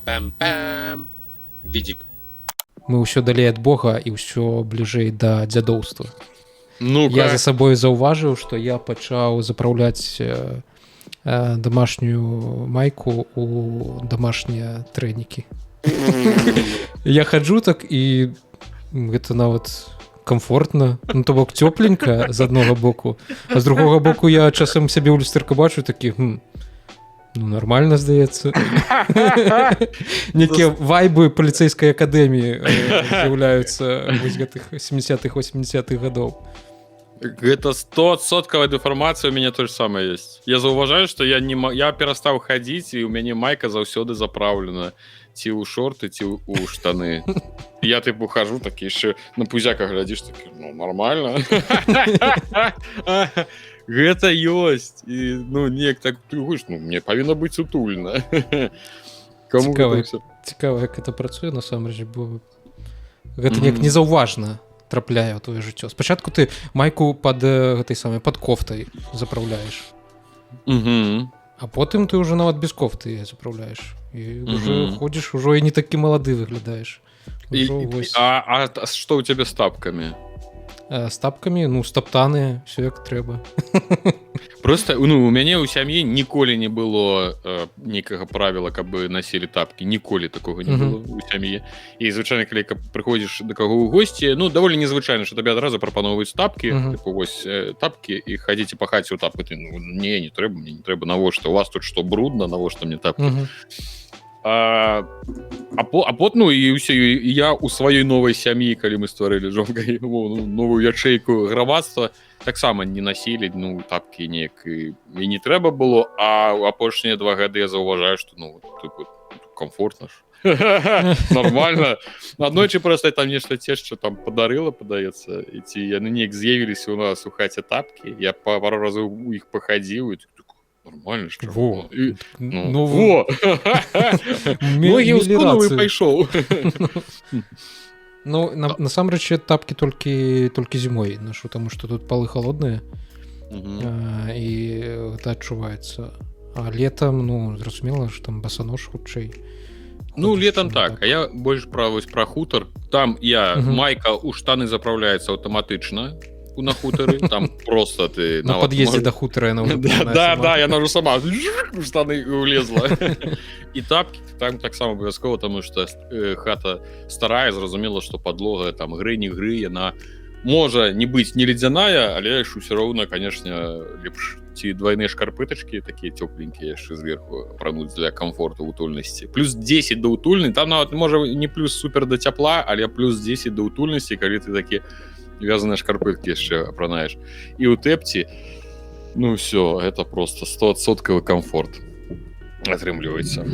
Пам-пам-пам. Відзік. Мы ўсё далей ад Бога і ўсё бліжэй да дзядоўства. Ну-ка. Я за сабой заўважыў, што я пачаў запраўляць домашнюю майку у домашнія трэнікі. Я хаджу так і гэта нават комфортна, ну то бок цёпленька з аднаго боку, а з другога боку я часам сябе ў люстэрка бачу такі, ну нормально, здаецца. Некія вайбы паліцэйскай акадэміі з'яўляюцца вось гэтых 70-х 80-х гадоў. Это 100% деформация у меня то же самое есть. Я зауважаю, что я перестал ходить, и у меня майка заўсёды заправлена ці ў шорты, ці ў штаны. Я типу хожу, такі еще на пузяках глядишь, такі, ну нормально. Гэта ёсць. І, ну неяк так ты гуш, ну мне павінна быць утульна. Цікава, як гэта працуе насамрэч, бо гэта неяк незаўважна трапляе ў твоё жыццё. Спачатку ты майку пад гэтай самай пад кофтай запраўляеш. А потым ты ўжо нават без кофты запраўляеш. І ўжо ходзіш, ужо і не такі малады выглядаеш. А што ў цябе з тапкамі? З тапкамі, ну, стаптаныя, все як трэба. Просто, ну, у мяне ў сям'і ніколі не было нейкага правіла, каб насілі тапкі. Ніколі такога не было ў сям'і. І, звычайна, калі прыходзіш да каго ў госці, ну, даволі незвычайна, што табе адразу прапаноўваюць тапкі, типу, вось, тапкі, і хадзіце па хаце ў тапкі. Ты, ну, не трэба, мне не трэба, навошта? У вас тут што, брудна, навошта мне тапкі? Ну і ўсё, я ў сваёй новай сям'і, калі мы стварылі жонкай новую ячэйку грамадства, таксама не насілі, ну, тапкі неяк і не трэба было, а апошнія 2 гады я заўважаю, што, ну, тыпу, комфортна ж. Нормально. Аднойчы проста там нешта цешча там падарыла, падаецца, і ці яны неяк з'явіліся ў нас у хаце тапкі, я пару разоў у іх пахадзіў, і нормально, что? Во. Ну, во! Ноги усконуў і пайшоў. Ну, насамрэч, тапкі толькі зімой ношу, таму што тут палы холодныя, і гэта адчуваецца. А летам, ну, зразумела, што там басанож хутчэй. Ну, летом так, а я больш пра хутар. Там майка ў штаны запраўляецца аўтаматычна, на хутары, там просто ты... На пад'ездзе да хутара яна ўжо... Да, яна ўжо сама в штаны улезла. І тапкі там таксама абавязкова, таму што хата старая, зразумела, што падлога там гры, не гры, яна можа не быць не ледзяная, але ж усё роўна, канешне, лепш ці двойныя шкарпэтачкі, такія цёпленькія яшчэ зверху апрануць для камфорту, утульнасці. Плюс 10 да утульнай, там нават можа не плюс супер да цяпла, але плюс 10 да утульнасці, калі ты такі вязаныя шкарпэткі яшчэ апранаеш. І ў тэпці, ну ўсё, гэта просто 100% комфорт атрымліваецца.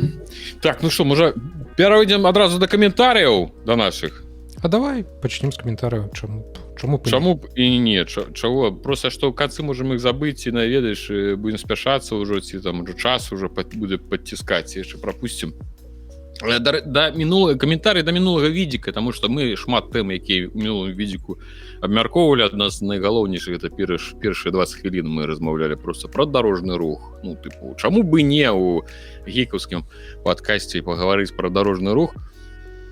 Так, ну што, можа, перайдзем адразу да каментарыяў да нашых? А давай пачнем з каментарыяў. Чаму б і не? Чаго? Просто што ў канцы можам іх забыць, ці наведаеш, будзем спяшацца ўжо, ці там ўжо час ўжо будзе падціскаць, яшчэ прапусцім. Каментарый да мінулага відзіка, таму што мы шмат тэм, якія ў мінулым відзіку абмяркоўвалі, адна з найгалоўнейшых, гэта першыя 20 хвілін мы размаўлялі просто пра дарожны рух. Ну, тыпу, чаму бы не ў гейкаўскім падкасці пагаварыць пра дарожны рух?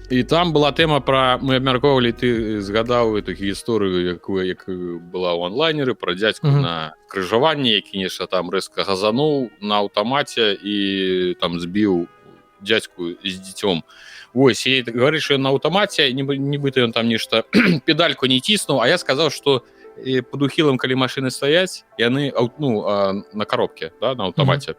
І там была тэма пра... Мы абмяркоўвалі, ты згадаў эту гісторыю, якая была ў онлайнеры, пра дзядзьку на крыжаванні, які нешта там рэзка газануў на аўтамаце і там збіў дядьку з дзіцём. Вось, і говориш, що на аўтамаце, нібыта ён там нешта педальку не ціснуў, а я сказаў, што пад ухілам, калі машыны стаяць, яны, ну, на коробке, да, на аўтамаце,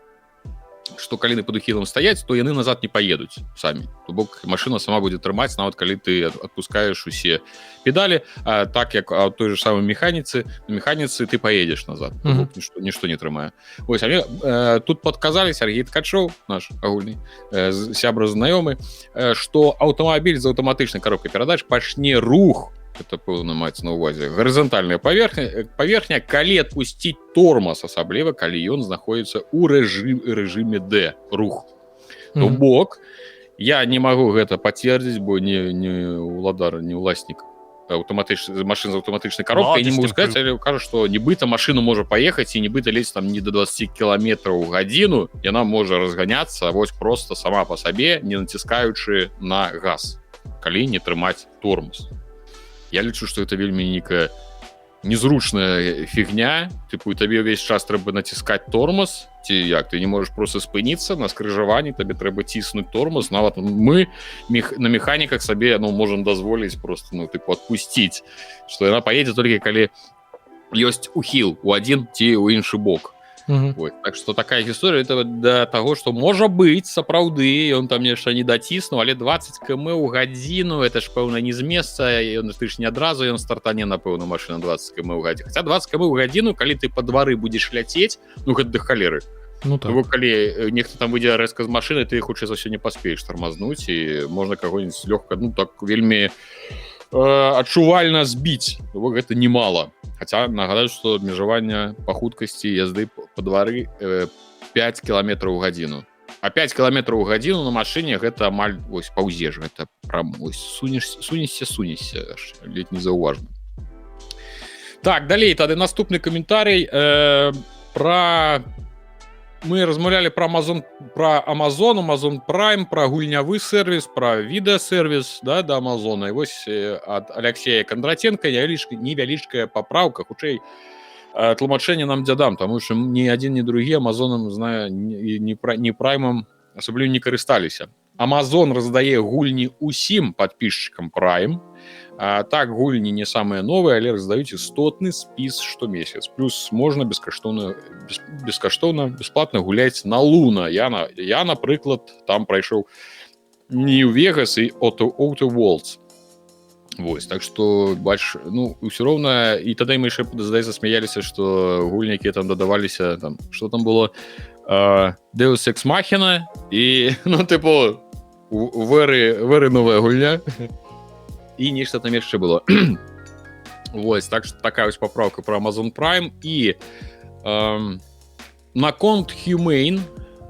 што калі пад ухілам стаяць, то яны назад не паедуць самі. То бок машына сама будзе трымаць, нават калі ты адпускаеш усе педалі, так як у той же самой механіцы, на механіцы ты паедзеш назад. То бок нішто не трымае. Вось, але тут падказалі Сергей Ткачоў, наш агульны сябра знаёмы, што аўтамабіль з аўтаматычнай коробкай перадач пачне рух, это пэўна маецца на ўвазе, гарызантальная паверхня, калі адпусціць тормоз, асабліва, калі ён знаходзіцца ў рэжыме D, рух. То бок, я не магу гэта пацвердзіць, бо не ўладар, не ўласнік машин з аўтаматычнай коробкай, я не могу сказаць, але кажа, што нібыта машину можа паехаць і нібыта лезть там не до 20 кіламетраў у гадзіну, яна можа разганяцца вось просто сама по сабе, не націскаючы на газ, калі не трымаць тормоз. Я лічу, што это вельмі нейкая незручная фігня, типу, табе ўвесь час трэба націскаць тормоз, ці як, ты не можаш просто спыніцца на скрыжаванні, табе трэба ціснуць тормоз, нават мы на механіках сабе, ну, можам дазволіць просто, ну, типу, адпусціць, што яна паедзе толькі калі ёсць ухіл у адзін ці ў іншы бок. Вот. Так что такая гісторыя это да таго, што можа быць сапраўды ён там яшчэ не даціснуў, але 20 км ў гадзіну это ж пэўна не з месца, ты ж не адразу ён стартане, напэўна, машына 20 км ў гадзіну. Хаця 20 км ў гадзіну, калі ты па двары будзеш ляцець, ну гэта да халеры. Ну так. Калі нехта там выйдзе рэзка з машыны, ты хутчэй за ўсё не паспееш тармазнуць і можна каго-нибудь лёгка, ну так вельмі адчувальна збіць. Гэта немало. Хаця нагадаю, што абмежаванне па хуткасці язды па двары 5 км ў гадзіну. А 5 км ў гадзіну на машыне гэта амаль ось паўзеш, гэта прям ось сунешся, ледь не заўважна. Так, далей, тады наступны каментарый пра... Мы размаўлялі пра Amazon Prime, пра гульнявы сервіс, пра відэасервіс, да Амазона. І вось ад Алексея Кондратенко невялічкая папраўка, хутчэй тлумачэнне нам дзядам, таму што ні адзін, ні другі Амазонам, знаю, ні Праймам асабліва не карысталіся. Amazon раздае гульні ўсім падпісчыкам Prime. Так, гульні не самыя новыя, але раздаюць істотны спіс штомесяц. Плюс можна бескаштоўна, бесплатна гуляць на Луна. Я, напрыклад, там прайшоў Нью-Вегас і Outer Worlds. Вось, так што, бач, ну, ўсё роўна, і тады мы яшчэ, здаецца, смяяліся, што гульні, якія там дадаваліся, там, што там было, Deus Ex Machina, і, ну, типу, веры новая гульня, і нешта там яшчэ было. Вось, так што такая вось папраўка пра Amazon Prime, і наконт Humane,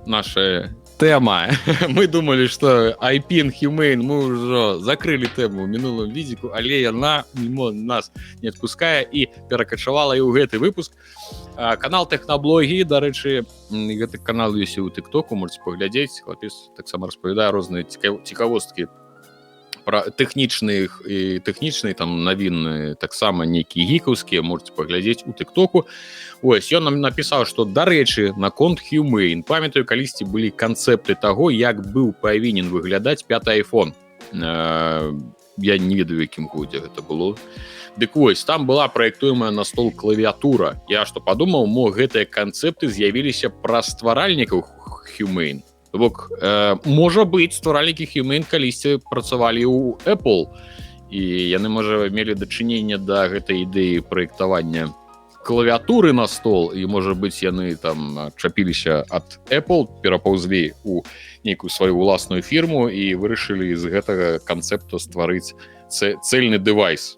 наша тэма. Мы думалі, што IP Humane мы ўжо закрылі тэму ў мінулым відзіку, але яна мімо нас не адпускае і перакачавала і ў гэты выпуск. Канал Тэхнаблогі, дарэчы, гэты канал ёсць і ў TikTok, можете паглядзець. Хлапец таксама распавядае розныя цікавосткі пра тэхнічныя там навіны, таксама нейкія гікаўскія, можете паглядзець у TikTok. Ось, ён нам напісаў, што, дарэчы, наконт Humane. Памятаю, калісьці былі канцэпты таго, як быў павінен выглядаць 5-й iPhone. Я не ведаю, якім годзе гэта было. Дык вось, там была праектуемая на стол клавіатура. Я што падумаў, мо гэтыя канцэпты з'явіліся праз стваральнікаў Humane. Бок, можа быць, стваральнікі Humane калісьці працавалі ў Apple, і яны, можа, мелі дачыненне да гэтай ідэі праектавання клавіатуры на стол, і, можа быць, яны там адчапіліся ад Apple, перапаўзлі ў нейкую сваю ўласную фірму і вырашылі з гэтага канцэпту стварыць цэльны дэвайс.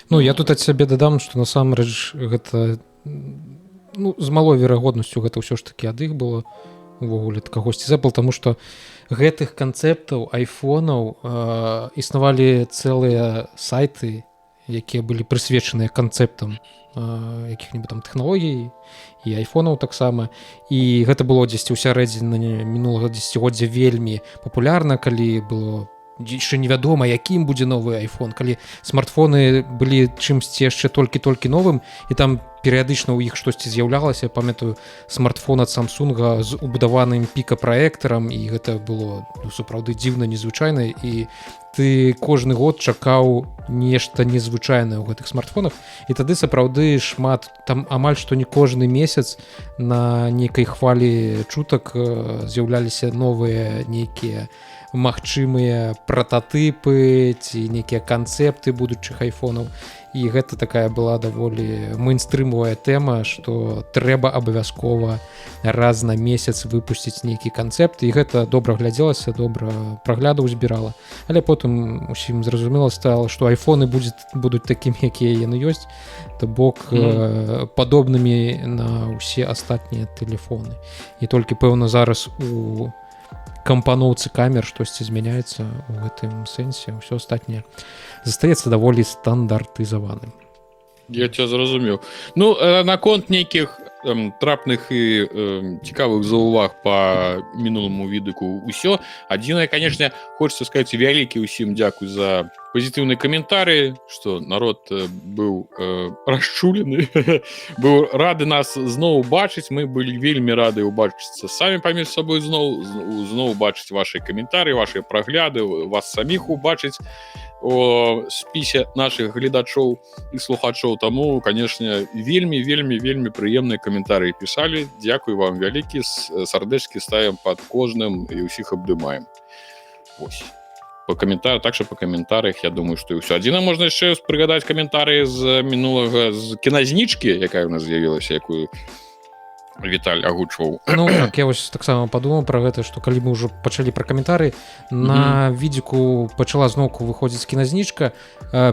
Ну, я тут ад сябе дадам, што насамрэч гэта, ну, з малой верагоднасцю гэта ўсё ж такі ад іх было, увогуле кагосьці з Apple, таму што гэтых канцэптаў айфонаў існавалі цэлыя сайты, якія былі прысвечаныя канцэптам якіх-небудзь там тэхналогій і айфонаў таксама, і гэта было дзесьці ў сярэдзіне мінулага дзесяцігоддзя вельмі папулярна, калі было яшчэ невядома, якім будзе новы iPhone, калі смартфоны былі чымсьці яшчэ толькі новым, і там перыядычна ў іх штосьці з'яўлялася. Памятаю смартфон ад Samsung з убудаваным піка-праектарам, і гэта было, ну, сапраўды дзіўна, незвычайна, і ты кожны год чакаў нешта незвычайнае ў гэтых смартфонах, і тады сапраўды шмат, там амаль што не кожны месяц на нейкай хвалі чутак з'яўляліся новыя нейкія магчымыя прататыпы ці нейкія канцэпты будучых айфонаў, і гэта такая была даволі мейнстрымовая тэма, што трэба абавязкова раз на месяц выпусціць нейкі канцэпт, і гэта добра глядзелася, добра праглядаў збірала, але потым усім зразумела стала, што айфоны будуць такімі, якія яны ёсць, то бок падобнымі на ўсе астатнія тэлефоны, і толькі пэўна зараз у кампаноўцы камер штосьці змяняецца ў гэтым сэнсе, ўсё астатняе застаецца даволі стандартызаваным. Я тебя зразумеў. Ну, наконт нейкіх трапных і цікавых заўваг па мінуламу відыку ўсё. Адзінае, канешне, хочется сказаць вялікі ўсім дзякуй за пазітыўныя каментары, што народ быў расчулены, быў рады нас зноў бачыць. Мы былі вельмі рады ўбачыцца самі паміж сабой зноў бачыць вашы каментары, вашы прагляды, вас саміх убачыць о спісе наших гледачоў і слухачоў. Таму, канешне, вельмі прыемныя каментары пісалі. Дзякуй вам вялікі, сардэчкі ставім пад кожным і ўсіх абдымаем. Вось. По каментарах, так што по каментарах я думаю, што і ўсё. Адзіна можна яшчэ прыгадаць каментары з мінулага з кіназнічкі, якая ў нас з'явілася, якую Віталь агучваў. Ну, так, я вось таксама падумаў пра гэта, што калі мы ўжо пачалі пра каментары, на відзіку пачала зноўку выходзіць кіназнічка,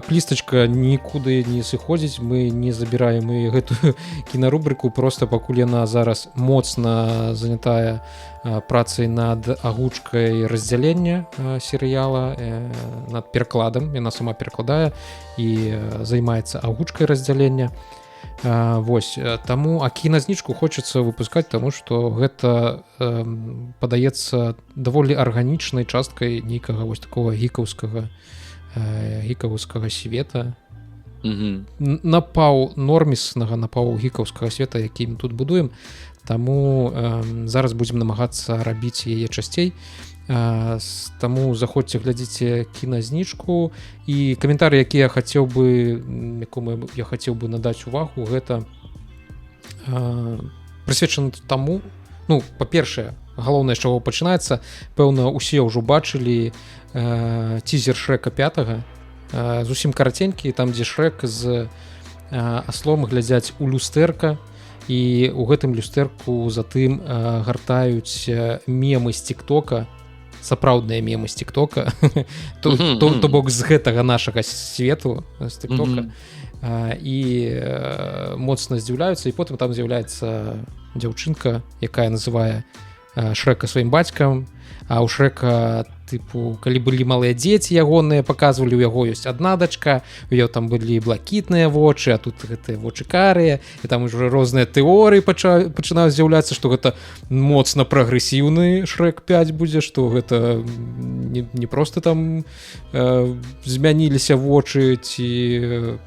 плістачка нікуды не сыходзіць, мы не забіраем і гэтую кінарубрыку, проста пакуль яна зараз моцна занятая працай над агучкай раздзялення серыяла, над перакладам, яна сама перакладае і займаецца агучкай раздзялення. Вось, таму кіназнічку хочацца выпускаць, таму што гэта падаецца даволі арганічнай часткай нейкага вось такого гікаўскага света, напаў норміснага, напаў гікаўскага света, які мы тут будуем. Таму зараз будзем намагацца рабіць яе часцей. Таму заходзьце, глядзіце кіназнічку. І каментары, якому я хацеў бы надаць увагу, гэта прысвечаны таму, ну, па-першае, галоўнае, з чаго пачынаецца, пэўна, усе ўжо бачылі тизер Шрэка 5, зусім караценькі, там, дзе Шрэк з аслом глядзяць у люстэрка, і ў гэтым люстэрку затым гартаюць мемы з тик-тока, сапраўдныя мемы з тик-тока, то бок з гэтага нашага свету, з тик-тока, і моцна здзіўляюцца, і потым там з'яўляецца дзяўчынка, якая называе Шрэка сваім бацькам, а ў Шрэка, тыпу, калі былі малыя дзеці ягоныя, паказвалі, у яго ёсць адна дачка, у яго там былі блакітныя вочы, а тут гэтыя вочы карыя, і там уже розныя тэорыі пачынаюць з'яўляцца, што гэта моцна прагрэсіўны Шрэк 5 будзе, што гэта не проста там змяніліся вочы, ці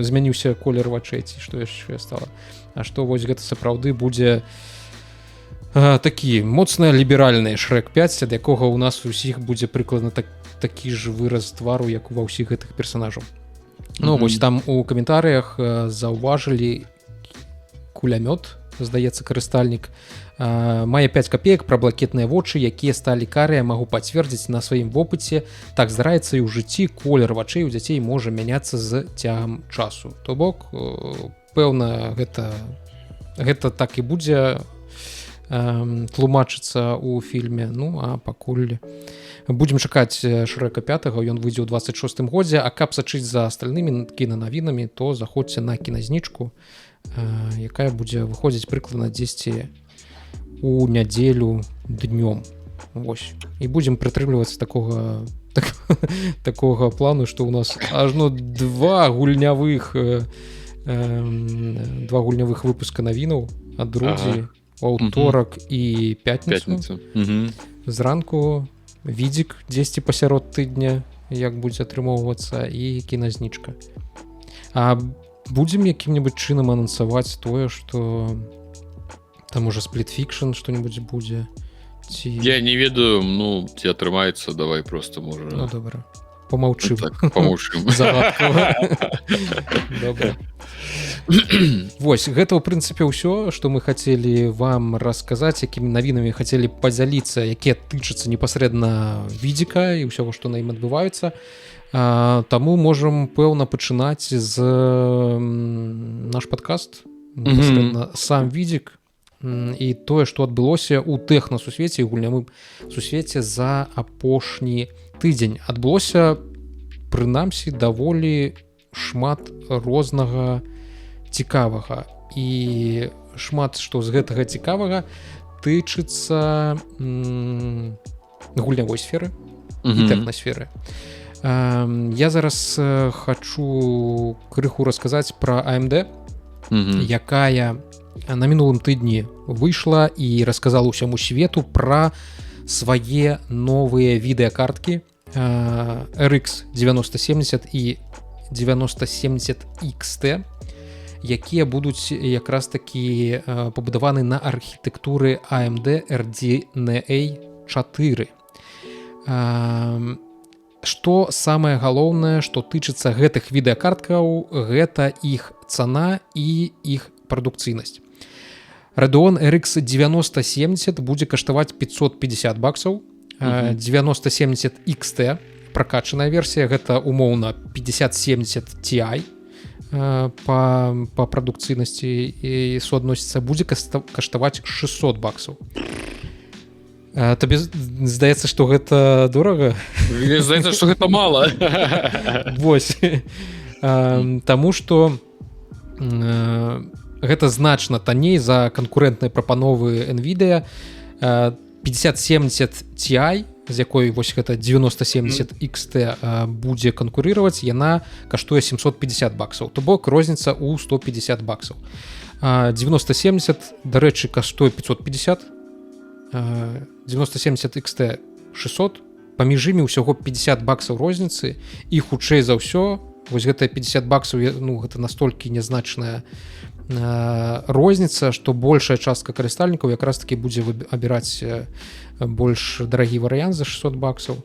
змяніўся колер вачэй, ці што яшчэ стала, а што вось гэта сапраўды будзе такі моцна ліберальны Шрэк 5, ад якога ў нас усіх будзе прыкладна такі ж выраз твару, як ува ўсіх гэтых персонажаў. Ну, вось там у каментарыях заўважылі кулямёт, здаецца, карыстальнік, мае 5 копеек пра блакітныя вочы, якія сталі карыя, магу пацвердзіць на сваім вопыце. Так здараецца і ў жыцці, колер вачэй у дзяцей можа мяняцца з цягам часу. То бок, пэўна, гэта так і будзе тлумачыцца ў фільме. Ну, а пакуль будзем чакаць Шрэка 5, ён выйдзе ў 26 годзе, а каб сачыць за астальнымі кінанавінамі, то заходзьце на кіназнічку, якая будзе выходзіць прыкладна 10 у нядзелю днём. Вось. І будзем прытрымлівацца такога плану, што ў нас ажно два гульнявых выпуска навінаў ад друзі, аўторак і пятніцу. Зранку відзік дзесьці пасярод тыдня, як будзе атрымоўвацца, і кіназнічка. А будзем якім-небудзь чынам анансаваць тое, што там уже сплітфікшн што-небудзь будзе? Ці... Я не ведаю, ну, ці атрымаецца, давай просто можа... Ну, добра. Помаўчым. Так, помаўчым. Загадкава. Добра. Вось, гэта ў прынцыпе ўсё, што мы хацелі вам расказаць, якімі навінамі хацелі падзяліцца, якія тычацца непасрэдна відзіка і ўсяго, што на ім адбываецца. Таму можам пэўна пачынаць з наш падкаст, непасрэдна сам відзік і тое, што адбылося ў тэхна-сусвеце і гульнявым сусвеце за апошні тыдзень. Адбылося, прынамсі, даволі шмат рознага цікавага, і шмат што з гэтага цікавага тычыцца гульнявой сферы і тэхнасферы. Я зараз хочу крыху расказаць пра AMD, якая на мінулым тыдні выйшла і расказала ўсяму свету пра свае новыя відэакарткі RX 9070 і 9070 XT, якія будуць якраз такі пабудаваны на архітэктуры AMD RDNA 4. Што самае галоўнае, што тычыцца гэтых відэакарткаў, гэта іх цана і іх прадукцыйнасць. Radeon RX 9070 будзе каштаваць $550, 9070 XT, пракачаная версія, гэта умоўна 5070 Ti па прадукцыйнасці і суадносіцца, будзе каштаваць $600. Табе здаецца, што гэта дорага? Мне здаецца, што гэта мала. Вось. Таму што гэта значна танней за канкурэнтныя прапановы NVIDIA. 5070 Ti, з якой вось гэта 9070 XT будзе канкурировать, яна каштуе $750, то бок розніца ў $150. 9070, дарэчы, каштуе 550, 9070 XT 600, паміж імі ўсяго $50 розніцы, і хутчэй за ўсё вось гэтыя $50, ну гэта настолькі нязначная розніца, што большая частка карыстальнікаў якраз таки будзе абіраць больш дарагі варыянт за $600.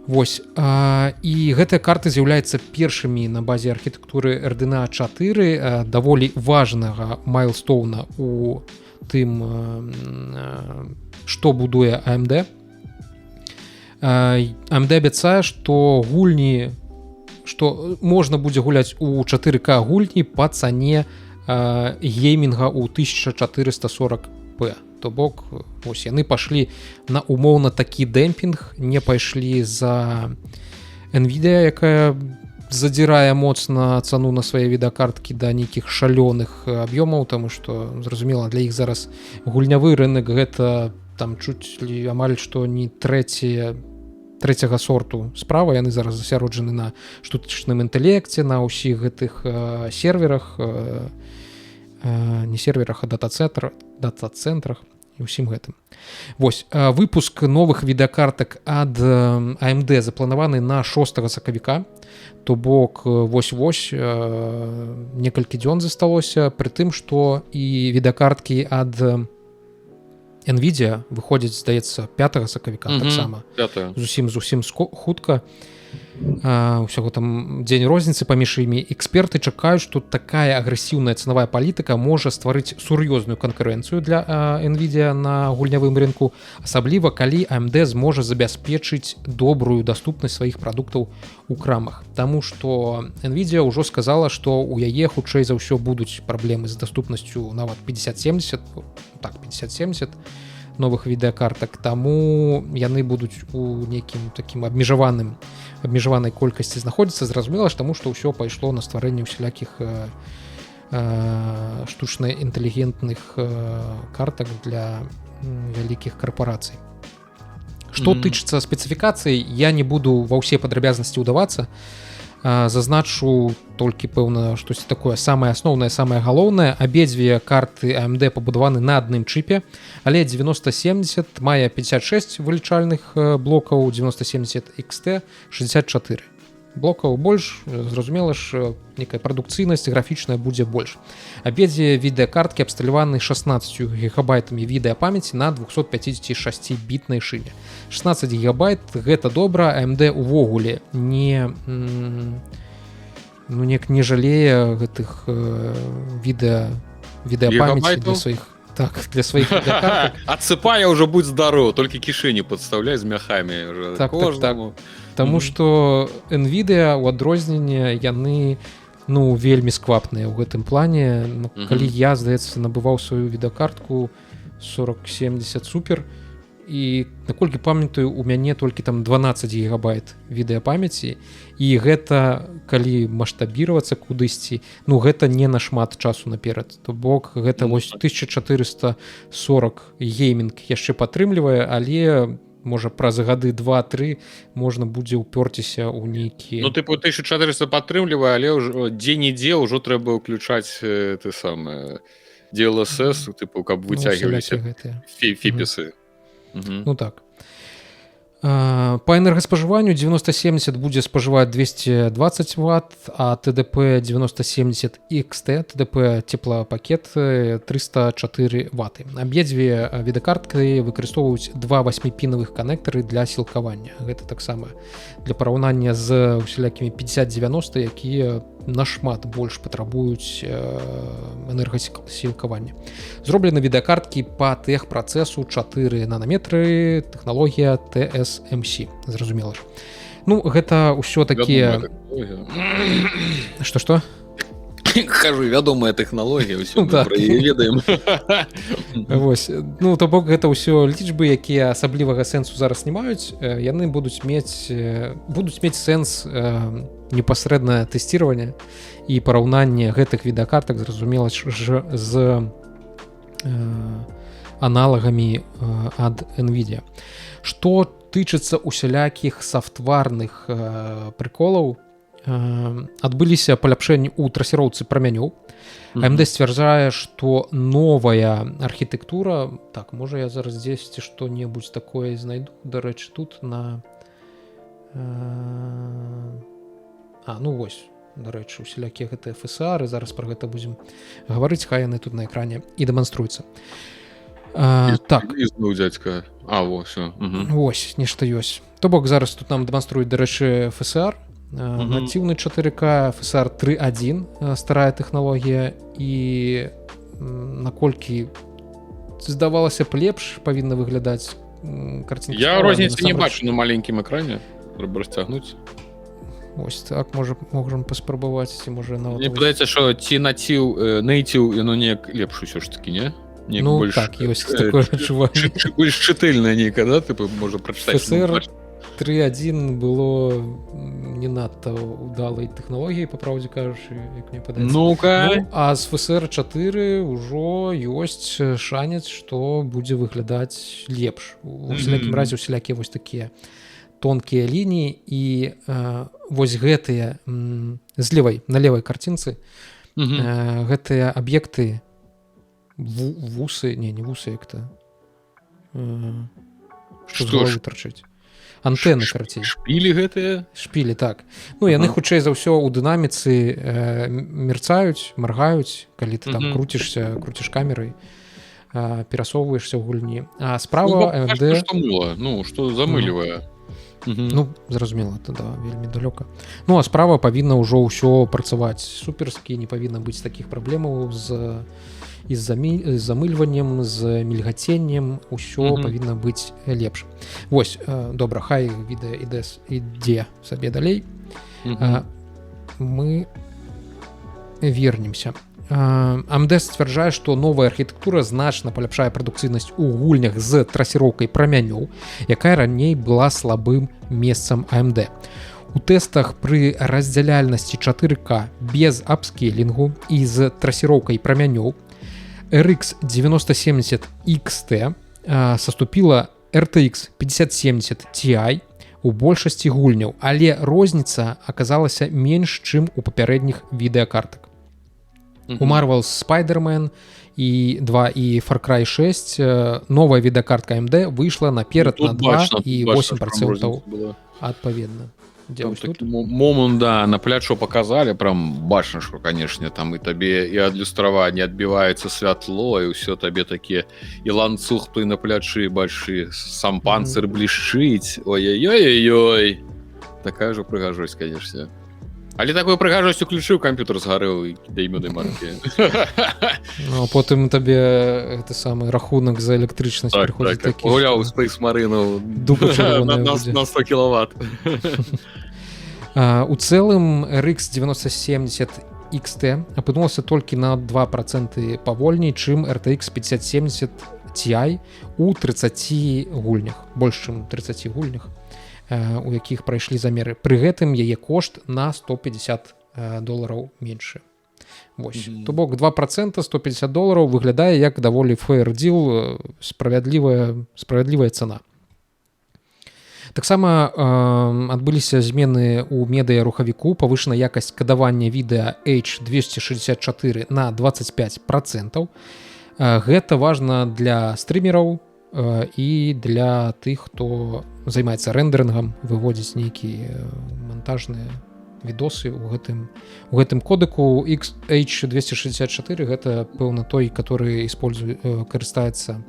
Вось. І гэтыя карты з'яўляюцца першымі на базе архітэктуры RDNA 4, даволі важнага майлстоуна у тым, што будуе AMD. AMD абяцае, што гульні, што можна будзе гуляць у 4К гульні па цане геймінга ў 1440p. То бок, ось яны пашлі на умоўна такі дэмпінг, не пайшлі за NVIDIA, якая задзірае моцна цану на свае відэакарткі да нейкіх шалёных аб'ёмаў, таму што, зразумела, для іх зараз гульнявы рынок гэта там чуць ли амаль што не трэцяга сорту справа. Яны зараз засяроджаны на штучным інтэлекце, на ўсіх гэтых серверах, не серверах, а дата-цэнтрах і ўсім гэтым. Вось, выпуск новых відэакартак ад AMD запланаваны на 6 сакавіка, то бок вось-вось некалькі дзён засталося, пры тым, што і відэакарткі ад NVIDIA выходзяць, здаецца, 5 сакавіка таксама. Зусім хутка. Усяго там дзень розніцы паміж імі. Эксперты чакаюць, што такая агрэсіўная цанавая палітыка можа стварыць сур'ёзную канкурэнцыю для NVIDIA на гульнявым рынку, асабліва калі AMD зможа забяспечыць добрую даступнасць сваіх прадуктаў у крамах. Таму што NVIDIA ўжо сказала, што ў яе хутчэй за ўсё будуць праблемы з даступнасцю нават 5070 новых відэакартак, таму яны будуць у нейкім такім абмежаванай колькасці знаходзіцца. Зразумела, таму што ўсё пайшло на стварэнне усялякіх штучна інтэлігентных картак для вялікіх карпорацый. Што тычыцца спецыфікацый, я не буду ва ўсе падрабязнасці ўдавацца. Зазначу толькі, пэўна, штосьці такое самае асноўнае, самае галоўнае. Абедзве карты AMD пабудаваны на адным чыпе, але 9070 мае 56 вылічальных блокаў, 9070 XT 64 блокаў больш, зразумела ж, некая прадукцыйнасць графічная будзе больш. Абедзве відэакарткі абсталяваны 16 гігабайтамі відэапамяці на 256-бітнай шыне. 16 гігабайт гэта добра. AMD увогуле не жалее гэтых відэапамяці для сваіх відэакартак. Адсыпае ўжо, будь здароў, толькі кішэні падстаўляй з мяхамі. Так. Таму што NVIDIA у адрозненне яны вельмі сквапныя ў гэтым плане. Калі я, здаецца, набываў сваю відэакартку 4070 Super, і наколькі памятаю, у мяне толькі там 12 гігабайт відэапамяці, і гэта калі маштабіравацца кудысьці, гэта не нашмат часу наперад. То бок гэта вось 1440 геймінг яшчэ падтрымлівае, але можа праз гады 2-3 можна будзе ўпёрціся ў нейкі Ну тыпу 1400 падтрымлівае, але ўжо дзе-нідзе ўжо трэба ўключаць ты самае DLSS, тыпу каб выцягваліся фіпісы. Ну так. По энергаспажыванню 9070 будзе спажываць 220 Вт, а TDP 9070 XT, TDP теплопакет 304 Вт. Абедзве відэкарткі выкарыстоўваюць два 8-пінавых канектары для сілкавання. Гэта таксама для параўнання з усялякімі 5090, якія нашмат больш патрабуюць энергасілкавання. Зроблены відэакарткі па тэхпрацэсу 4 нанометры, тэхналогія TSMC, зразумела ж. Ну, гэта ўсё такія... Што? Кажу, вядомая тэхналогія, ўсё мы пра яе ведаем. Вось, ну, то бок гэта ўсё лічбы, якія асаблівага сэнсу зараз не маюць, яны будуць мець сэнс непасрэднае тэсціраванне і параўнанне гэтых відэакартак, зразумела ж, з аналагамі ад NVIDIA. Што тычыцца усялякіх сафтварных прыколаў, адбыліся паляпшэнні ў трасіроўцы прамянёў. AMD сцвярджае, што новая архітэктура, так, можа я зараз дзесьці што-небудзь такое знайду, дарэчы, тут на ну вось, дарэчы, усялякія гэтыя FSR, зараз пра гэта будзем гаварыць, хай яны тут на экране і дэманструюцца. Так. Ізноў дзядзька. Всё. Вось, нешта ёсць. То бок зараз тут нам дэманструюць, дарэчы, FSR, натыўны 4К, FSR 3.1, старая тэхналогія, і наколькі здавалася б лепш павінна выглядаць карцінка. Я розніцы не бачу на маленькім экране, трэба расцягнуць. Ось так, можам паспрабаваць, ці можа нават... Мне падаецца, што ці native, яно неяк лепш усё ж такі, не? Ну так, ёсць такое адчуванне. Больш чытальнае нейка, да? Тыпу можа прачытаць. FSR 3.1 было не надта удалай тэхналогіяй, па правдзе кажучы, як мне падаецца. Ну-ка. А з FSR 4 ўжо ёсць шанец, што будзе выглядаць лепш. У усялякім разе усялякія вось такія тонкія лініі, і вось гэтыя на левай карцінцы гэтыя аб'екты вусы, не вусы, як-то што з головы тарчыць. Антэны, карацей. Шпілі гэтыя? Шпілі, так. Ну, яны хутчэй за ўсё ў дынаміцы мерцаюць, маргаюць, калі ты там круціш камерай, перасоўваешся ў гульні. А справа AMD... Ну, што замылівае. Ну, зразумела, да, вельмі далёка. Ну, а справа павінна ўжо ўсё працаваць суперскі, не павінна быць такіх праблемаў з замыльваннем, з мільгаценнем, усё павінна быць лепш. Вось, добра, хай відэа ідзе сабе далей. Мы вернемся. AMD сцвярджае, што новая архітэктура значна паляпшае прадукцыйнасць у гульнях з трасіроўкай прамянёў, якая раней была слабым месцам AMD. У тэстах пры раздзяляльнасці 4К без апскейлінгу і з трасіроўкай прамянёў RX 9070 XT саступіла RTX 5070 Ti у большасці гульняў, але розніца аказалася менш, чым у папярэдніх відэакартак. У Marvel's Spider-Man 2 і Far Cry 6 новая відэакартка AMD выйшла наперад на 2 і 8% адпаведна. Момент, да, на плячо показали, прям бачна, что, конечно, там и табе и ад люстравання адбіваецца святло, и ўсё табе такі і ланцуг той на плячы бачы, сам панцыр блішчыць. Ой-ой-ой-ой. Такая же прыгажосць, конечно. Але такую прыгажосць уключыў, камп'ютар згарэў і даймёнай маркі. Ну, потым табе гэты самы рахунак за электрычнасць прыходзіць такі. Гуляў у Space Marine на 100 кіловат. У цэлым RX 9070 XT апынулася толькі на 2% павольней, чым RTX 5070 Ti у 30 гульнях, больш чым 30 гульнях, у якіх прайшлі замеры. Пры гэтым яе кошт на $150 меншы. Вось. То бок 2% $150 выглядае як даволі fair deal, справядлівая цана. Таксама адбыліся змены ў медыарухавіку, павышана якасць кадавання відэа H264 на 25%. Гэта важна для стрымераў і для тых, хто займаецца рэндэрынгам, выводзіць нейкія монтажныя відосы ў гэтым кодеку. H264 гэта пэўна той, который карыстаецца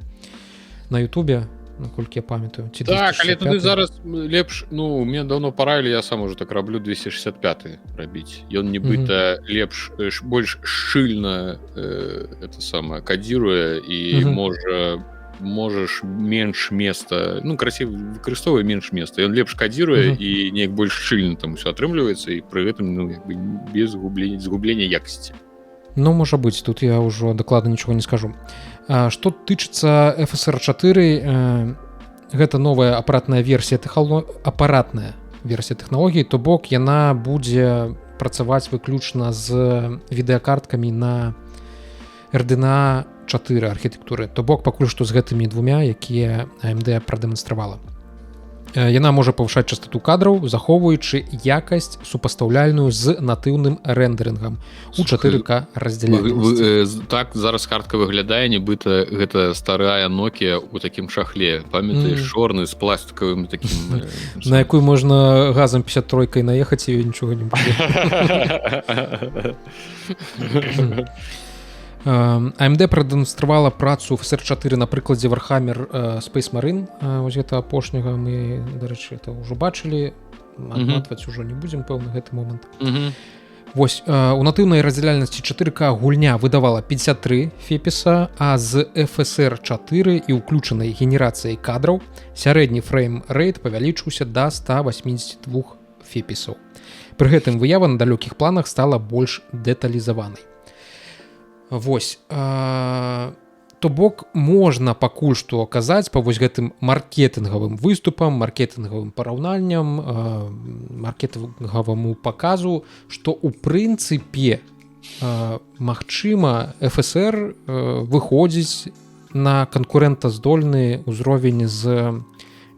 на Ютубе, наколькі я памятаю. Так, але туды зараз лепш, ну, мне даўно параілі, я сам уже так раблю 265 рабіць. Ён нібыта лепш, больш шчыльна это самае кадзіруе і можаш менш места, ну, красиво выкарыстоўвае менш места. Ён лепш кадзіруе і неяк больш шчыльна там усё атрымліваецца і пры гэтым, ну, як бы без згублення якасці. Ну, можа быць, тут я ўжо дакладна нічога не скажу. Што тычыцца FSR 4, гэта новая апаратная версія тэхналогіі, то бок яна будзе працаваць выключна з відэакарткамі на RDNA 4 архітэктуры, то бок пакуль што з гэтымі двумя, якія AMD прадэманстравала. Яна можа павышаць частоту кадраў, захоўваючы якасць супастаўляльную з натыўным рэндэрынгам у 4К раздзяляльнасці. Так зараз картка выглядае, нібыта гэта старая Nokia у такім шахле. Памятаеш, чорны з пластикавым такім... На якую можна газам 53-кай наехаць, і нічога не будзе. AMD прадэманстравала працу FSR 4 на прыкладзе Warhammer Space Marine. Вось гэта апошняга мы, дарэчы, это ўжо бачылі. Адматваць ужо не будзем, пэўна, гэты момант. Вось, у натыўнай раздзяляльнасці 4К гульня выдавала 53 фепіса, а з FSR 4 і ўключанай генерацыяй кадраў сярэдні фрейм-рэйт павялічыўся да 182 фепісаў. Пры гэтым выява на далёкіх планах стала больш дэталізаванай. Вось, то бок можна пакуль што казаць па вось гэтым маркетынгавым выступам, маркетынгавым параўнанням, маркетынгаваму паказу, што ў прынцыпе магчыма FSR выходзіць на канкурэнтаздольны ўзровень з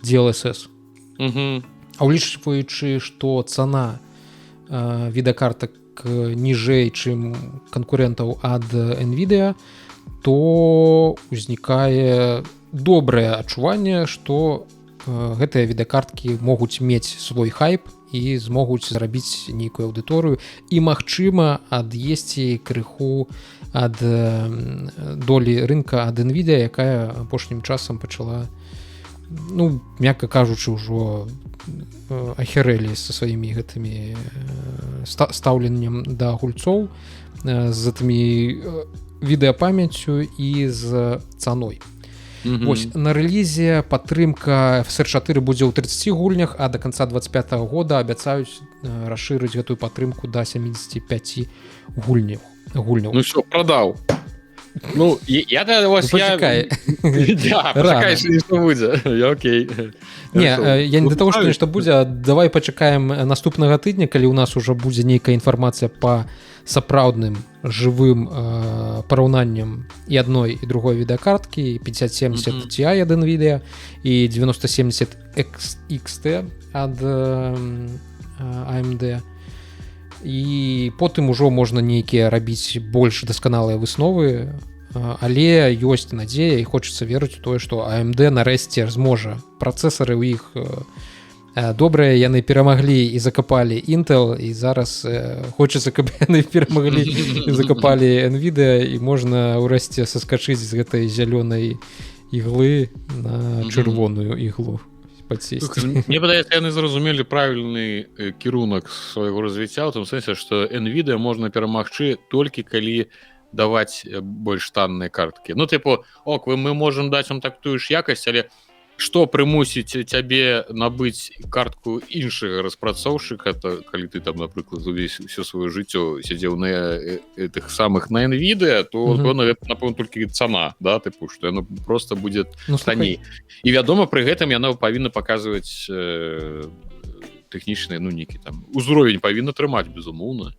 DLSS. А ўлічваючы, што цана відэакартак ніжэй, чым канкурэнтаў ад NVIDIA, то узнікае добрае адчуванне, што гэтыя відэакарткі могуць мець свой хайп і змогуць зрабіць нейкую аўдыторыю і, магчыма, ад'есці крыху ад долі рынка ад NVIDIA, якая апошнім часам пачала, ну, мякка кажучы, ўжо ахірэлі са сваімі гэтымі стаўленнем да гульцоў, з гэтымі відэапамяццю і з цаной. Вось, на рэлізе падтрымка FSR 4 будзе ў 30 гульнях, а да канца 25 года абяцаюць расшырыць гэтую падтрымку да 75 гульняў. Ну все, прадаў. Ну, я да вас... Пачакай. Пачакай, што будзе. Окей. Не, я не да таго, што нешта будзе, давай пачакаем наступнага тыдня, калі ў нас ужо будзе нейкая інфармацыя па сапраўдным жывым параўнанням і адной і другой відэакарткі, 5070 Ti ад NVIDIA і 9070 XT ад AMD. І потым ужо можна нейкія рабіць больш дасканалыя высновы, але ёсць надзея і хочацца верыць у тое, што AMD нарэшце зможа. Працэсары ў іх добрыя, яны перамаглі і закапалі Intel, і зараз хочацца, каб яны перамаглі і закапалі NVIDIA, і можна ўрэшце саскачыць з гэтай зялёнай іглы на чырвоную іглу. Мне падаецца, яны зразумелі правільны кірунак свайго развіцця, у том сэнсе, што NVIDIA можна перамагчы толькі калі даваць больш танныя карткі. Ну, тыпу, мы можам даць вам так тую ж якасць, але што прымусіць цябе набыць картку іншага распрацоўшчыка, калі ты там, напрыклад, ўсё сваё жыццё сядзеў на тых самых на NVIDIA, то, напэўна, толькі цана, да, тыпу, што яно проста будзе танней. І, вядома, пры гэтым яна павінна паказваць тэхнічны, ну, нейкі там узровень павінна трымаць, безумоўна.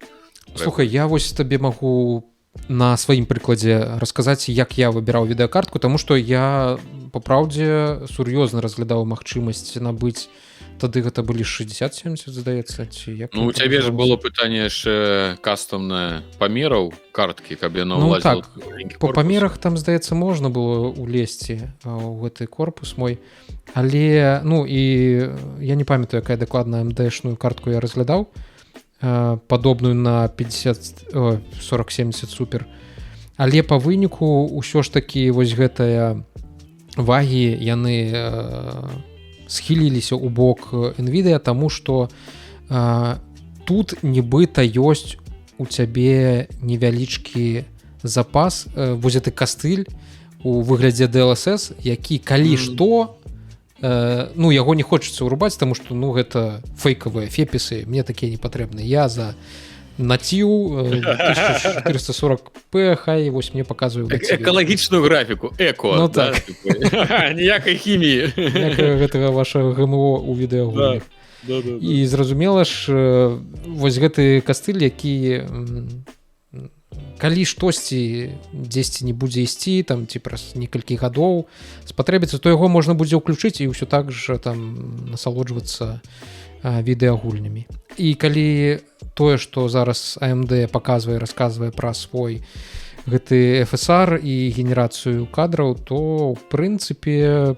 Слухай, я вось табе магу на сваім прыкладзе расказаць, як я выбіраў відэакартку, таму што я па праўдзе сур'ёзна разглядаў магчымасць набыць тады гэта былі 60-70, здаецца, ці як Ну у гэта цябе ж называлася? было пытанне яшчэ кастомнае памераў карткі, каб яна Ну ўлазіла так, ў маленькі по корпус. памерах там, здаецца, можна было улезці ў гэты корпус мой, але ну і я не памятаю, якая дакладна AMD-шную картку я разглядаў, падобную на 4070 супер, але па выніку ўсё ж такі вось гэтая вагі яны схіліліся ў бок NVIDIA, таму што тут нібыта ёсць у цябе невялічкі запас, вось гэты кастыль у выглядзе DLSS, які калі што, ну яго не хочацца ўрубаць, таму што ну гэта фейкавыя фепісы, мне такія не патрэбны. Я за націў 1440p, хай вось мне паказваю экалагічную графіку, эко, ну, да, так. ніякай хіміі. гэтага вашага ГМО ў відэагульнях. І зразумела ж, вось гэты кастыль, які калі штосьці дзесьці не будзе ісці там ці праз некалькі гадоў спатрэбіцца, то яго можна будзе ўключыць і ўсё так жа там насалоджвацца відэагульнямі. І калі тое, што зараз AMD паказвае, расказвае пра свой гэты FSR і генерацыю кадраў, то ў прынцыпе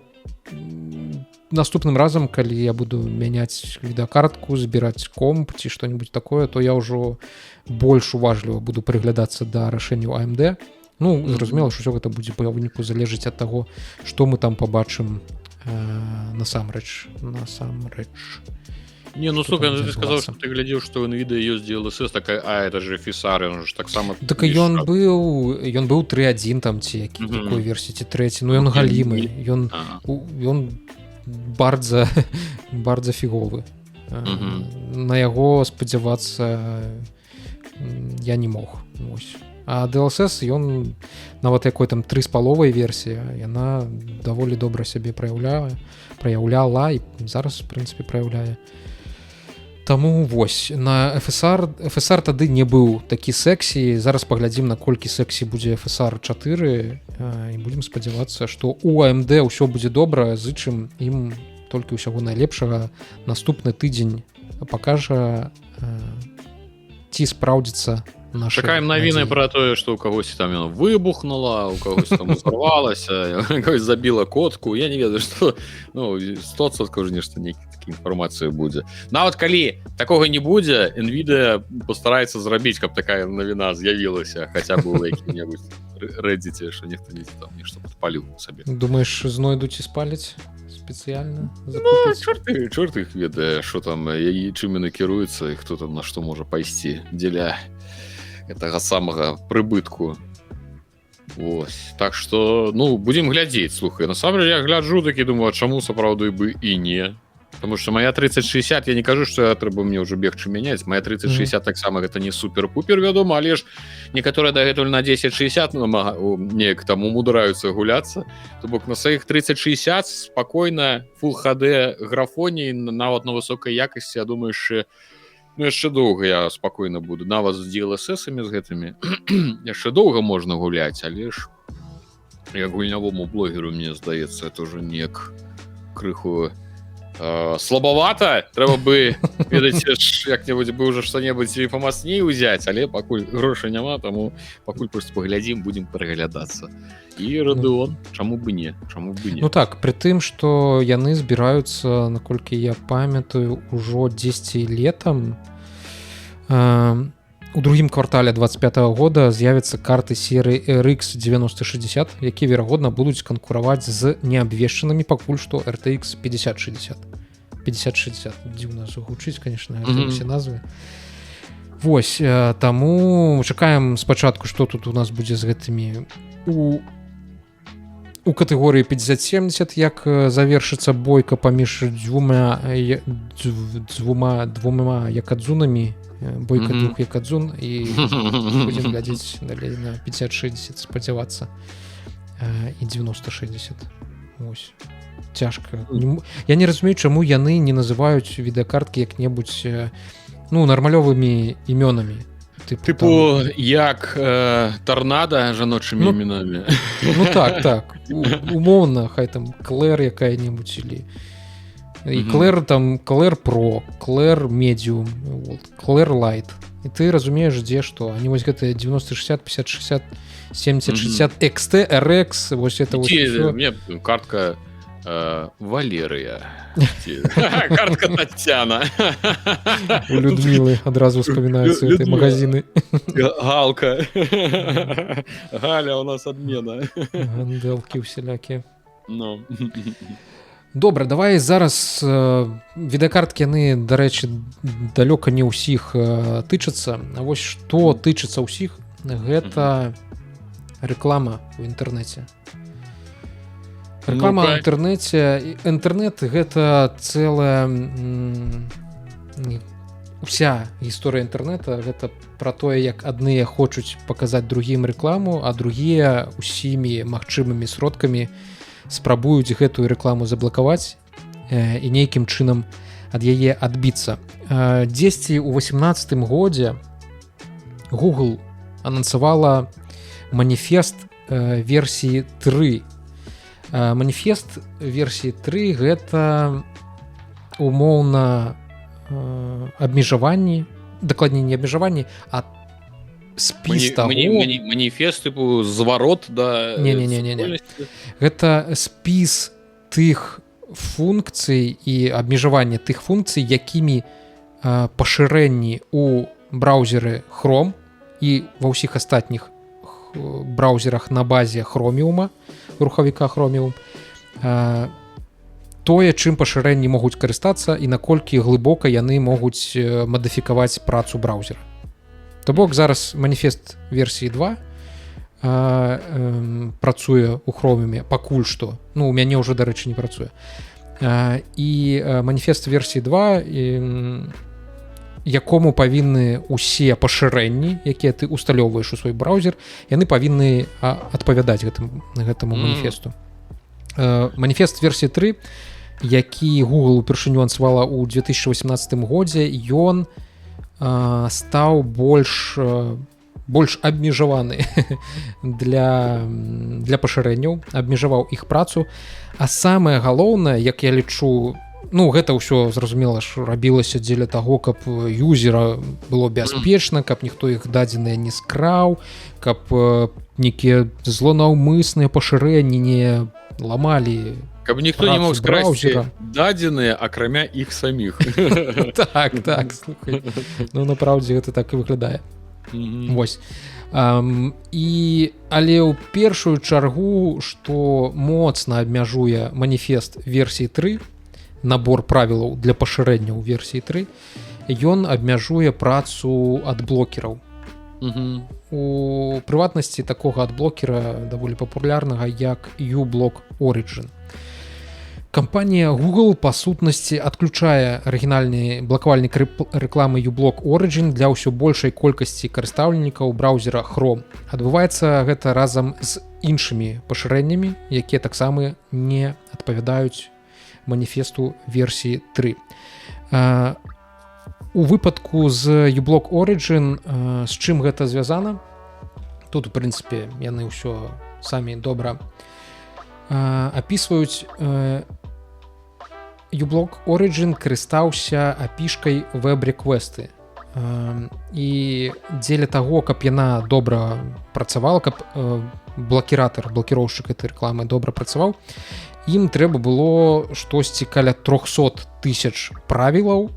наступным разам, калі я буду мяняць відэакартку, збіраць комп ці што-нибудь такое, то я ўжо больш уважліва буду прыглядацца да рашэнняў AMD. Ну, зразумела, што ўсё гэта будзе па выніку залежыць ад таго, што мы там пабачым насамрэч. Не, ну слухай, ты сказаў, што ты глядзеў, што ў NVIDIA ёсць DLSS, такая, это же FSR, ён ж таксама... Так ён быў 3.1 там ці якой версіі, ці 3, ну ён галімы, ён бардза фіговы. На яго спадзявацца я не мог. А DLSS, ён нават якой там 3,5 версія, яна даволі добра сябе праяўляла і зараз, в прынцыпе, праяўляе. Таму вось, на FSR тады не быў такі сэксі, зараз паглядзім, наколькі сэксі будзе FSR 4 і будзем спадзявацца, што у AMD ўсё будзе добра, зычым ім толькі ўсяго найлепшага. Наступны тыдзень пакажа, ці спраўдзіцца наша чакаем навіны пра тое, што ў кагосьці там яно выбухнула, у кагось там узарвалася, кагось забіла котку, я не ведаю, што, ну, 100% ж нешта нейкі інфармацыя будзе. Нават калі такога не будзе, NVIDIA пастараецца зрабіць, каб такая навіна з'явілася, хаця б у якім-небудзь Reddit, што нехто там нешта падпаліў сабе. Думаеш, знойдуць і спаліць спецыяльна? Ну, чорт іх ведае, што там, чым яны кіруюцца, і хто там на што можа пайсці дзеля гэтага самага прыбытку. Вось. Так што, ну, будзем глядзець, слухай. Насамрэч, я гляджу, такі думаю, а чаму сапраўды бы і не? Потому что моя 3060, я не кажу, што трэба мне ўжо бегчы мяняць. Моя 3060 таксама гэта не супер-пупер, вядома, але ж некаторыя дагэтуль на 1060 неяк там умудраюцца гуляцца. То бок на сваіх 3060 спакойна Full HD графоні, нават на высокай якасці, я думаю, яшчэ доўга я спакойна буду. Нават з DLSS-амі з гэтымі яшчэ доўга можна гуляць, але ж як гульнявому блогеру, мне здаецца, это ўжо неяк крыху слабавата, трэба бы ведаць, як-небудзь бы ўжо што-небудзь памацней узяць, але пакуль грошай няма, таму пакуль проста паглядзім, будзем пераглядацца. І Radeon, чаму бы не? Ну так, пры тым, што яны збіраюцца, наколькі я памятаю, ужо 10 летам, у другім квартале 25-го года з'явяцца карты серыі RX 9060, якія, верагодна, будуць канкураваць з неабвешчанымі пакуль што RTX 5060. 5060. Дзіўна загучыць, конечно, усе назвы. Вось, таму чакаем спачатку, што тут у нас будзе з гэтымі у катэгорыі 5070, як завершыцца бойка паміж двума якадзунамі, бойка двух якадзун, і будзем глядзець далей на 5060, спадзявацца, і 9060. Ось. Цяжка. Я не разумею, чаму яны не называюць відэакарткі як-небудзь, ну, нармалёвымі імёнамі. Тыпу, як торнадо жаночымі імёнамі. Ну так. Умоўна, хай там Клэр якая-небудзь, і Claire там Claire Pro, Claire Medium, Claire Light. І ты разумееш, дзе што они вось гэтыя 90-60, 50-60, 70-60 XT, RX, вось это вот у меня картка Валерыя. Картка Татьяна. У Людмилы адразу вспоминаются эти магазины. Галка. Галя у нас адмена. Ганделки усялякія. Ну. Добра, давай зараз відэакарткі яны, дарэчы, далёка не ўсіх тычацца. А вось што тычыцца ўсіх, гэта рэклама ў інтэрнэце. Рэклама ў інтэрнэце. Інтэрнэт гэта цэлая уся гісторыя інтэрнэта. Гэта пра тое, як адныя хочуць паказаць другім рэкламу, а другія усімі магчымымі сродкамі спрабуюць гэтую рэкламу заблакаваць і нейкім чынам ад яе адбіцца. Дзесьці ў 18 годзе Google анансавала маніфест версіі 3. Маніфест версіі 3 гэта умоўна абмежаванні, дакладней не абмежаванні, а спіс таго... Маніфест, типу, зварот да... Не. Гэта спіс тых функцый і абмежаванне тых функцый, якімі пашырэнні ў браузеры Chrome і ва ўсіх астатніх браузерах на базе Chromium, рухавіка Chromium, тое, чым пашырэнні могуць карыстацца і наколькі глыбока яны могуць мадыфікаваць працу браузера. То бок зараз маніфест версіі 2 працуе ў Chromium пакуль што. Ну, у мяне ўжо, дарэчы, не працуе. І маніфест версіі 2, якому павінны усе пашырэнні, якія ты усталёўваеш у свой браузер, яны павінны адпавядаць гэтаму маніфесту. Маніфест версіі 3, які Google упершыню анансавала ў 2018 годзе, ён стаў больш абмежаваны для пашырэнняў, абмежаваў іх працу. А самае галоўнае, як я лічу, ну гэта ўсё зразумела ж рабілася дзеля таго, каб юзера было бяспечна, каб ніхто іх дадзеныя не скраў, каб нейкія злонаўмысныя пашырэнні не ламалі. Каб ніхто не мог скрасці дадзеныя, акрамя іх саміх. Так, слухай. Ну, напраўдзе, гэта так і выглядае. Вось. Але ў першую чаргу, што моцна абмяжуе маніфест версіі 3, набор правілаў для пашырэнняў версіі 3, ён абмяжуе працу адблокераў. У прыватнасці такога адблокера даволі папулярнага, як uBlock Origin. Кампанія Google, па сутнасці, адключае арыгінальны блакавальнік рэкламы uBlock Origin для ўсё большай колькасці карыстальнікаў браузера Chrome. Адбываецца гэта разам з іншымі пашырэннямі, якія таксама не адпавядаюць маніфесту версіі 3. У выпадку з uBlock Origin, з чым гэта звязана? Тут, у прынцыпе, яны ўсё самі добра апісваюць. uBlock Origin карыстаўся апішкай веб-рэквесты. І дзеля таго, каб яна добра працавала, каб блакіроўшчык этой рэкламы добра працаваў, ім трэба было штосьці каля 300 000 правілаў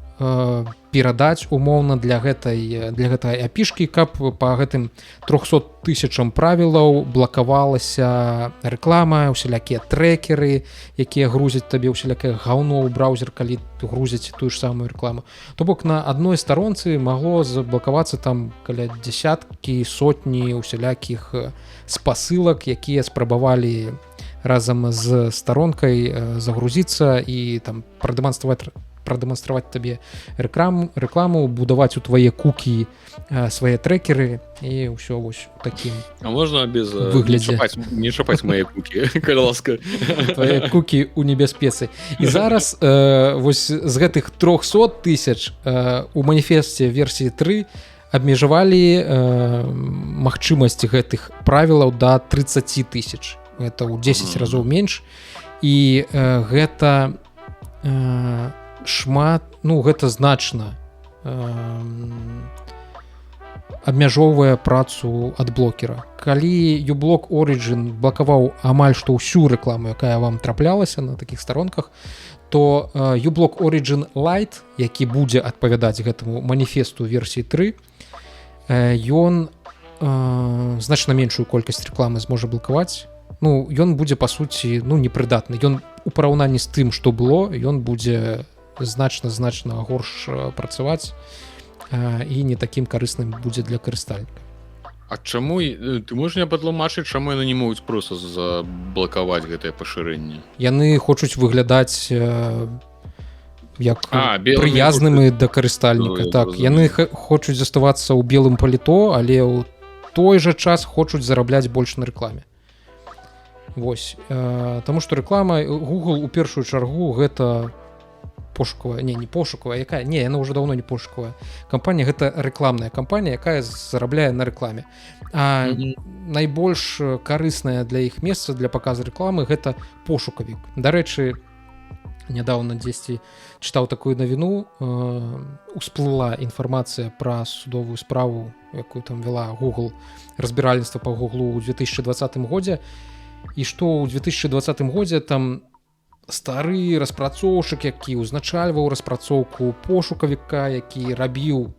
перадаць умоўна для гэтай апішкі, каб па гэтым 300 000 правілаў блакавалася рэклама, усялякія трэкеры, якія грузяць табе усялякае гаўно ў браузер, калі грузяць тую ж самую рэкламу. То бок на адной старонцы магло заблакавацца там каля дзясяткі, сотні усялякіх спасылак, якія спрабавалі разам з старонкай загрузіцца і там прадэманстраваць табе рэкламу, будаваць у твае кукі свае трэкеры і ўсё вось такім. А можна без выглядзе не чапаць мае кукі, калі ласка. Твае кукі ў небяспецы. І зараз вось з гэтых 300 000 у маніфесце версіі 3 абмежавалі магчымасць гэтых правілаў да 30 000. Гэта ў 10 разоў менш. І гэта шмат, ну гэта значна абмяжоўвае працу ад блокера. Калі uBlock Origin блакаваў амаль што ўсю рэкламу, якая вам траплялася на такіх старонках, то uBlock Origin Lite, які будзе адпавядаць гэтаму маніфесту версіі 3, ён значна меншую колькасць рэкламы зможа блакаваць. Ну, ён будзе, па суці, ну, непрыдатны. Ён у параўнанні з тым, што было, ён будзе значна горш працаваць і не такім карысным будзе для карыстальніка. А чаму ты можаш мне падтлумачыць, чаму яны не могуць проста заблакаваць гэтае пашырэнне? Яны хочуць выглядаць як прыязнымі да карыстальніка. Так, яны хочуць заставацца ў белым паліто, але ў той жа час хочуць зарабляць больш на рэкламе. Вось. Таму што рэклама Google у першую чаргу гэта пошукавая, не пошукавая, якая? Не, яна ўжо даўно не пошукавая. Кампанія гэта рэкламная кампанія, якая зарабляе на рэкламе. А найбольш карысная для іх месца для паказу рэкламы гэта пошукавік. Дарэчы, нядаўна дзесьці чытаў такую навіну, усплыла інфармацыя пра судовую справу, якую там вела Google, разбіральніцтва па Google ў 2020 годзе, і што ў 2020 годзе там стары распрацоўшчык, які ўзначальваў распрацоўку пошукавіка, які рабіў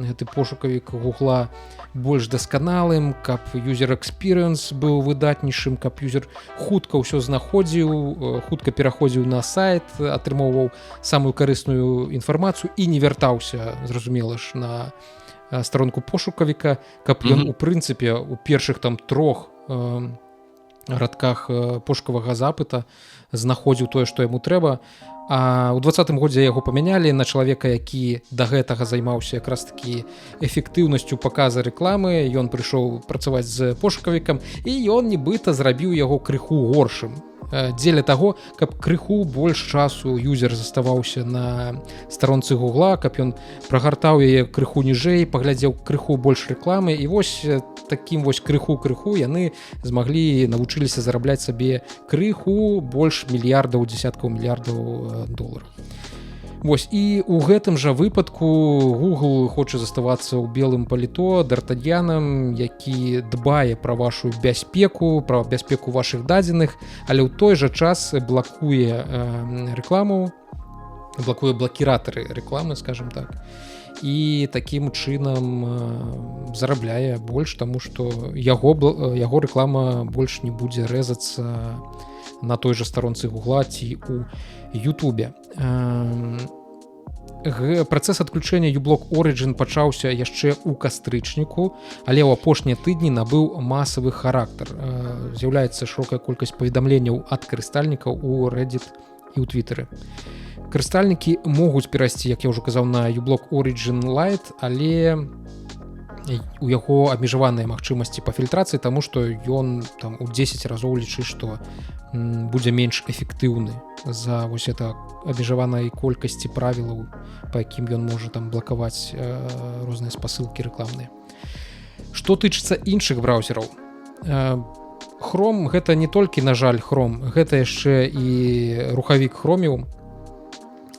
гэты пошукавік Гугла больш дасканалым, каб user experience быў выдатнейшым, каб юзер хутка ўсё знаходзіў, хутка пераходзіў на сайт, атрымоўваў самую карысную інфармацыю і не вяртаўся, зразумела ж, на старонку пошукавіка, каб ён у прынцыпе у першых там 3 радках пошукавага запыта знаходзіў тое, што яму трэба. А ў 2020 годзе яго памянялі на чалавека, які да гэтага займаўся якраз такі эфектыўнасцю паказа рэкламы. Ён прыйшоў працаваць з пошукавікам, і ён нібыта зрабіў яго крыху горшым. Дзеля таго, каб крыху больш часу юзер заставаўся на старонцы Гугла, каб ён прагартаў яе крыху ніжэй, паглядзеў крыху больш рэкламы, і вось такім вось крыху яны змаглі, навучыліся зарабляць сабе крыху больш мільярдаў, дзесяткаў мільярдаў долараў. Вось, і ў гэтым жа выпадку Google хоча заставацца ў белым паліто д'Артаньянам, які дбае пра вашу бяспеку, пра бяспеку вашых дадзеных, але ў той жа час блакуе рэкламу, блакуе блакіратары рэкламы, скажем так, і такім чынам зарабляе больш, таму што яго рэклама больш не будзе рэзацца на той жа старонцы Гугла ці ў Ютубе. Працэс адключэння uBlock Origin пачаўся яшчэ ў кастрычніку, але ў апошнія тыдні набыў масавы характар. З'яўляецца шырокая колькасць паведамленняў ад карыстальнікаў у Reddit і ў Твітары. Карыстальнікі могуць перайсці, як я ўжо казаў, на uBlock Origin Lite, але у яго абмежаваныя магчымасці па фільтрацыі, таму што ён там у 10 разоў лічыць, што будзе менш эфектыўны за вось это абмежаванай колькасці правілаў, па якім ён можа там блакаваць розныя спасылкі рэкламныя. Што тычыцца іншых браузераў, Chrome гэта не толькі, на жаль, Chrome, гэта яшчэ і рухавік Chromium,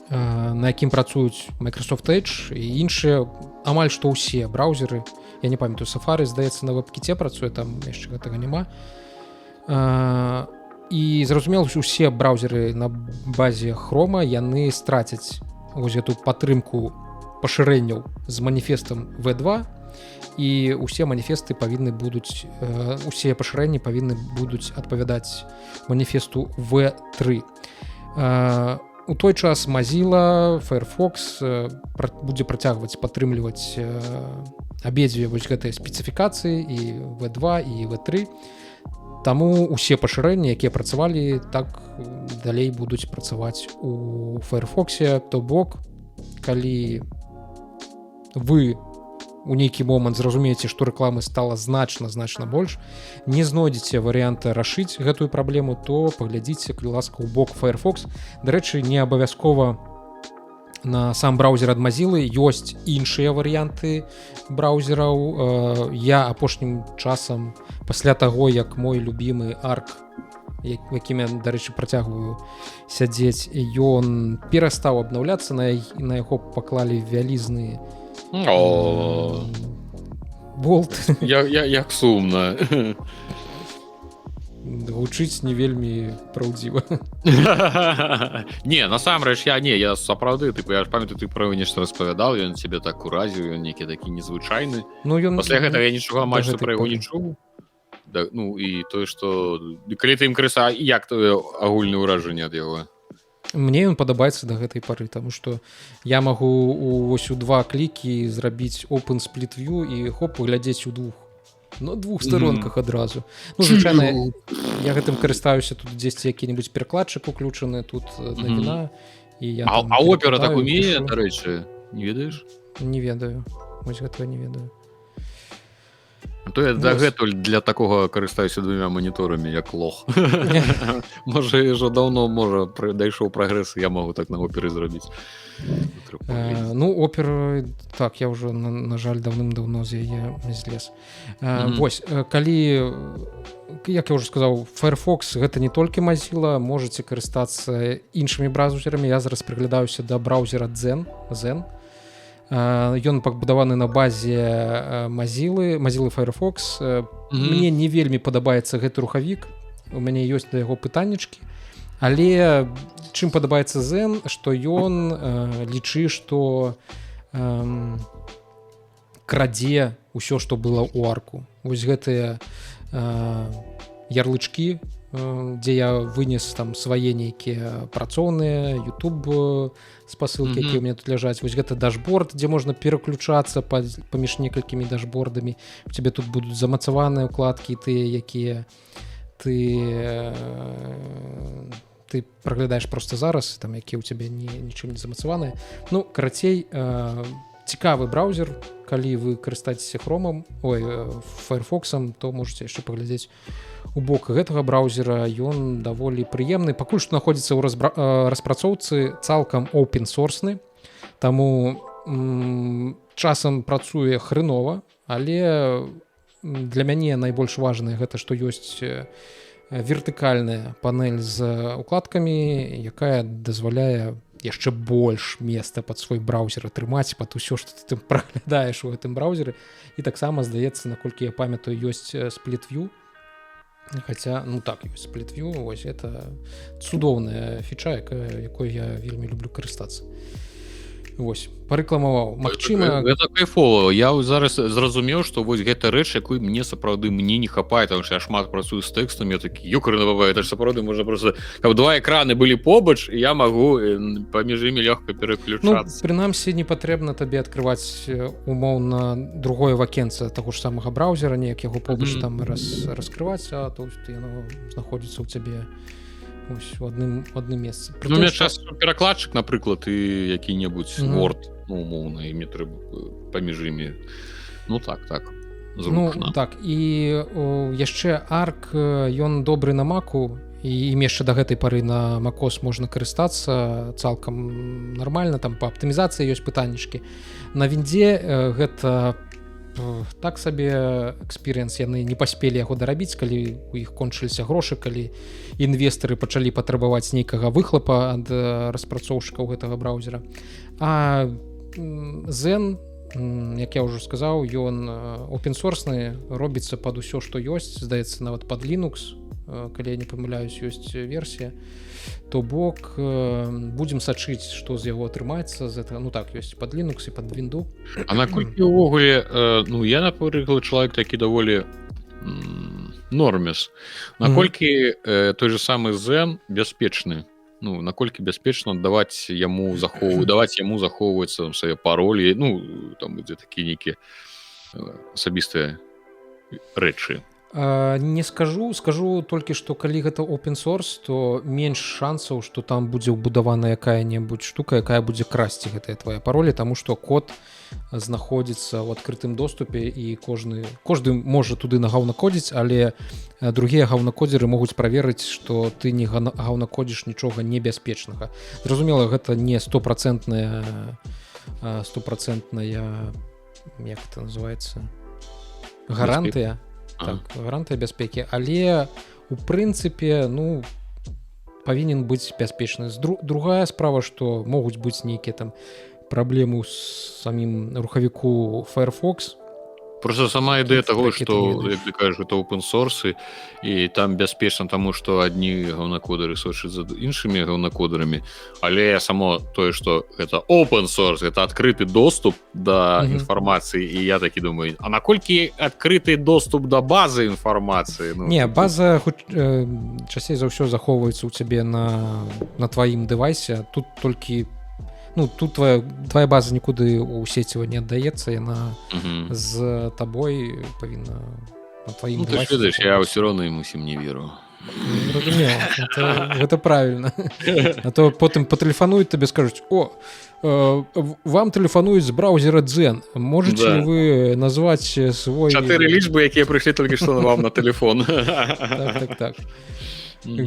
на якім працуюць Microsoft Edge і іншыя амаль што ўсе браузеры. Я не памятаю, Safari, здаецца, на WebKit працуе, там яшчэ гэтага няма. І зразумела, усе браузеры на базе Chrome яны страцяць вось эту падтрымку пашырэнняў з маніфестам V2, і усе маніфесты павінны будуць, усе пашырэнні павінны будуць адпавядаць маніфесту V3. У той час Mozilla, Firefox будзе працягваць падтрымліваць абедзве вось гэтыя спецыфікацыі, і V2, і V3. Таму усе пашырэнні, якія працавалі, так далей будуць працаваць у Firefox. То бок, калі вы у нейкі момант зразумееце, што рэкламы стала значна больш, не знойдзеце варыянта рашыць гэтую праблему, то паглядзіце, калі ласка, у бок Firefox. Дарэчы, не абавязкова на сам браузер ад Mozilla, ёсць іншыя варыянты браузераў. Я апошнім часам, пасля таго, як мой любімы Arc у якім я, дарэчы, працягваю сядзець, ён перастаў абнаўляцца, на яго паклалі вялізны болт. Як сумна. Гучыць не вельмі праўдзіва. Не, насамрэч я сапраўды, я ж памятаю, ты пра нешта распавядаў, ён цябе так уразіў, ён нейкі такі незвычайны. Пасля гэтага я нічога майже пра яго не чуў. Ну і тое, што калі ты ім крыса, як твоё агульнае ўражанне ад яго? Мне ён падабаецца да гэтай пары, таму што я магу вось у 2 клікі зрабіць open split view і хоп, глядзець у двух старонках адразу. Ну, звычайна, я гэтым карыстаюся, тут дзесьці які-небудзь перакладчык уключаны, тут навіна. А опера так умее, дарэчы, не ведаеш? Не ведаю, вось гэтага не ведаю. То я дагэтуль для такога карыстаюся 2 маніторамі, як лох. Можа, ўжо даўно дайшоў прагрэс, я магу так на оперы зрабіць. Ну, опер, так, я ўжо, на жаль, даўным-даўно з яе злез. Вось, калі, як я ўжо сказаў, Firefox гэта не толькі Mozilla, можаце карыстацца іншымі браузерамі. Я зараз прыглядаюся да браузера Zen. Ён пабудаваны на базе Mozilla Firefox. Мне не вельмі падабаецца гэты рухавік, у мяне ёсць да яго пытаннічкі, але чым падабаецца Zen, што ён лічы, што крадзе ўсё, што было ў арку. Вось гэтыя ярлычкі, дзе я вынес там свае нейкія працоўныя, YouTube спасылкі, якія ў мяне тут ляжаць. Вось гэта дашборд, дзе можна пераключацца паміж некалькімі дашбордамі. У цябе тут будуць замацаваныя ўкладкі, тыя, якія ты праглядаеш проста зараз, там, якія ў цябе нічым не замацаваныя. Ну, карацей, цікавы браузер. Калі вы карыстаецеся Firefox'ам, то можете яшчэ паглядзець у бок гэтага браузера. Ён даволі прыемны. Пакуль што знаходзіцца ў распрацоўцы, цалкам open-source-ны, таму часам працуе хрэнова, але для мяне найбольш важнае гэта, што ёсць вертыкальная панель з укладкамі, якая дазваляе яшчэ больш места пад свой браузер атрымаць, пад усё, што ты праглядаеш у гэтым браузеры. І таксама, здаецца, наколькі я памятаю, ёсць split view. Хаця, ну так, ёсць split view. Вось гэта цудоўная фіча, якой я вельмі люблю карыстацца. Вось, парэкламаваў. Магчыма... Гэта кайфова. Я зараз зразумеў, што вось гэта рэч, якой мне сапраўды не хапае, тому што я шмат працую з тэкстам, я такі, ёкарны бабай, это ж сапраўды можна проста... Каб 2 экраны былі побач, я магу паміж імі лёгка пераключацца. Ну, прынамсі, не патрэбна табе адкрываць умоўна другое вакенца таго ж самага браузера, неяк яго побач там раскрываць, а то яно знаходзіцца ў цябе у адным месцы. Ну, мне час перакладчык, напрыклад, і які-небудзь Word, ну, умоўна, і мне трэба паміж імі. Ну, так, зручна. Ну, так, і яшчэ Arc, ён добры на Mac-у, і яшчэ да гэтай пары на macOS можна карыстацца цалкам нармальна, там па аптымізацыі ёсць пытаннічкі. На Віндзе гэта так сабе экспірыенс, яны не паспелі яго дарабіць, калі у іх кончыліся грошы, калі інвестары пачалі патрабаваць нейкага выхлапа ад распрацоўшчыкаў гэтага браузера. А Zen, як я ўжо сказаў, ён open-source-ны, робіцца пад усё, што ёсць, здаецца, нават пад Linux, калі я не памыляюсь, ёсць версія. То бок будзем сачыць, што з яго атрымаецца з этого. Ну так, ёсць пад Linux і пад Windows. А наколькі ўвогуле, ну я, напрыклад, чалавек такі даволі норміс. Наколькі той же самы Zen бяспечны? Ну, наколькі бяспечна даваць яму захоўвацца свае паролі, ну, там будзе такі нейкія асабістыя рэчы. Не скажу толькі, што калі гэта open source, то менш шансаў, што там будзе ўбудавана якая-небудзь штука, якая будзе красці гэтыя твае паролі, таму што код знаходзіцца ў адкрытым доступе і кожны можа туды нагаўнакодзіць, але другія гаўнакодзеры могуць праверыць, што ты не гаўнакодзіш нічога небяспечнага. Зразумела, гэта не стопроцентная, як это называецца, гарантыя. Так, гарантыя бяспекі, але у прынцыпе ну павінен быць бяспечны. Другая справа, што могуць быць нейкія там праблемы з самім рухавіку Firefox. Просто сама ідэя того, Такі што, там як ты кажаш, это open-source, і там бяспечна таму, што адні гаўнакодары сочаць за іншымі гаўнакодарамі, але само тое, што гэта open-source, гэта адкрыты доступ да інфармацыі, і я такі думаю, а наколькі адкрыты доступ да базы інфармацыі? Ну, Не, база часцей за ўсё захоўваецца ў цябе на тваім дэвайсе, тут толькі ну, тут твоя база нікуды ў сеціва не аддаецца, яна з табой павінна на тваім ну, ты ж ведаеш, я ўсё роўна ім усім не веру. Разумею, гэта правільна. А то потым патэлефануюць табе, скажуць: о, вам тэлефануюць з браузера Дзен, можете вы назваць свой... 4 лічбы, якія прыйшлі толькі што вам на тэлефон. Так.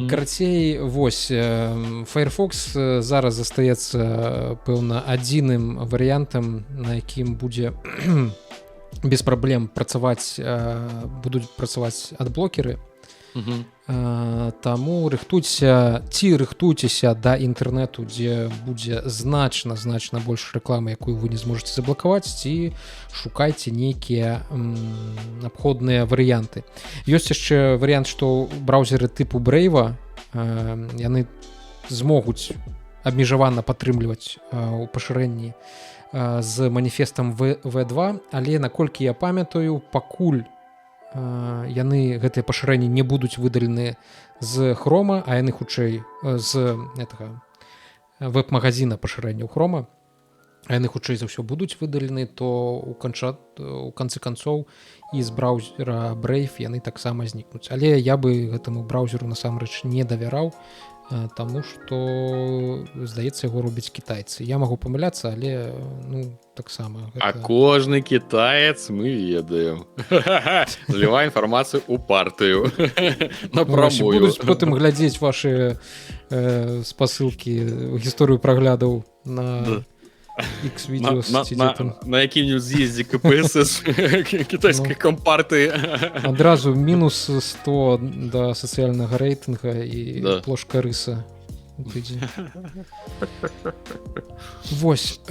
Карацей, вось Firefox зараз застаецца пэўна адзіным варыянтам, на якім будзе без праблем будуць працаваць адблокеры. Таму рыхтуйцеся да інтэрнэту, дзе будзе значна больш рэкламы, якую вы не зможаце заблакаваць, ці шукайце нейкія абходныя варыянты. Ёсць яшчэ варыянт, што браузеры тыпу Brave яны змогуць абмежавана падтрымліваць у пашырэнні з маніфестам V2, але наколькі я памятаю, пакуль яны гэтыя пашырэнні не будуць выдалены з Хрома, а яны хутчэй з гэтага веб-магазина пашырэння ў Хрома, а яны хутчэй за ўсё будуць выдалены, то у канцы канцоў і з браузера Brave яны таксама знікнуць. Але я бы гэтаму браузеру насамрэч не давяраў, таму што, здаецца, яго робяць кітайцы. Я магу памыляцца, але ну таксама гэта... А кожны кітаец мы ведаем. Злівае інфармацыю ў партыю напрамую. Будуць потым глядзець вашы спасылкі, гісторыю праглядаў на X-відеос на якім-нибудь з'ездзе КПСС кітайскай кампартыі. Адразу мінус 100 да сацыяльнага рэйтынга і плошка рыса. Вось.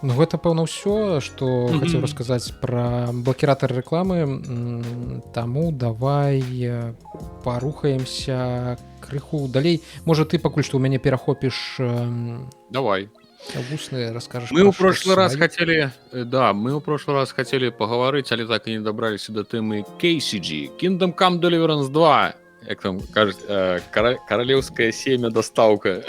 Ну, гэта, пэўна, ўсё, што хацеў расказаць пра блакіратар рэкламы. Таму давай парухаемся крыху далей. Можа, ты пакуль што ў мяне перахопіш давай вусны, раскажаш. Мы ў прошлый раз хацелі пагаварыць, але так і не дабраліся да тэмы KCG, Kingdom Come Deliverance 2. Як там кажуць, каралеўскае семя дастаўка.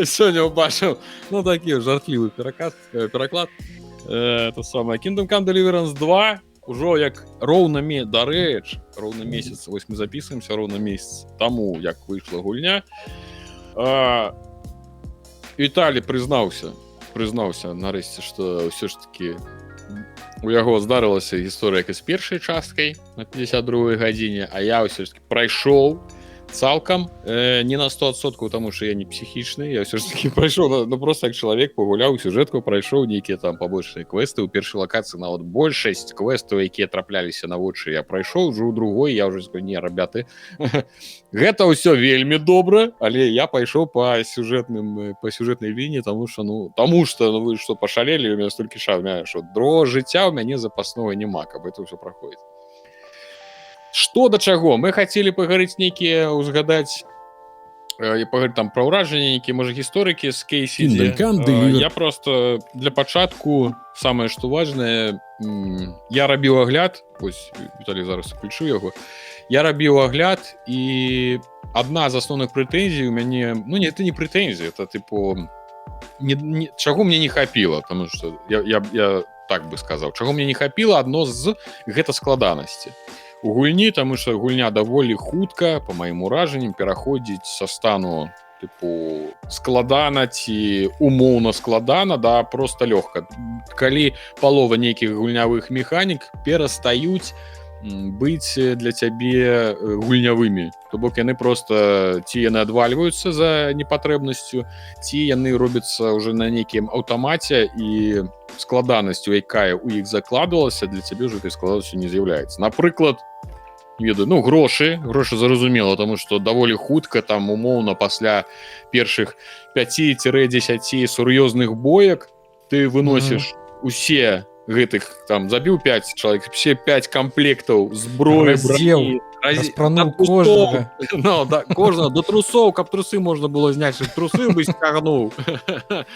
Сёння ўбачыў, ну, такі жартлівы пераклад. Это самае Kingdom Come Deliverance 2 ужо як роўна месяц, вось мы записываемся роўна месяц таму, як выйшла гульня. Віталій прызнаўся нарэшце, што ўсё ж такі у яго здарылася гісторыя з першай часткай на 52-й гадзіне, а я ўсё ж таки прайшоў цалкам, не на 100%, таму што я не псіхічны, я ўсё ж таки прайшоў, ну просто як чалавек пагуляў сюжэтку, прайшоў нейкія там пабочныя квесты, у першай лакацыі нават большасць квестаў, якія трапляліся на вочы, я прайшоў, ўжо ў другой, я ўжо сказаў: не, рабяты, гэта ўсё вельмі добра, але я пайшоў па сюжэтнай лініі, таму што вы што, пашалелі, у мяне столькі часу, другога жыцця ў мяне запаснога няма, каб это ўсё праходзіць. Што да чаго? Мы хацелі пагарыць нейкія, узгадаць, пагарыць там пра ўражанні, нейкія, можа, гісторыкі з KCG. Я просто для пачатку, самае што важнае, я рабіў агляд, вось Віталій зараз включу яго, я рабіў агляд, і адна з асноўных прэтэнзій у мяне, ну, это не прэтэнзія, это, типу, чаго мне не хапіла, таму што я так бы сказаў, чаго мне не хапіла, адно з гэта складанасці у гульні, таму што гульня даволі хутка, па маім уражанням, пераходзіць са стану типу складана ці умоўна складана да проста лёгка. Калі палова нейкіх гульнявых механік перастаюць быць для цябе гульнявымі. То бок яны просто ці яны адвальваюцца за непатрэбнасцю, ці яны робяцца ўжо на нейкім аўтамаце, і складанасцю, якая ў іх закладвалася, для цябе ўжо этой складанасцю не з'яўляецца. Напрыклад, ведаю, ну, грошы зразумела, таму што даволі хутка, там, умоўна, пасля першых 5-10 сур'ёзных боек ты выносіш усе гэтых, там, забіў 5 чалавек, все 5 камплектаў зброі, раздзел, распрануў кожнага. Ну, да, кожнага, до трусоў, каб трусы можна было зняць, щоб трусы бы сцягнуў.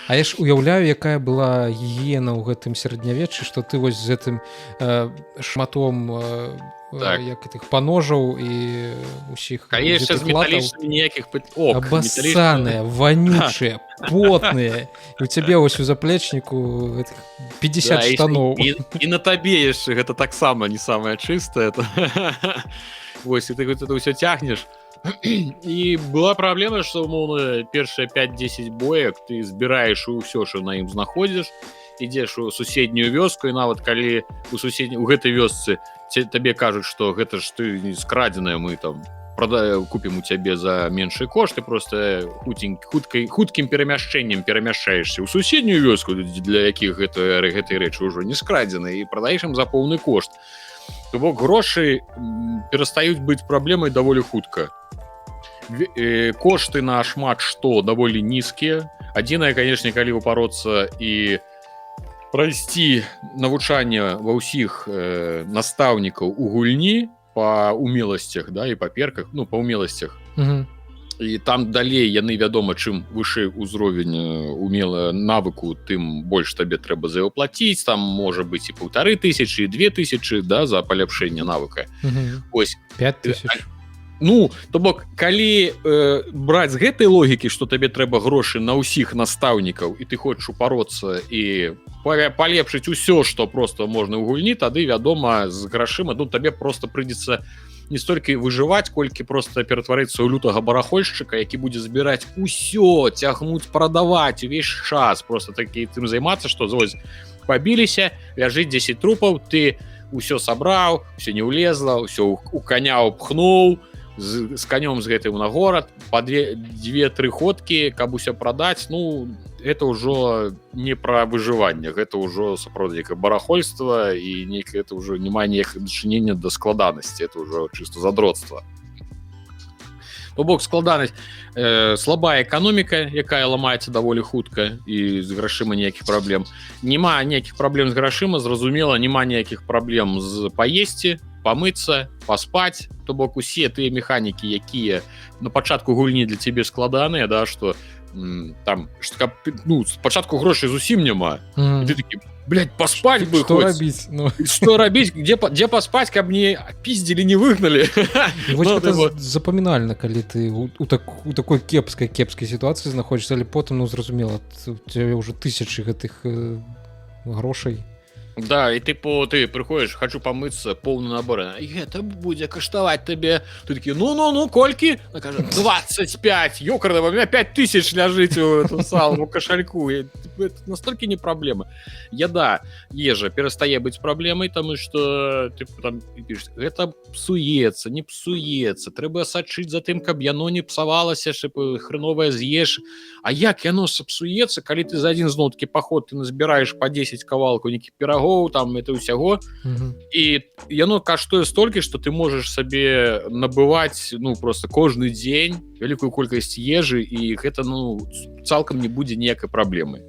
А я ж уяўляю, якая была гігіена ў гэтым сярэднявеччы, што ты вось з гэтым шматом Так. як гэтых паножаў і ўсіх Конечно, з металічнымі ніякіх абассаныя, вонючыя, потныя. І ў цябе вось у заплечніку 50 штаноў. І на табе яшчэ гэта таксама не самае чыстае. Вось, і ты гэта ўсё цягнеш. І была праблема, што, умоўна, першыя 5-10 боек ты збіраеш усё, що на ім знаходзіш, ідзеш у суседнюю вёску, і нават калі у гэтай вёсцы табе кажуць, што гэта ж ты скрадзенае, мы там купім у цябе за меншы кошт, ты просто хуткім перамяшчэннем перамяшчаешся ў суседнюю вёску, для якіх гэтай рэчы ўжо не скрадзены, і прадаеш ім за поўны кошт. То бок грошы перастаюць быць праблемай даволі хутка. Кошты на шмат што даволі нізкія. Адзінае, канешне, калі упароцца і прайсці навучанне ва ўсіх настаўнікаў у гульні па умеласцях, да, і па перках, ну, па умеласцях. І там далей яны, вядома, чым вышэй узровень навыку, тым больш табе трэба за яго плаціць, там можа быць і 1500, і 2000, да, за паляпшэнне навыка. Ось 5000. Ну, то бок, калі браць з гэтай логікі, што табе трэба грошы на ўсіх настаўнікаў, і ты хочаш упароцца і палепшыць усё, што просто можна ў гульні, тады, вядома, з грашыма, ну, табе просто прыйдзецца не столькі выжываць, колькі просто ператварыцца ў лютага барахольшчыка, які будзе збіраць усё, цягнуць, прадаваць увесь час, просто такі тым займацца, што вось пабіліся, ляжыць 10 трупаў, ты ўсё сабраў, усё не ўлезла, ўсё у каня ўпхнуў, з канём з гэтым на горад, па 2-3 ходкі, каб усё прадаць, ну, гэта ўжо не пра выжыванне, гэта ўжо сапраўды нейкае барахольства, і гэта ўжо няма ніякага дачынення да складанасці, это ўжо чыста задротства. То бок, складанасць, слабая эканоміка, якая ламаецца даволі хутка, і з грашыма ніякіх праблем. Няма ніякіх праблем з грашыма, зразумела, няма ніякіх праблем з паесці, памыцца, паспаць, то бок усе тыя механікі, якія на пачатку гульні для цябе складаныя, да, што там, ну, спачатку грошай зусім няма, і ты такі, блядь, паспаць бы Што хоць. рабіць? Ну. Што рабіць? Дзе паспаць, каб не пиздзілі, не выгналі? Вось гэта запамінальна, калі ты у такой кепскай сітуацыі знаходзішся, але потым, ну, зразумела, у цябе ўжо тысячы гэтых грошай. Да, і тыпу, ты прыходзіш, хачу памыцца, поўны набор, і гэта будзе каштаваць табе. Ты такі, ну, колькі? Она кажа, 25, ёкарда, у меня 5000 ляжыць у этом самом кашальку. Это настолькі не праблема. Ежа перастае быць праблемай, таму што ты там пішеш, гэта псуецца, не псуецца, трэба сачыць за тым, каб яно не псавалася, щоб хреновае з'еш. А як яно псуецца, калі ты за адзін зноў-такі паход ты назбіраеш па 10 кавалкаў нейкіх пірагоў, там это ўсяго, і яно каштуе столькі, што ты можаш сабе набываць, ну, просто кожны дзень вялікую колькасць ежы, і гэта, ну, цалкам не будзе ніякай праблемы.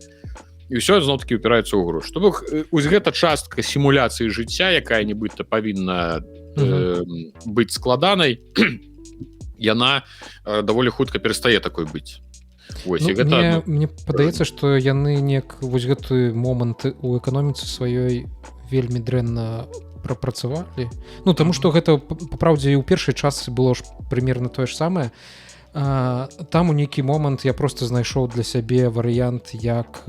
І ўсё зноў-такі ўпіраецца ў грош. То бок, ось гэта частка сімуляцыі жыцця, якая нібыта павінна быць складанай, яна даволі хутка перастае такой быць. Ось, Ну, гэта, мне падаецца, што яны неяк вось гэты момант у эканоміцы сваёй вельмі дрэнна прапрацавалі. Ну, таму што гэта, па-праўдзе, і ў першай частцы было ж примерно тое ж самае. Там у нейкі момант я просто знайшоў для сябе варыянт, як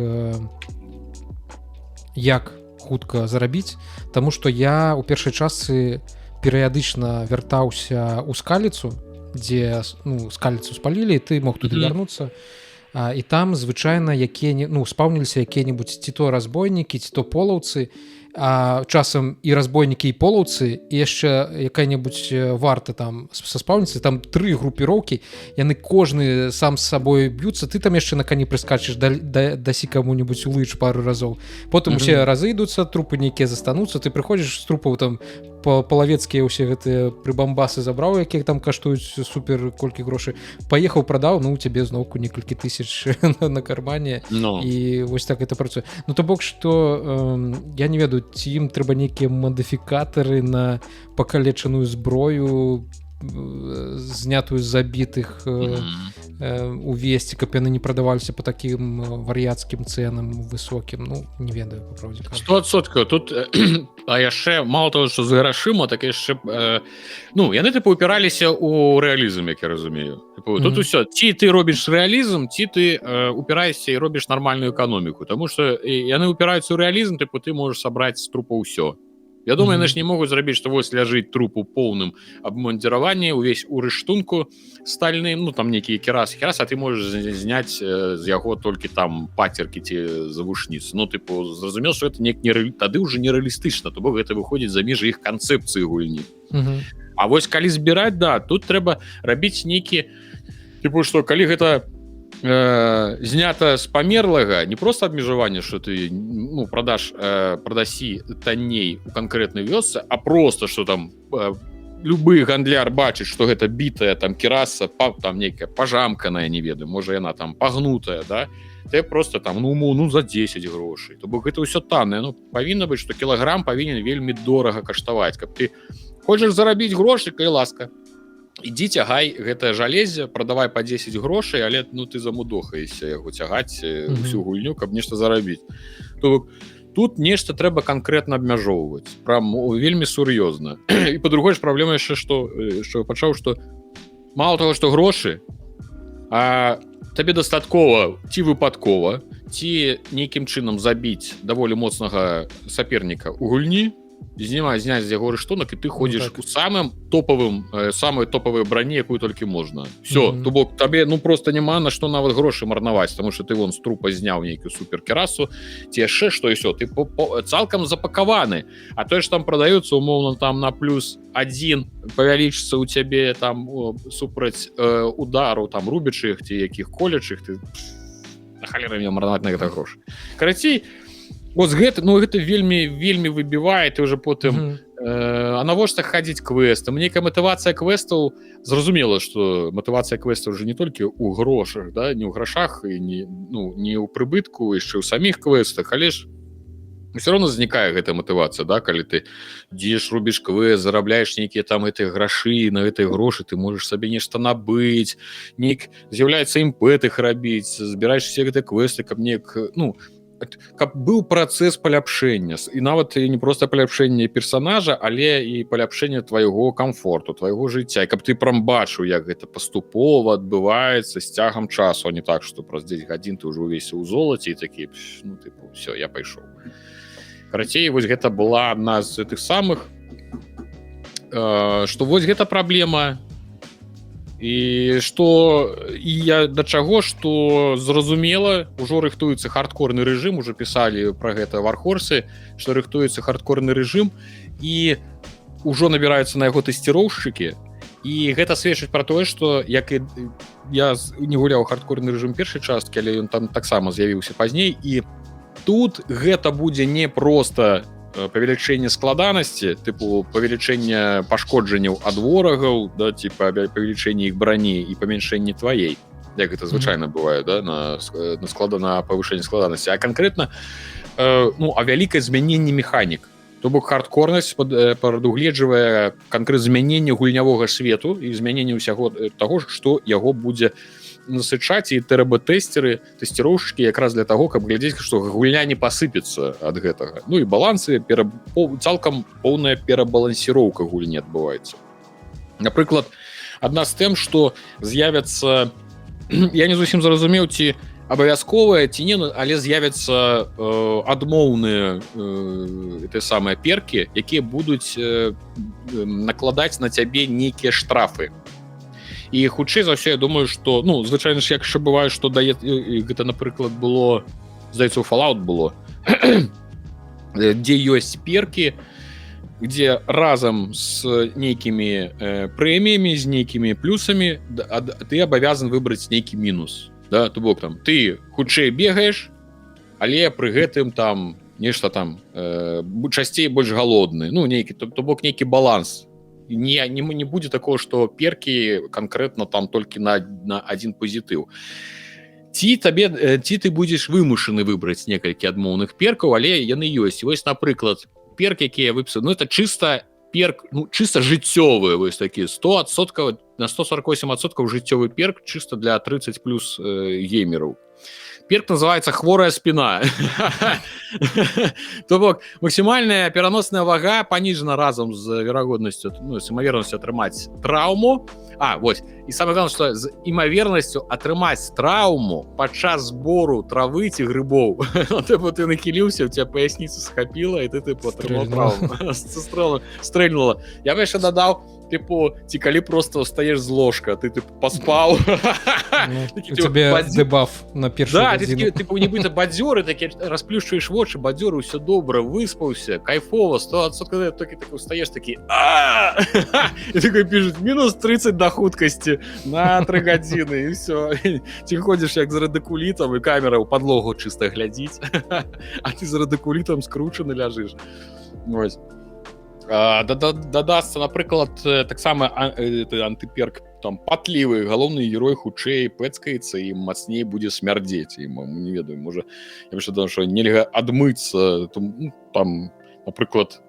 хутка зарабіць, таму што я ў першай частцы перыядычна вяртаўся ў скаліцу, дзе, ну, скаліцу спалілі, і ты мог туды вярнуцца. і там звычайна спаўніліся якія-небудзь ці то разбойнікі, ці то полаўцы, а часам і разбойнікі і полаўцы, і яшчэ якая-небудзь варта там саспаўніцца, там 3 групіроўкі, яны кожны сам з сабой б'юцца, ты там яшчэ на кані прыскачаш, дасі каму-небудзь у лыч пару разоў, потым усе разыйдуцца, трупы нейкія застануцца, ты прыходзіш з трупаў там палавецкія ўсе гэтыя прыбамбасы забраў, якіх там каштуюць супер колькі грошай, паехаў, прадаў, у цябе зноўку некалькі тысяч на кармане, і вось так это працуе. То бок, што я не ведаю, ці ім трэба нейкія мадыфікатары на пакалечаную зброю, знятую з забітых увесці, каб яны не прадаваліся по такім вар'яцкім цэнам высокім, не ведаю, па правдзе кажучы. 100%. Тут а яшчэ мало того, што з грашыма, так яшчэ яны упіраліся ў рэалізм, як я разумею. Тут усё, ці ты робіш рэалізм, ці ты упіраешся і робіш нармальную эканоміку, таму што яны упіраюцца ў рэалізм, ты можаш сабраць з трупа ўсё. Я думаю, яны ж не могуць зрабіць, што вось ляжыць труп у поўным абмундзіраванні, увесь у рыштунку стальным, там нейкія кірасы, а ты можаш зняць з яго толькі там пацеркі ці завушніцы. Зразумеў, што гэта тады ўжо нерэалістычна, то бок гэта выходзіць за межы іх канцэпцыі гульні. А вось калі збіраць, тут трэба рабіць нейкі, што калі гэта знята з памерлага, не проста абмежаванне, што ты прадасі танней у канкрэтнай вёсцы, а проста, што там любы гандляр бачыць, што гэта бітая там кіраса, там нейкая пажамканая, не ведаю, можа яна там пагнутая, ты просто там за 10 грошай. То бок гэта ўсё таннае, павінна быць, што кілаграм павінен вельмі дорага каштаваць, каб ты хочаш зарабіць грошы, калі ласка, ідзі цягай гэтае жалезе, прадавай па 10 грошай, але ты замудохаешся яго цягаць усю гульню, каб нешта зарабіць. Тут нешта трэба канкрэтна абмяжоўваць, прям вельмі сур'ёзна. І па-другое ж праблема яшчэ, што пачаў, што мало того, што грошы, а табе дастаткова ці выпадкова, ці нейкім чынам забіць даволі моцнага саперніка ў гульні, зняць з яго рыштунак, і ты ходзіш у самай топавай брані, якую толькі можна. Всё, то бок табе просто няма на што нават грошы марнаваць, таму што ты вон з трупа зняў нейкую суперкерасу, ці яшчэ што, і всё, ты цалкам запакаваны, а тое ж там прадаюцца умоўна там на +1 павялічыцца ў цябе там супраць удару там рубячых ці якіх колячых, ты на халеры мне марнаваць на гэта грошы. Карацей, вось гэта вельмі выбівае, ты ўжо потым а навошта хадзіць квестам, нейкая матывацыя квестаў, зразумела, што матывацыя квестаў уже не толькі ў грошах, не ў грашах і не ў прыбытку, яшчэ ў саміх квестах, але ж все равно знікае гэтая матывацыя, калі ты ідзеш, робіш квест, зарабляеш нейкія там гэтыя грашы, на гэтыя грошы ты можаш сабе нешта набыць, з'яўляецца імпэт іх рабіць, збіраеш все гэтыя квесты, каб каб быў працэс паляпшэння, і нават не проста паляпшэнне персанажа, але і паляпшэнне твайго камфорту, твайго жыцця, і каб ты прям бачыў, як гэта паступова адбываецца з цягам часу, а не так, што праз 10 гадзін ты ўжо ўвесь у золаце і такі, все, я пайшоў. Карацей, вось гэта была адна з тых самых, што вось гэта праблема, і я да чаго, што зразумела, ужо рыхтуецца хардкорны рэжым, ужо пісалі пра гэта вархорсы, што рыхтуецца хардкорны рэжым, і ўжо набіраюцца на яго тэсціроўшчыкі, і гэта сведчыць пра тое, што як і я не гуляў хардкорны рэжым першай часткі, але ён там таксама з'явіўся пазней, і тут гэта будзе не проста павелічэнне складанасці, павелічэнне пашкоджанняў ад ворагаў, павелічэнне іх брані і памяншэнне тваей, як гэта звычайна бывае, на павышэнне складанасці, а канкрэтна вялікае змяненне механік. То бок хардкорнасць прадугледжвае канкрэтна змяненне гульнявога свету і змяненне ўсяго таго, што яго будзе насычаць, і тэстеры, тэсціроўшчыкі якраз для таго, каб глядзець, што гульня не пасыпецца ад гэтага. І балансы, цалкам поўная перабалансіроўка гульні адбываецца. Напрыклад, адна з тэм, што з'явяцца, я не зусім зразумеў, ці абавязковыя, ці не, але з'явяцца адмоўныя тыя самыя перкі, якія будуць накладаць на цябе нейкія штрафы. і хутчэй за ўсё я думаю што ну звычайна ж як яшчэ бывае што дае гэта напрыклад было здаецца у Fallout было дзе ёсць перкі где разам с нейкімі прэміямі з нейкімі плюсамі ты абавязан выбраць нейкі мінус да то бок там ты хутчэй бегаеш але пры гэтым там нешта там часцей больш галодны ну нейкі то бок нейкі баланс не будзе такого што перкі канкрэтна там толькі на один пазітыў ці ты будзеш вымушаны выбраць некалькі адмоўных перкаў але яны ёсць вось напрыклад перк якія выпісаны ну это чыста перк ну чыста жыццёвы вось такі 100% на 148% жыццёвы перк чыста для 30 плюс геймераў перк называется хворая спина то бок максімальная пераносная вага паніжана разам з верагоднасцю ну з імавернасцю атрымаць траўму вось і самое главное што з імавернасцю атрымаць траўму падчас збору травы ці грыбоў ты нахіліўся у тебя паясніцу схапіла і ты атрымаў траўму стрэльнула я бы яшчэ дадаў типу ці калі просто стаеш з ложка ты паспаў тебе дебаф на першую гадзіну типу нібыта бадзёры такі расплюшчваеш вочы бадзёры ўсё добра выспаўся кайфова 100% такі устаеш такі і такой пішуць мінус 30 да хуткасці на 3 гадзіны і все ці ходзіш як з радыкулітам і камера ў падлогу чыста глядзіць а ты з радыкулітам скручаны ляжыш вось дадасца напрыклад таксама антыперк там патлівы галоўны герой хутчэй пэцкаецца і мацней будзе смярдзець і не ведаю можа я думаю што нельга адмыцца там напрыклад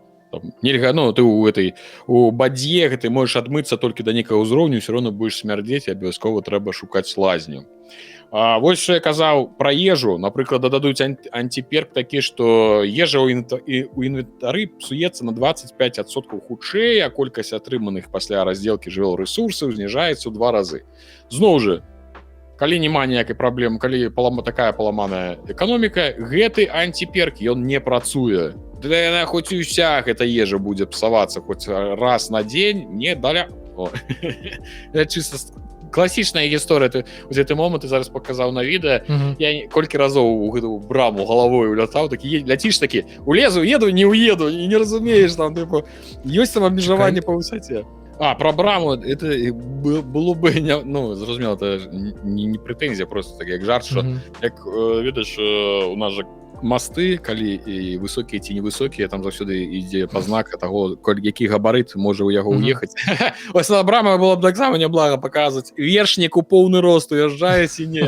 нельга ну ты у бадзе ты можаш адмыцца толькі да нейкага ўзроўню ўсё роўна будзеш смярдзець абавязкова трэба шукаць лазню вось што я казаў пра ежу напрыклад дададуць антиперк такі што ежа ў інвентары псуецца на 25% хутчэй а колькасць атрыманых пасля раздзелкі жывёл рэсурсаў зніжаецца ў 2 разы зноў жа калі няма ніякай праблемы калі такая паламаная эканоміка гэты антиперк ён не працуе яна хоць і ўся гэта ежа будзе псавацца хоць раз на дзень не даля чыста класічная гісторыя ты у гэты момант ты зараз паказаў на відэа я колькі разоў у гэту браму галавой уляцаў такі ляціш такі улезу еду не уеду і не разумееш там тыпу ёсць там абмежаванне па высоце про браму это было бы ну зразумела это не прэтэнзія просто так як жарт што як ведаеш у нас жа масты калі і высокія ці невысокія там заўсёды ідзе пазнака таго які габарыт можа ў яго ўехаць ось на брама было б таксама няблага паказваць вершнік у поўны рост уязджае ці не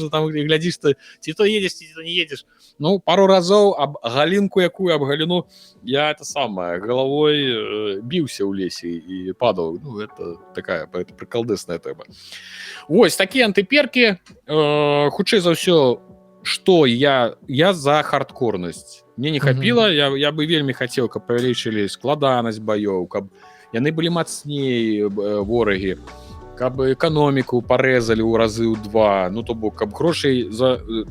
там глядзіш ты ці то едзеш ці то не едзеш ну пару разоў аб галінку якую аб галіну я это самае галавой біўся ў лесе і падаў ну это такая прыкалдэсная тэма вось такія антыперкі хутчэй за ўсё что я за хардкорнасць мне не хапіла я бы вельмі хацеў каб павялічылі складанасць баёў каб яны былі мацней ворагі каб эканоміку парэзалі ў разы ў 2 ну то бок каб грошай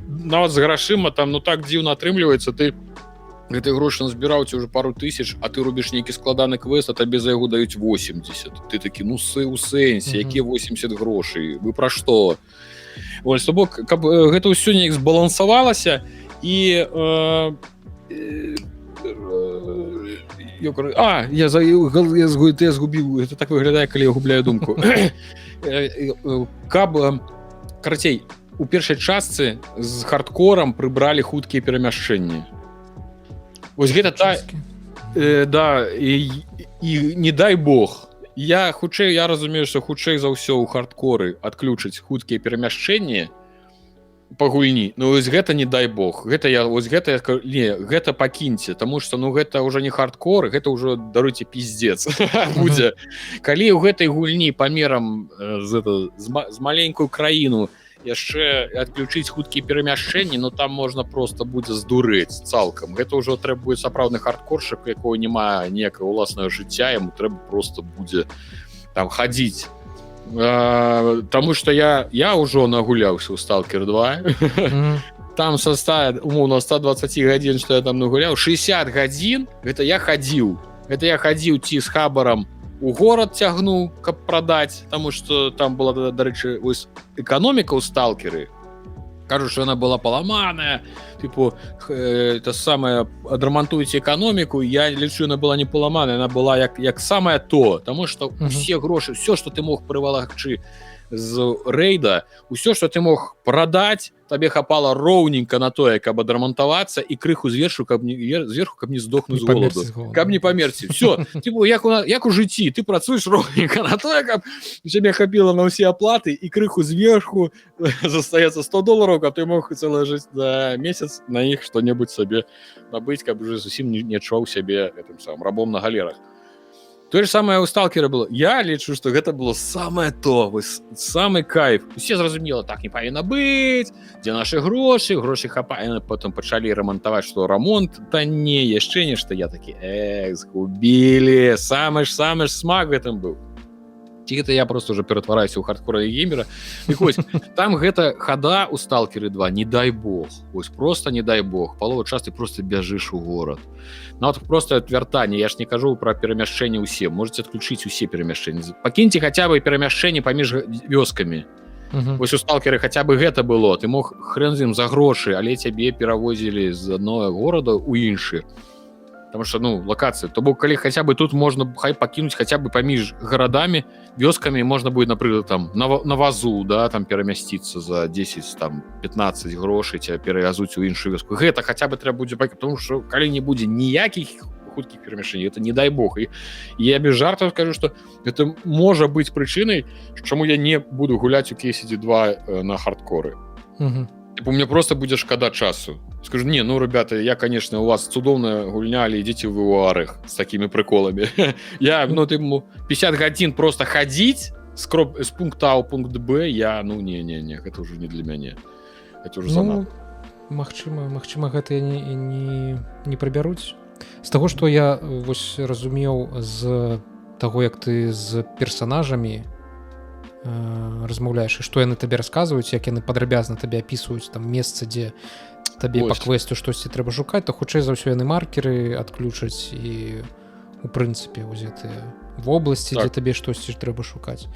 нават з грашыма там ну так дзіўна атрымліваецца ты гэты грошы назбіраў ці ўжо пару тысяч а ты робіш нейкі складаны квест а табе за яго даюць 80 ты такі ну у сэнсе якія 80 грошай вы пра што вось то бок каб гэта ўсё неяк збалансавалася і я згубіў это так выглядае калі я губляю думку каб карацей у першай частцы з хардкорам прыбралі хуткія перамяшчэнні вось гэта да і не дай бог я разумею што хутчэй за ўсё ў хардкоры адключыць хуткія перамяшчэнні па гульні ну вось гэта не дай бог гэта я вось гэта пакіньце таму што ну гэта ўжо не хардкор гэта ўжо даруйце пиздец будзе калі ў гэтай гульні памерам з маленькую краіну яшчэ адключыць хуткія перамяшчэнні но там можна просто будзе здурэць цалкам гэта ўжо трэба будзе сапраўдны хардкоршак якого няма ніякага ўласнага жыцця яму трэба просто будзе там хадзіць таму што я ўжо нагуляўся ў Stalker 2 там са 100 умоўна 120 гадзін што я там нагуляў 60 гадзін гэта я хадзіў ці з хабарам у горад цягнуў, каб прадаць, таму што там была, дарэчы, вось эканоміка ў сталкеры. Кажуць, што яна была паламаная, тыпу, это самае, адрамантуеце эканоміку, я лічу, яна была не паламаная, яна была як самае то, таму што усе грошы, ўсё, што ты мог прывалакчы з рэйда, ўсё, што ты мог прадаць, табе хапала роўненька на тое, каб адрамантавацца і крыху зверху, каб не здохнуць з голаду. Каб не памерці. Всё. Типу, як у жыцці, ты працуеш роўненька на тое, каб тебе хапіла на ўсе аплаты і крыху зверху застаецца $100, каб ты мог цэлая жыць за месяц на іх што-небудзь сабе набыць, каб уже зусім не адчуваў сябе гэтым самым рабом на галерах. То же самае ў сталкера было. Я лічу, што гэта было самае то, самы кайф. Усе зразумела, так не павінна быць, дзе нашы грошы хапае. Потым пачалі рамантаваць, што рамонт танней, яшчэ нешта. Я такі, згубілі, самы ж смак гэтым быў. Ці гэта я просто уже ператвараюся ў хардкора геймера. І вось, там гэта хада ў сталкеры 2, не дай бог. Вось просто не дай бог. Палова час ты просто бяжыш у горад. Нават просто вяртанне, я ж не кажу пра перамяшчэнне ўсе, можете адключыць усе перамяшчэнні. Пакіньце хаця бы перамяшчэнне паміж вёскамі. Вось у сталкеры хаця бы гэта было, ты мог хрен з ім за грошы, але цябе перавозілі з адного горада ў іншы. Потому что, локация. То бок, калі хаця бы тут можна хай пакінуць хаця бы паміж гарадамі, вёскамі можна будет, напрыклад, там на вазу, да, там перамясціцца за 10, там 15 грошай, цябе перавязуць у іншую вёску. Гэта хаця бы трэба будзе пакінуць, потому что калі не будзе ніякіх хуткіх перамяшчэнняў, это не дай бог. І я без жартаў скажу, што гэта можа быць прычынай, чаму я не буду гуляць у Кейсиді 2 на хардкоры. У меня просто будзе шкада часу. Скажу, ребята, я, конечно, у вас цудоўная гульня, але ідзіце вы ў арых з такімі приколамі. Я, 50 гадзін просто хадзіць з пункта А ў пункт Б, я, не, гэта ўжо не для мяне. Гэта ўжо занадта. Магчыма, гэта не прыбяруць. З таго, што я вось разумеў з таго, як ты з персанажамі размаўляеш, і што яны табе расказваюць, як яны падрабязна табе апісваюць там месца, дзе табе па квесту штосьці трэба шукаць, то хутчэй за ўсё яны маркеры адключаць і у прынцыпе вось гэтыя вобласці, дзе табе штосьці трэба шукаць.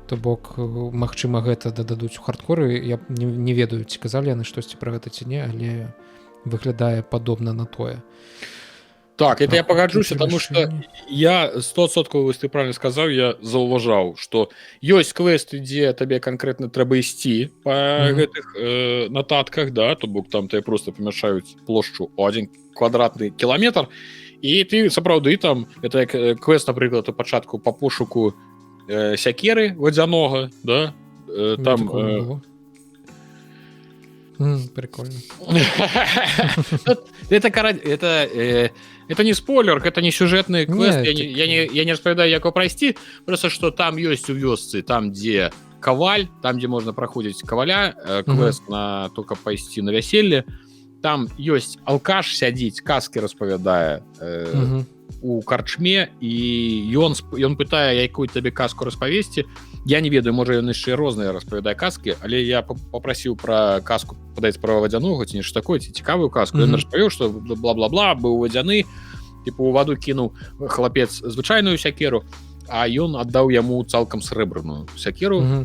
То бок, магчыма, гэта дададуць у хардкоры. Я не ведаю, ці казалі яны штосьці пра гэта ці не, але выглядае падобна на тое. Так, это я пагаджуся, потому что я 100%, ты правильно сказаў, я заўважаў, што ёсць квесты, дзе табе канкрэтна трэба ісці па гэтых нататках, да, то бок там тебе просто памяшаюць плошчу ў 1 квадратны кіламетр, і ты сапраўды там, это як квест, напрыклад, у пачатку па пошуку сякеры вадзянога, да, там... Прикольно. Это не спойлер, это не сюжетный квест. Я не распавядаю, як его пройти. Просто что там есть у вёсцы, там где коваль, там где можно проходить коваля, квест на только пойти на вяселле. Там есть алкаш сядзіць, казки распавядае у карчме, і ён пытае, якую табе казку распавесці. Я не ведаю, можа ён яшчэ розныя распавядае казкі, але я папрасіў пра казку падаць пра вадзянога ці нешта такое, ці цікавую казку. Ён распавёў, што бла-бла-бла, быў вадзяны, типу у ваду кінуў хлапец звычайную сякеру, а ён аддаў яму цалкам срэбраную сякеру,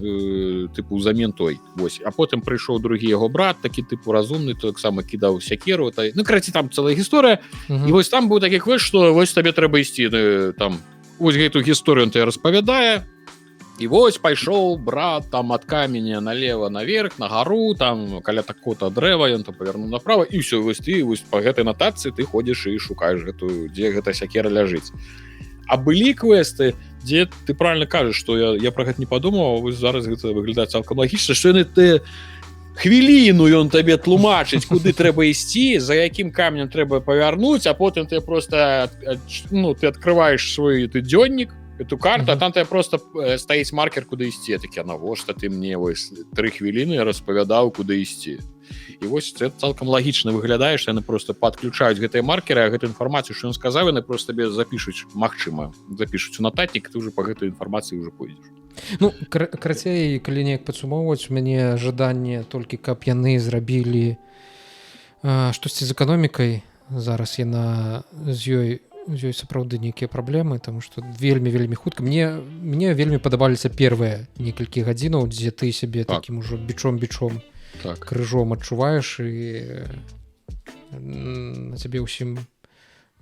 типу узамен той. Вось. А потым прыйшоў другі яго брат, такі типу разумны, той таксама кідаў сякеру. Караці, там цэлая гісторыя. І вось там быў такі квест, што вось табе трэба ісці там. Вось гэту гісторыю ён тебе распавядае. І вось пайшоў брат там ад каменя налево наверх, на гару, там каля такого-то дрэва ён там павярнуў направо, і ўсё, вось ты вось па гэтай нотацыі ты ходзіш і шукаеш гэтую, дзе гэта сякера ляжыць. А былі квесты, дзе ты правильно кажаш, што я пра гэта не падумаў, а вось зараз гэта выглядае цалкам лагічна, што яны хвіліну ён табе тлумачыць, куды трэба ісці, за якім камнем трэба павярнуць, а потым ты просто ты адкрываеш свой дзённік, эту карту, а там тебе просто стаіць маркер, куды ісці. Такі, навошта ты мне вось 3 хвіліны распавядаў, куды ісці. І вось це цалкам лагічна выглядае, што яны просто падключаюць гэтыя маркеры, а гэтую інфармацыю, што ён сказаў, яны просто табе запішуць, магчыма, запішуць у нататнік, ты ўжо па гэтай інфармацыі ўжо пойдзеш. Карацей, калі неяк падсумоўваць, у мяне жаданне толькі, каб яны зрабілі штосьці з эканомікай. Зараз яна з ёй ёсць сапраўды нейкія праблемы, таму што вельмі хутка мне вельмі падабаліся первыя некалькі гадзінаў, дзе ты сябе Так. такім ужо бичом Так. крыжом адчуваеш і на цябе ўсім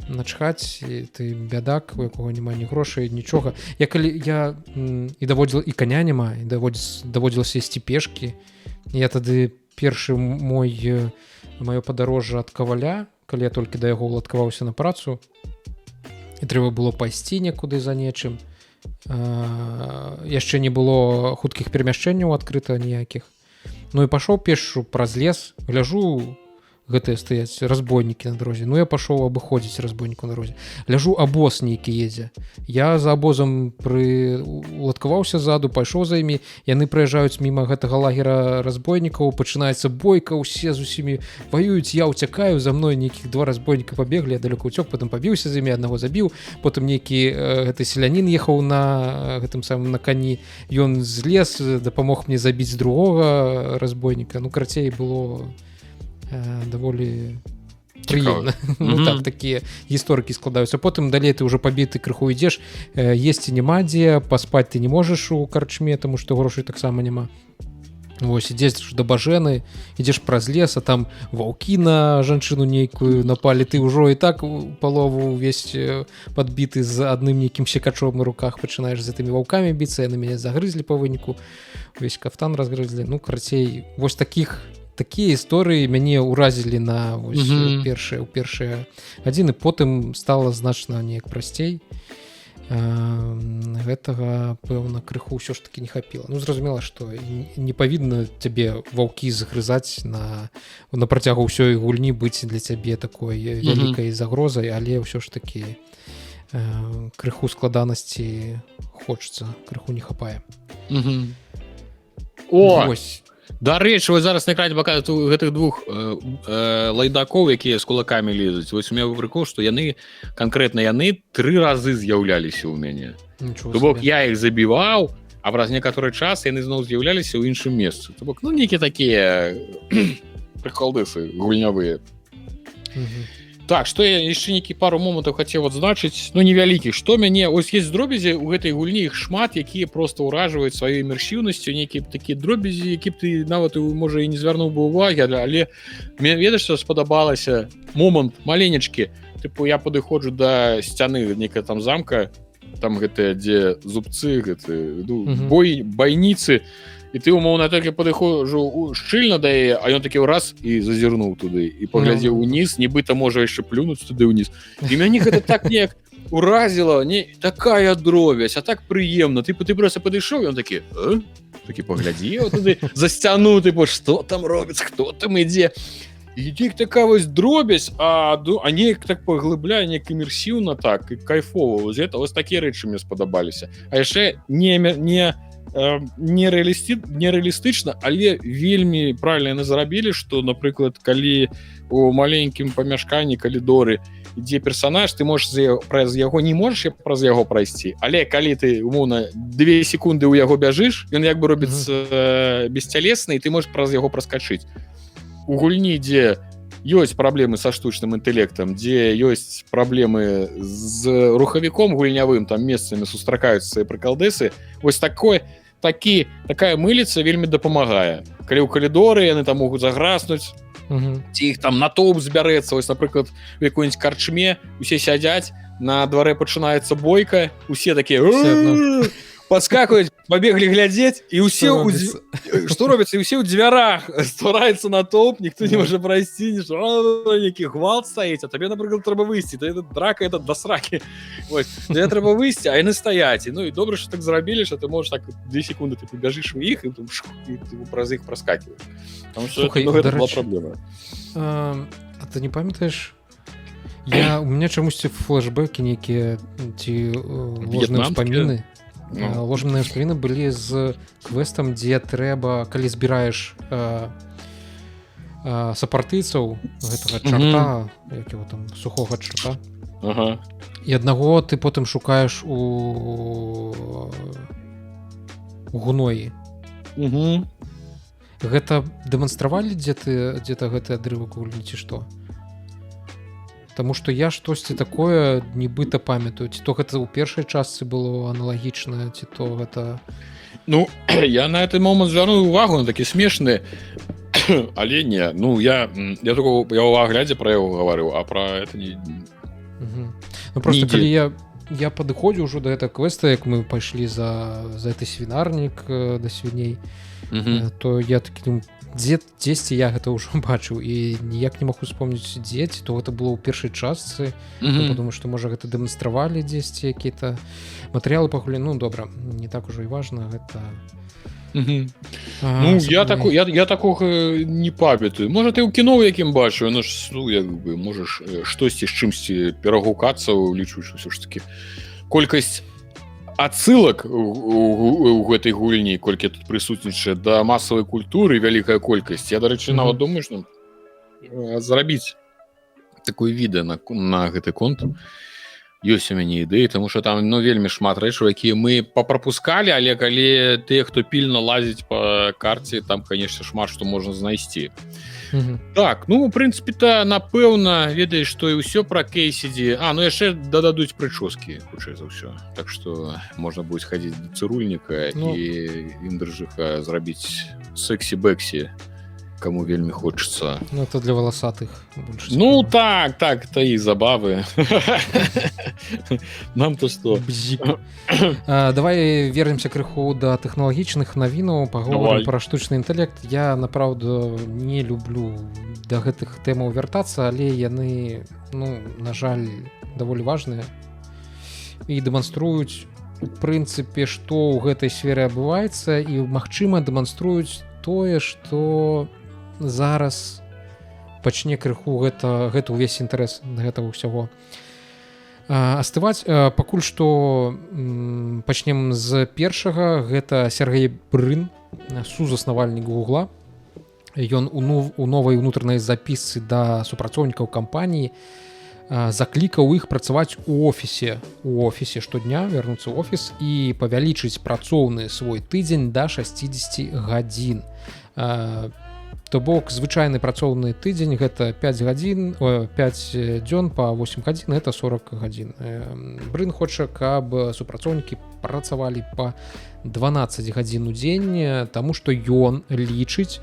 начхаць, і ты бядак, у якога няма ні грошай, нічога. Я калі я і даводзіла і каня няма, і даводзілася ісці пешкі. Я тады першы маё падарожжа ад каваля, калі я толькі да яго уладкаваўся на працу, і трэба было пайсці некуды за нечым. Яшчэ не было хуткіх перамяшчэнняў адкрыта ніякіх. Ну і пашоў пешшу праз лес, гляжу, гэтыя стаяць разбойнікі на дарозе. Ну я пашоў абыходзіць разбойнікаў на дарозе. Ляжу, абоз нейкі едзе. Я за абозам уладкаваўся ззаду, пайшоў за імі. Яны прыязджаюць міма гэтага лагера разбойнікаў, пачынаецца бойка, усе з усімі ваююць, я ўцякаю, за мной нейкіх 2 разбойніка пабеглі, я далёка ўцёк, потым пабіўся з імі, аднаго забіў, потым нейкі гэты селянін ехаў на гэтым самым на кані, ён злез, дапамог мне забіць другога разбойніка. Ну карацей, было даволі прыемна. Ну так, такія гісторыкі складаюцца. Потым далей ты ўжо пабіты крыху ідзеш, есці няма дзе, паспаць ты не можаш у карчме, таму што грошай таксама няма. Вось, ідзеш да бажэны, ідзеш праз лес, а там ваўкі на жанчыну нейкую напалі, ты ўжо і так палову увесь падбіты з адным нейкім секачом на руках, пачынаеш за тымі ваўкамі біцца, яны мяне загрызлі па выніку, увесь кафтан разгрызлі. Ну, карацей, вось такія гісторыі мяне ўразілі на першыя гадзіны, потым стала значна неяк прасцей. Гэтага, пэўна, крыху ўсё ж таки не хапіла. Ну, зразумела, што не павінна цябе ваўкі загрызаць на працягу ўсёй гульні, быць для цябе такой вялікай загрозай, але ўсё ж таки крыху складанасці хочацца, крыху не хапае. Ось! Дарэчы, вось зараз на экране паказваюць гэтых 2 лайдакоў, якія з кулакамі лезуць. Вось у мяне прыкол, што канкрэтна яны 3 разы з'яўляліся ў мяне. То бок я іх забіваў, а праз некаторы час яны зноў з'яўляліся ў іншым месцы. То бок, ну, нейкія такія прыкалдысы гульнявыя. Так, што я яшчэ нейкі пару момантаў хацеў адзначыць, ну, невялікіх. Што мяне, ось есть дробязі ў гэтай гульні, іх шмат, якія проста ўражваюць сваёй імерсіўнасцю, нейкія такія дробязі, які б ты нават, можа, і не звярнуў бы ўвагі, але мне, ведаеш, што спадабалася? Момант маленечкі. Тыпу, я падыходжу да сцяны нейкая там замка, там гэтыя, дзе зубцы, гэты, байніцы, і ты, умоўна, толькі падыходжу шчыльна да яе, а ён такі раз і зазірнуў туды, і паглядзеў уніз, нібыта можа яшчэ плюнуць туды ўніз. І мяне гэта так неяк уразіла, такая дробязь, а так прыемна. Ты проста падышоў, і ён такі, такі паглядзеў туды, за сцяну, тыпу, што там робіцца, хто там ідзе. І неяк такая вось дробязь, а неяк так паглыбляе, неяк імерсіўна так, і кайфова. Вось такія рэчы мне спадабаліся. А яшчэ нереалістычна, але вельмі правільна яны зрабілі, што, напрыклад, калі у маленькім памяшканні калідоры ідзе персанаж, ты можаш праз яго не можаш праз яго прайсці, але калі ты, умоўна, 2 секунды ў яго бяжыш, ён як бы робіцца бесцялесны, і ты можаш праз яго праскачыць. У гульні, дзе ёсць праблемы са штучным інтэлектам, дзе ёсць праблемы з рухавіком гульнявым, там месцамі сустракаюцца прыкалдэсы, вось такая мыліца вельмі дапамагае. Калі ў калідоры яны там могуць заграснуць, ці іх там натоўп збярэцца, вось, напрыклад, у якой-нибудь карчме, усе сядзяць, на дварэ пачынаецца бойка, усе такія падскакваюць, пабеглі глядзець, і ўсе што робіцца, і ўсе ў дзвярах ствараецца натоўп, ніхто не можа прайсці, нейкі гвалт стаіць, а табе, напрыклад, трэба выйсці, драка это да сракі. Вось, тебе трэба выйсці, а яны стаяць. Ну і добра, што так зрабілі, што ты можаш так 2 секунды ты бяжыш у іх, і ты праз іх праскакваеш. Таму што гэта была праблема. А ты не памятаеш? У мяне чамусьці флэшбэкі нейкія ці ложныя ўспаміны. Ложныя ўспаміны былі з квестам, дзе трэба, калі збіраеш сапартыйцаў гэтага чарта, як его там, сухога чарта, і аднаго ты потым шукаеш у гноі. Гэта дэманстравалі дзе-то гэты адрывак гульні ці што? Таму што я штосьці такое нібыта памятаю, ці то гэта ў першай частцы было аналагічна, ці то гэта... Ну, я на этот момент звярнуў увагу на такі смешны, але не, ну, я ў аглядзе пра яго гаварыў, а пра это не... Ну, просто калі я падыходзіў ўжо да гэтага квеста, як мы пайшлі за гэты свінарнік да свіней, то я такі, дзесьці я гэта ўжо бачыў і ніяк не магу успомніць дзеці, то гэта было ў першай частцы. Падумаю, што можа гэта дэманстравалі дзесьці якія-то матэрыялы пагулі. Ну добра, не так ужо і важна гэта. Ну я такога не памятаю. Можа ты ў кіно якім бачыў, ну ж, ну як бы можаш штосьці з чымсьці перагукацца, улічваючы ўсё ж такі колькасць адсылак у гэтай гульні, колькі тут прысутнічае да масавай культуры, вялікая колькасць. Я, дарэчы, нават думаю, што зрабіць такое відэа на гэты конт. Ёсць у мяне ідэі, таму што там вельмі шмат рэчаў, якія мы папрапускалі, але калі тыя, хто пільна лазіць па карце, там, канешне, шмат што можна знайсці. Так, ну, у прынцыпе-то, напэўна, ведаеш, што і ўсё пра Кейсіді. Ну, яшчэ дададуць прычоскі, хутчэй за ўсё. Так што можна будзе хадзіць да цырульніка і індыржыха зрабіць сэксі-бэксі, каму вельмі хочется. Ну, это для волосатых. Ну, так, это их забавы. Нам-то что? Давай вернемся крыху да тэхналагічных навінаў, паговорым пра штучны інтэлект. Я, направду, не люблю да гэтых тэмаў вяртацца, але яны, ну, на жаль, даволі важныя і дэманструюць, у прынцыпе, што ў гэтай сферы адбываецца, і, магчыма, дэманструюць тое, што зараз пачне крыху гэта ўвесь інтарэс да гэтага ўсяго астываць. Пакуль што пачнем з першага. Гэта Сергей Брын, сузаснавальнік Гугла. Ён у новай унутранай запісцы да супрацоўнікаў кампаніі заклікаў іх працаваць у офісе штодня, вярнуцца ў офіс і павялічыць працоўны свой тыдзень да 60 гадзін. То бок звычайны працоўны тыдзень гэта 5 дзён па 8 гадзін, гэта 40 гадзін. Брын хоча, каб супрацоўнікі працавалі па 12 гадзін у дзень, таму што ён лічыць,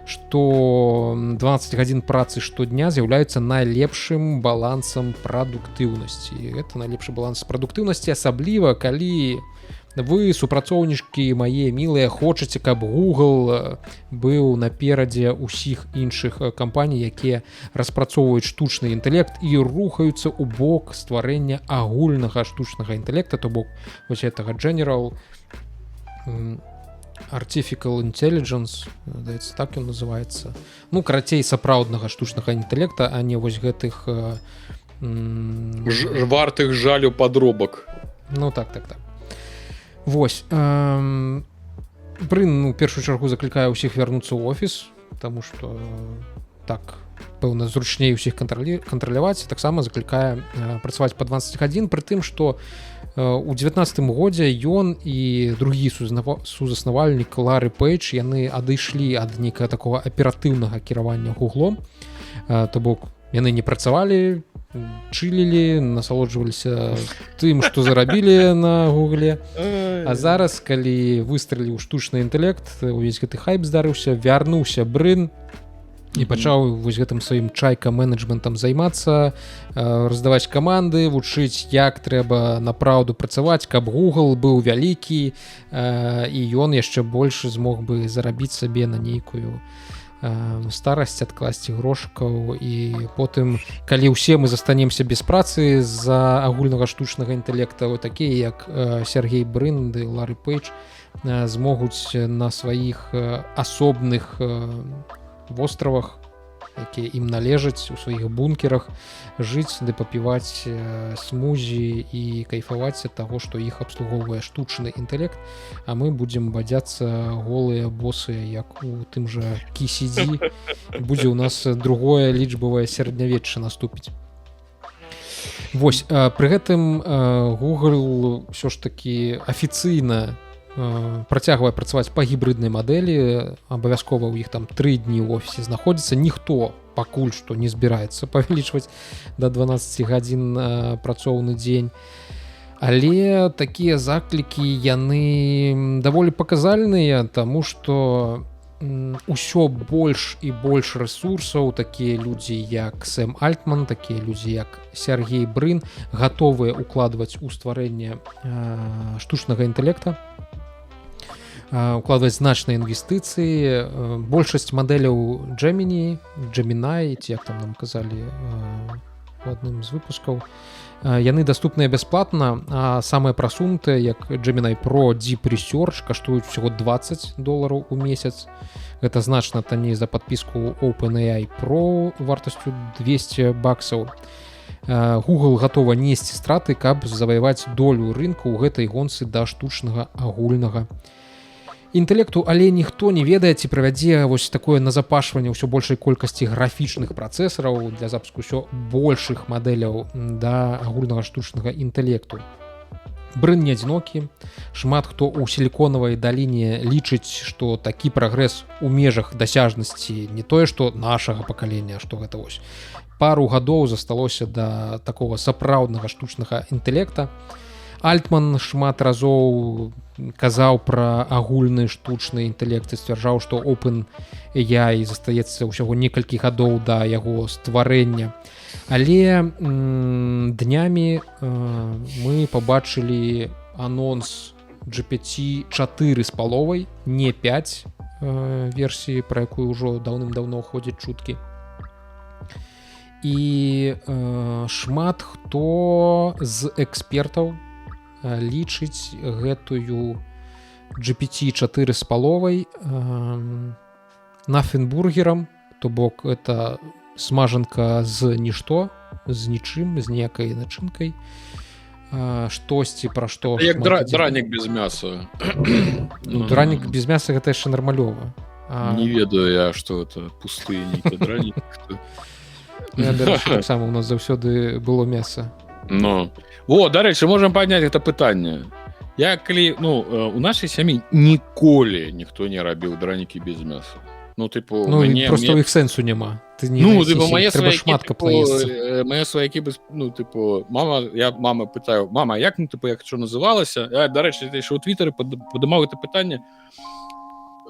што 12 гадзін працы штодня з'яўляюцца найлепшым балансам прадуктыўнасці. Гэта найлепшы баланс прадуктыўнасці, асабліва калі вы, супрацоўнічкі мае мілыя, хочаце, каб Google быў наперадзе ўсіх іншых кампаній, якія распрацоўваюць штучны інтэлект і рухаюцца ў бок стварэння агульнага штучнага інтэлекта, то бок вось гэтага General Artificial Intelligence, даецца, так ён называецца. Ну, карацей, сапраўднага штучнага інтэлекта, а не вось гэтых вартых жалю падробак. Ну, так. Вось. Брын, у першую чаргу заклікае ўсіх вярнуцца ў офіс, таму што так, пэўна, зручней усіх кантраляваць. Таксама заклікае працаваць па 20 гадзін, пры тым, што у 19-м годзе ён і другі сузаснавальнік Лары Пейдж, яны адышлі ад нейкага такога аператыўнага кіравання Гуглом. То бок, яны не працавалі, чылілі, насалоджваліся тым, што зарабілі на Гугле. А зараз, калі выстраліў штучны інтэлект, увесь гэты хайп здарыўся, вярнуўся Брын і пачаў вось гэтым сваім чайка-менеджментам займацца, раздаваць каманды, вучыць, як трэба напраўду працаваць, каб Google быў вялікі, і ён яшчэ больш змог бы зарабіць сабе на нейкую старасць, адкласці грошыкаў. І потым, калі ўсе мы застанемся без працы з-за агульнага штучнага інтэлекта, такія як Сергей Брын ды Лары Пейдж змогуць на сваіх асобных востравах, якія ім належаць, у сваіх бункерах жыць ды папіваць смузі і кайфаваць ад таго, што іх абслугоўвае штучны інтэлект, а мы будзем бадзяцца голыя босыя, як у тым жа KCD. Будзе ў нас другое лічбавае сярэднявечча наступіць. Вось, пры гэтым Google ўсё ж такі афіцыйна працягвае працаваць па гібрыднай мадэлі. Абавязкова ў іх там 3 дні ў офісе знаходзіцца. Ніхто пакуль што не збіраецца павялічваць да 12 гадзін працоўны дзень. Але такія заклікі яны даволі паказальныя, таму што усё больш і больш рэсурсаў, такія людзі як Сэм Альтман, такія людзі як Сергей Брын гатовыя укладваць у стварэнне штучнага інтэлекта, укладваць значныя інвестыцыі. Большасць мадэляў Gemini, ці як там нам казалі у адным з выпускаў, яны даступныя бясплатна, а самыя прасунутыя, як Gemini Pro Deep Research, каштуюць усяго $20 у месяц. Гэта значна танней за падпіску OpenAI Pro вартасцю $200. Google гатова несці страты, каб заваяваць долю рынку ў гэтай гонцы да штучнага агульнага інтэлекту, але ніхто не ведае, ці правядзе вось такое назапашванне ўсё большай колькасці графічных працэсараў для запуску ўсё большых мадэляў да агульнага штучнага інтэлекту. Брын не адзінокі. Шмат хто ў сіліконавай даліне лічыць, што такі прагрэс у межах дасяжнасці не тое, што нашага пакалення, што гэта вось пару гадоў засталося да такога сапраўднага штучнага інтэлекта. Альтман шмат разоў казаў пра агульны штучны інтэлект і сцвярджаў, што OpenAI застаецца ўсяго некалькі гадоў да яго стварэння. Але днямі мы пабачылі анонс GPT-4 з паловай, не 5 версіі, пра якую ўжо даўным-даўно ходзяць чуткі. І шмат хто з экспертаў лічыць гэтую GPT-4 з паловай нафенбургерам, то бок это смажанка з нішто, з нічым, з ніякай начынкай, штосьці пра што як дранік без мяса. Дранік без мяса гэта яшчэ нармалёва. Не ведаю я, што это пустыя нейкі дранік. Таксама у нас заўсёды было мяса. Дарэчы, можам падняць гэта пытанне. Я калі у нашай сям'і ніколі ніхто не рабіў дранікі без мяса. Просто іх сэнсу няма. Трэба шмат каб наесці. Мае сваякі мама пытаю: мама, як што называлася? Дарэчы, яшчэ ў твітары падымаў гэта пытанне.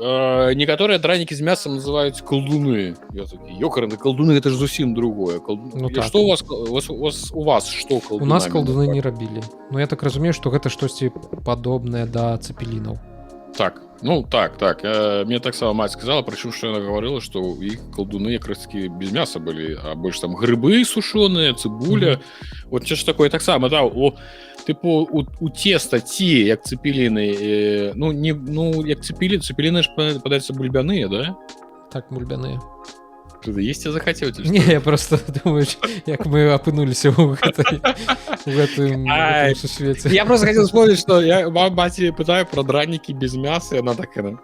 Некаторыя дранікі з мясам называюць калдуны. Я такі: ёкарны, калдуны гэта ж зусім другое. Што у вас што калдунамі? У нас калдуны не рабілі. Я так разумею, што гэта штосьці падобнае да цэпелінаў. Так. Мне таксама маць сказала, прычым што яна гаварыла, што ў іх калдуны якраз-такі без мяса былі, а больш там грыбы сушоныя, цыбуля. Вот ці ж такое таксама, у цеста ці як цэпеліны, як цэпеліны ж падаюцца бульбяныя, да? Так, бульбяныя. Ты есці захацеў? Не, я просто думаю, як мы апынуліся ў гэтым сусвеце. Я просто хацеў вспомніць, што я маці пытаю пра дранікі без мяса, яна так яна: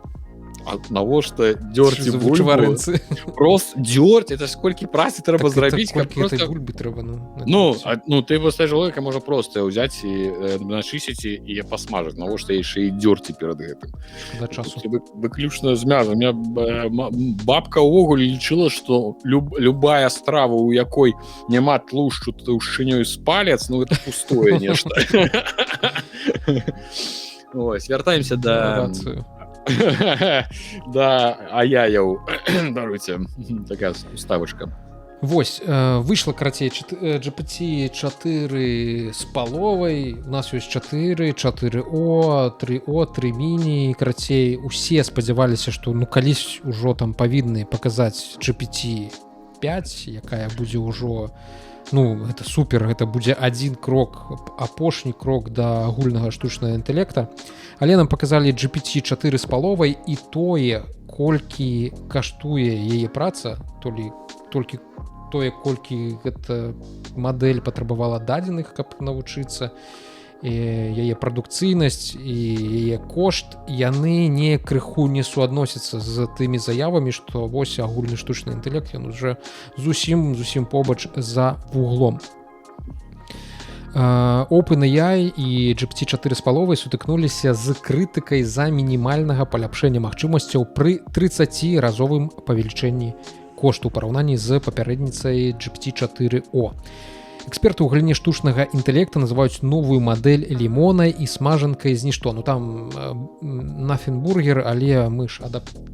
навошта дзёрці бульбу? Просто дзёрць, это сколькі працы трэба зрабіць, каб просто бульбы трэба. Ты вось логіка можа проста ўзяць і начысіць і пасмажыць. Навошта яшчэ і дзёрці перад гэтым? Да часу. Выключна з мясам. У меня бабка ўвогуле лічыла, што любая страва, у якой няма тлушчу таўшчынёй з палец, гэта пустое нешта. Ось, вяртаемся да... Да, аяяў. Даруйце, такая уставачка. Вось, выйшла, карацей, GPT-4 з паловай. У нас ёсць 4, 4O, 3O, 3 міні. Карацей, усе спадзяваліся, што калісь ужо там павінны паказаць GPT-5, якая будзе ўжо... гэта супер, гэта будзе адзін крок, апошні крок да агульнага штучнага інтэлекта. Але нам паказалі GPT-4 з паловай, і тое, колькі каштуе яе праца, толькі тое, колькі гэта мадэль патрабавала дадзеных, каб навучыцца, яе прадукцыйнасць і яе кошт, яны не крыху не суадносяцца з тымі заявамі, што вось агульны штучны інтэлект, ён уже зусім побач за вуглом. OpenAI і GPT-4 з паловай сутыкнуліся з крытыкай за мінімальнага паляпшэння магчымасцяў пры 30-разовым павелічэнні кошт у параўнанні з папярэдніцай GPT-4o. Эксперты ў галіне штучнага інтэлекта называюць новую мадэль лімонай і смажанкай з нішто. Ну там нафенбургер, але мы ж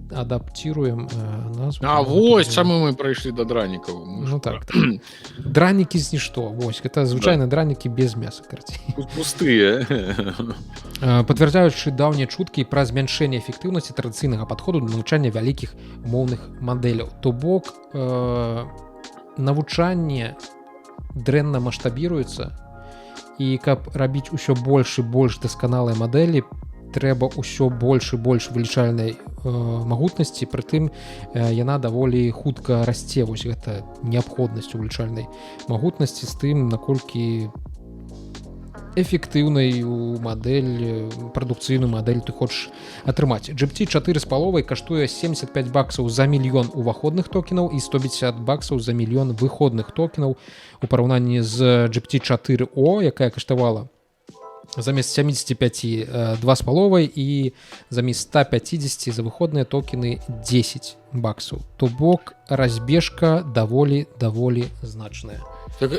адаптируем назву. Вось чаму мы прыйшлі да дранікаў. Ну так. Дранікі з нішто. Вось, гэта звычайныя дранікі без мяса, карці. Пустыя. Пацвярджаючы даўнія чуткі пра змяншэнне эфектыўнасці традыцыйнага падходу да навучання вялікіх моўных мадэляў. То бок навучанне дрэнна маштабіруецца, і каб рабіць усё больш і больш дасканалыя мадэлі, трэба ўсё больш і больш вылічальнай магутнасці, прытым яна даволі хутка расце. Вось гэта неабходнасць улічальнай магутнасці з тым, наколькі эфектыўнай у мадэль, прадукцыйную мадэль ты хочаш атрымаць. GPT-4 з паловай каштуе $75 за мільён уваходных токенаў і $150 за мільён выходных токенаў у параўнанні з GPT-4o, якая каштавала замест 75 2,5 і замест 150 за выходныя токены $10. То бок разбежка даволі значная. Так,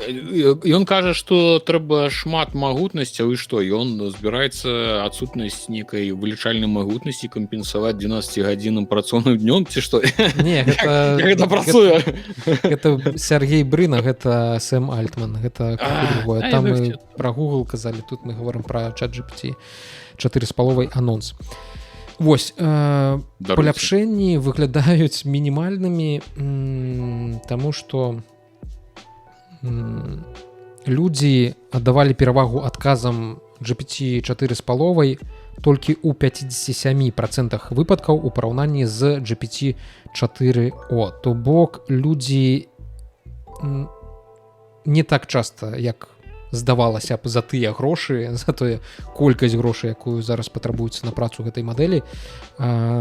ён кажа, што трэба шмат магутнасцяў, і што ён збіраецца адсутнасць нейкай вылічальнай магутнасці кампенсаваць 12-гадзінным працоўным днём, ці што? Не, гэта працуе. Гэта Сергей Брына, гэта Сэм Альтман, гэта другое. Там мы пра Google казалі, тут мы говорим пра ChatGPT 4,5 анонс. Вось, паляпшэнні выглядаюць мінімальнымі, таму што людзі аддавалі перавагу адказам GPT-4 з паловай толькі ў 57% выпадкаў у параўнанні з GPT-4o. То бок людзі не так часта, як здавалася б, за тыя грошы, за тое колькасць грошай, якую зараз патрабуецца на працу гэтай мадэлі,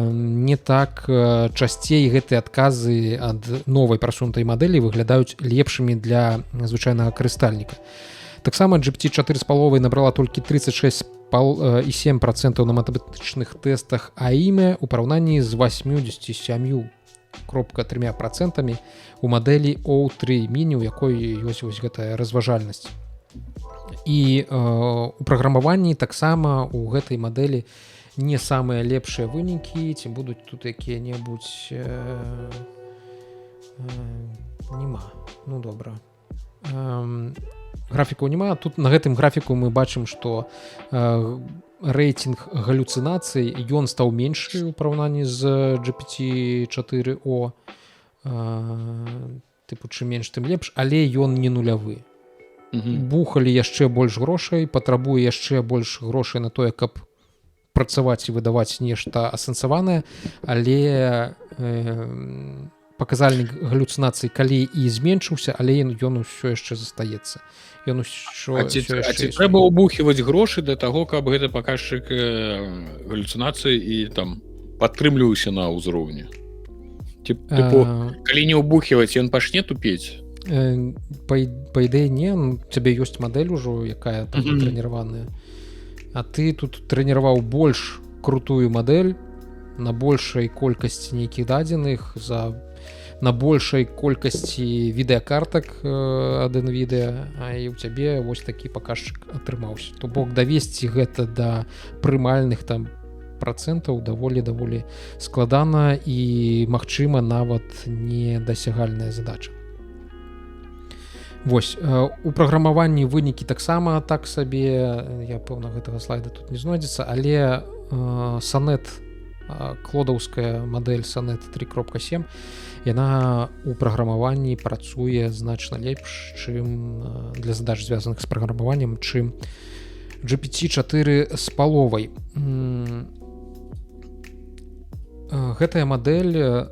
не так часцей гэтыя адказы ад новай прасунутай мадэлі выглядаюць лепшымі для звычайнага карыстальніка. Таксама GPT-4 з паловай набрала толькі 36,7% на матэматычных тэстах АІМЕ у параўнанні з 87,3% у мадэлі O3 Mini, у якой ёсць вось гэтая разважальнасць. І у праграмаванні таксама у гэтай мадэлі не самыя лепшыя вынікі, ці будуць тут якія-небудзь нема. Ну добра. Графікаў няма. Тут на гэтым графіку мы бачым, што рэйтынг галюцынацый ён стаў меншы у параўнанні з GPT-4o. Тыпу, чым менш, тым лепш, але ён не нулявы. Бухалі яшчэ больш грошай, патрабуе яшчэ больш грошай на тое, каб працаваць і выдаваць нешта асэнсаванае, але паказальнік галюцынацый калі і зменшыўся, але ён усё яшчэ застаецца. Ці трэба ўбухіваць грошы для таго, каб гэты паказчык галюцынацыі і там падтрымліваўся на ўзроўні? Калі не ўбухіваць, ён пачне тупець? Па ідэі не, у цябе ёсць мадэль ужо, якая там трэніраваная, а ты тут трэніраваў больш крутую мадэль на большай колькасці нейкіх дадзеных, на большай колькасці відэакартак ад NVIDIA, а і ў цябе вось такі паказчык атрымаўся. То бок давесці гэта да прымальных там працэнтаў даволі складана і, магчыма, нават недасягальная задача. Вось, у праграмаванні вынікі таксама так сабе, я пэўна гэтага слайда тут не знойдзецца, але Sonnet, клодаўская мадэль Sonnet 3.7, яна у праграмаванні працуе значна лепш, чым для задач, звязаных з праграмаваннем, чым GPT-4 з паловай. Гэтая мадэль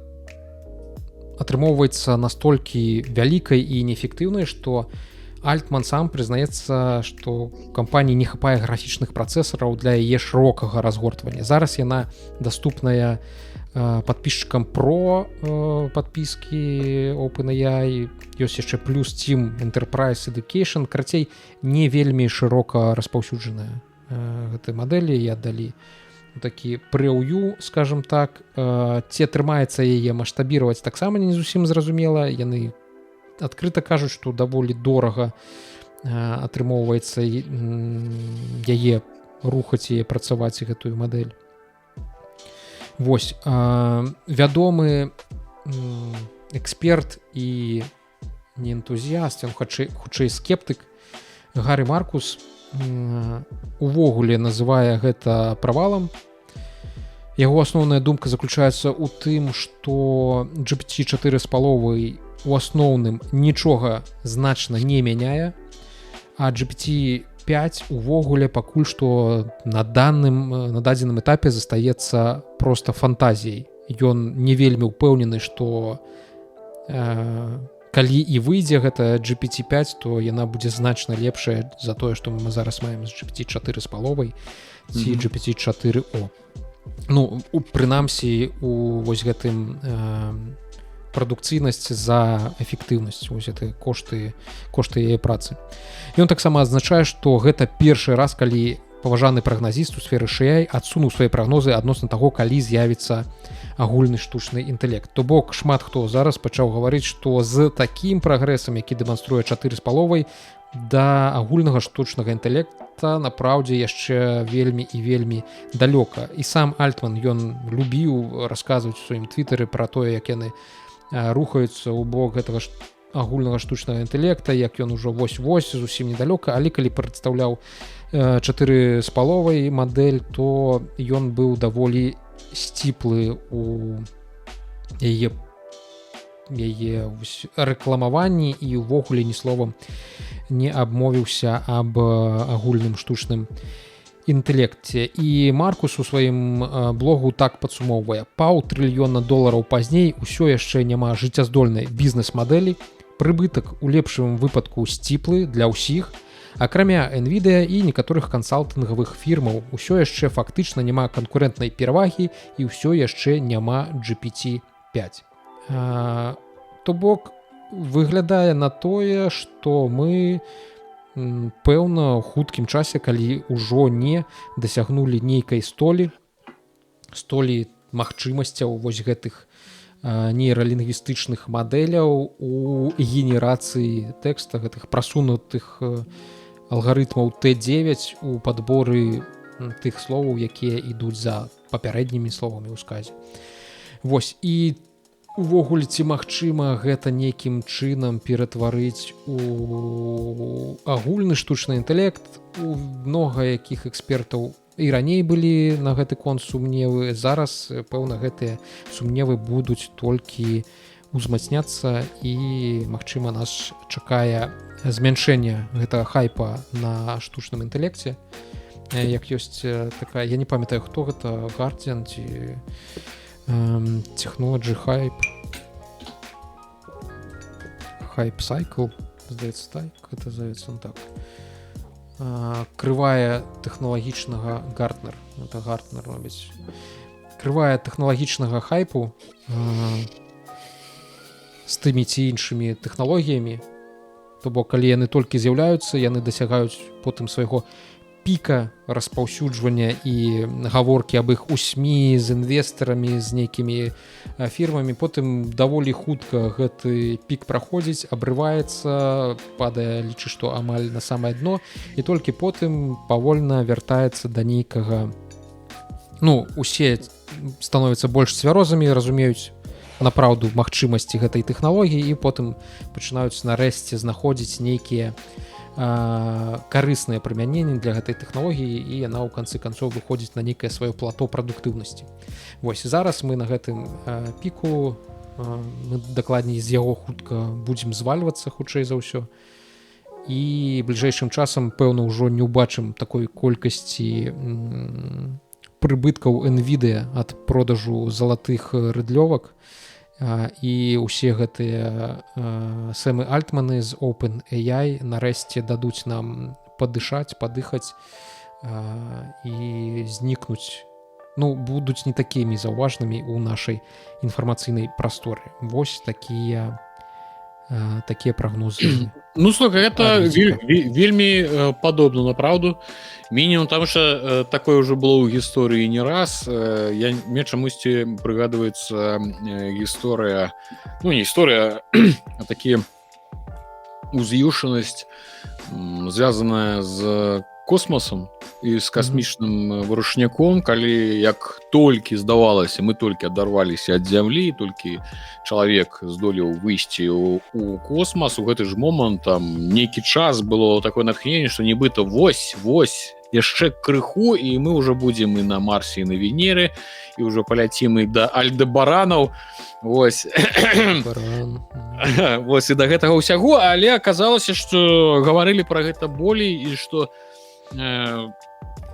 атрымоўваецца настолькі вялікай і неэфектыўнай, што Альтман сам прызнаецца, што кампаніі не хапае графічных працэсараў для яе шырокага разгортвання. Зараз яна даступная падпісчыкам Pro падпіскі OpenAI, ёсць яшчэ плюс Team Enterprise Education, карацей, не вельмі шырока распаўсюджаная гэтай мадэлі і аддалі такі прэўю, скажем так, ці атрымаецца яе маштабіраваць таксама не зусім зразумела. Яны адкрыта кажуць, што даволі дорага атрымоўваецца яе рухаць і працаваць гэтую мадэль. Вось вядомы эксперт і не энтузіяст, ён хутчэй скептык Гары Маркус увогуле называе гэта правалам. Яго асноўная думка заключаецца ў тым, што GPT-4 з паловай у асноўным нічога значна не мяняе, а GPT-5 увогуле пакуль што на дадзеным этапе застаецца проста фантазіяй. Ён не вельмі ўпэўнены, што калі і выйдзе гэта GPT-5, то яна будзе значна лепшая за тое, што мы зараз маем з GPT-4 з паловай ці GPT-4o. Ну, прынамсі, у вось гэтым прадукцыйнасць за эфектыўнасць, вось гэта кошты яе працы. Ён таксама адзначае, што гэта першы раз, калі паважаны прагназіст у сферы AI адсунуў свае прагнозы адносна таго, калі з'явіцца агульны штучны інтэлект. То бок шмат хто зараз пачаў гаварыць, што з такім прагрэсам, які дэманструе 4 з паловай, да агульнага штучнага інтэлекта напраўдзе яшчэ вельмі і вельмі далёка. І сам Альтман, ён любіў расказваць у сваім твітары пра тое, як яны рухаюцца ў бок гэтага агульнага штучнага інтэлекта, як ён ужо вось-вось зусім недалёка, але калі прадстаўляў 4 з паловай мадэль, то ён быў даволі сціплы у яе рэкламаванні і ўвогуле ні словам не абмовіўся аб агульным штучным інтэлекце. І Маркус у сваім блогу так падсумоўвае: $500 трыльёна пазней усё яшчэ няма жыццяздольнай бізнес-мадэлі, прыбытак у лепшым выпадку сціплы для ўсіх, акрамя NVIDIA і некаторых кансалтынгавых фірмаў, усё яшчэ фактычна няма канкурэнтнай перавагі і ўсё яшчэ няма GPT-5. То бок выглядае на тое, што мы пэўна ў хуткім часе, калі ўжо не дасягнулі нейкай столі магчымасцяў вось гэтых нейралінгвістычных мадэляў у генерацыі тэкста, гэтых прасунутых алгарытмаў T9 у падборы тых словаў, якія ідуць за папярэднімі словамі ў сказе. Вось, і увогуле, ці магчыма гэта нейкім чынам ператварыць у агульны штучны інтэлект? У многа якіх экспертаў і раней былі на гэты конт сумневы. Зараз, пэўна, гэтыя сумневы будуць толькі узмацняцца, і, магчыма, нас чакае змяншэнне гэтага хайпа на штучным інтэлекце. Як ёсць такая, я не памятаю, хто гэта, Guardian ці Technology Hype Cycle, здаецца, так гэта зовецца, так. Крывая тэхналагічнага Гартнер, это Гартнер робіць, крывая тэхналагічнага хайпу з тымі ці іншымі тэхналогіямі. То бок, калі яны толькі з'яўляюцца, яны дасягаюць потым свайго піка распаўсюджвання і гаворкі аб іх у СМІ з інвестарамі, з нейкімі фірмамі. Потым даволі хутка гэты пік праходзіць, абрываецца, падае, лічы, што амаль на самае дно, і толькі потым павольна вяртаецца да нейкага... Ну, усе становяцца больш цвярозамі, разумеюць напраўду магчымасці гэтай тэхналогіі, і потым пачынаюць нарэшце знаходзіць нейкія карысныя прымяненні для гэтай тэхналогіі, і яна ў канцы канцоў выходзіць на нейкае сваё плато прадуктыўнасці. Вось, зараз мы на гэтым піку, мы дакладней з яго хутка будзем звальвацца, хутчэй за ўсё, і бліжэйшым часам, пэўна, ўжо не ўбачым такой колькасці прыбыткаў NVIDIA ад продажу залатых рыдлёвак, і ўсе гэтыя Сэмы Альтманы з OpenAI нарэшце дадуць нам падышаць, падыхаць і знікнуць, ну, будуць не такімі заўважнымі ў нашай інфармацыйнай прасторы. Вось такія такія прагнозы. Ну, слухай, это Ризика. вельмі падобна на праўду. Мінімум, там что такое уже было ў гісторыі не раз. Мне чамусьці прыгадваецца гісторыя, ну, не гісторыя, а такі уз'юшанасць, звязаная з космосам і з касмічным вырушняком, калі як толькі здавалася, мы толькі адарваліся ад зямлі, толькі чалавек здолеў выйсці у космас, у гэты ж момант там нейкі час было такое натхненне, што нібыта вось яшчэ крыху, і мы ўжо будзем і на Марсе, і на Венеры, і ўжо паляцім і да Альдебаранаў. Вось. Вось і да гэтага ўсяго, але аказалася, што гаварылі пра гэта болей, і што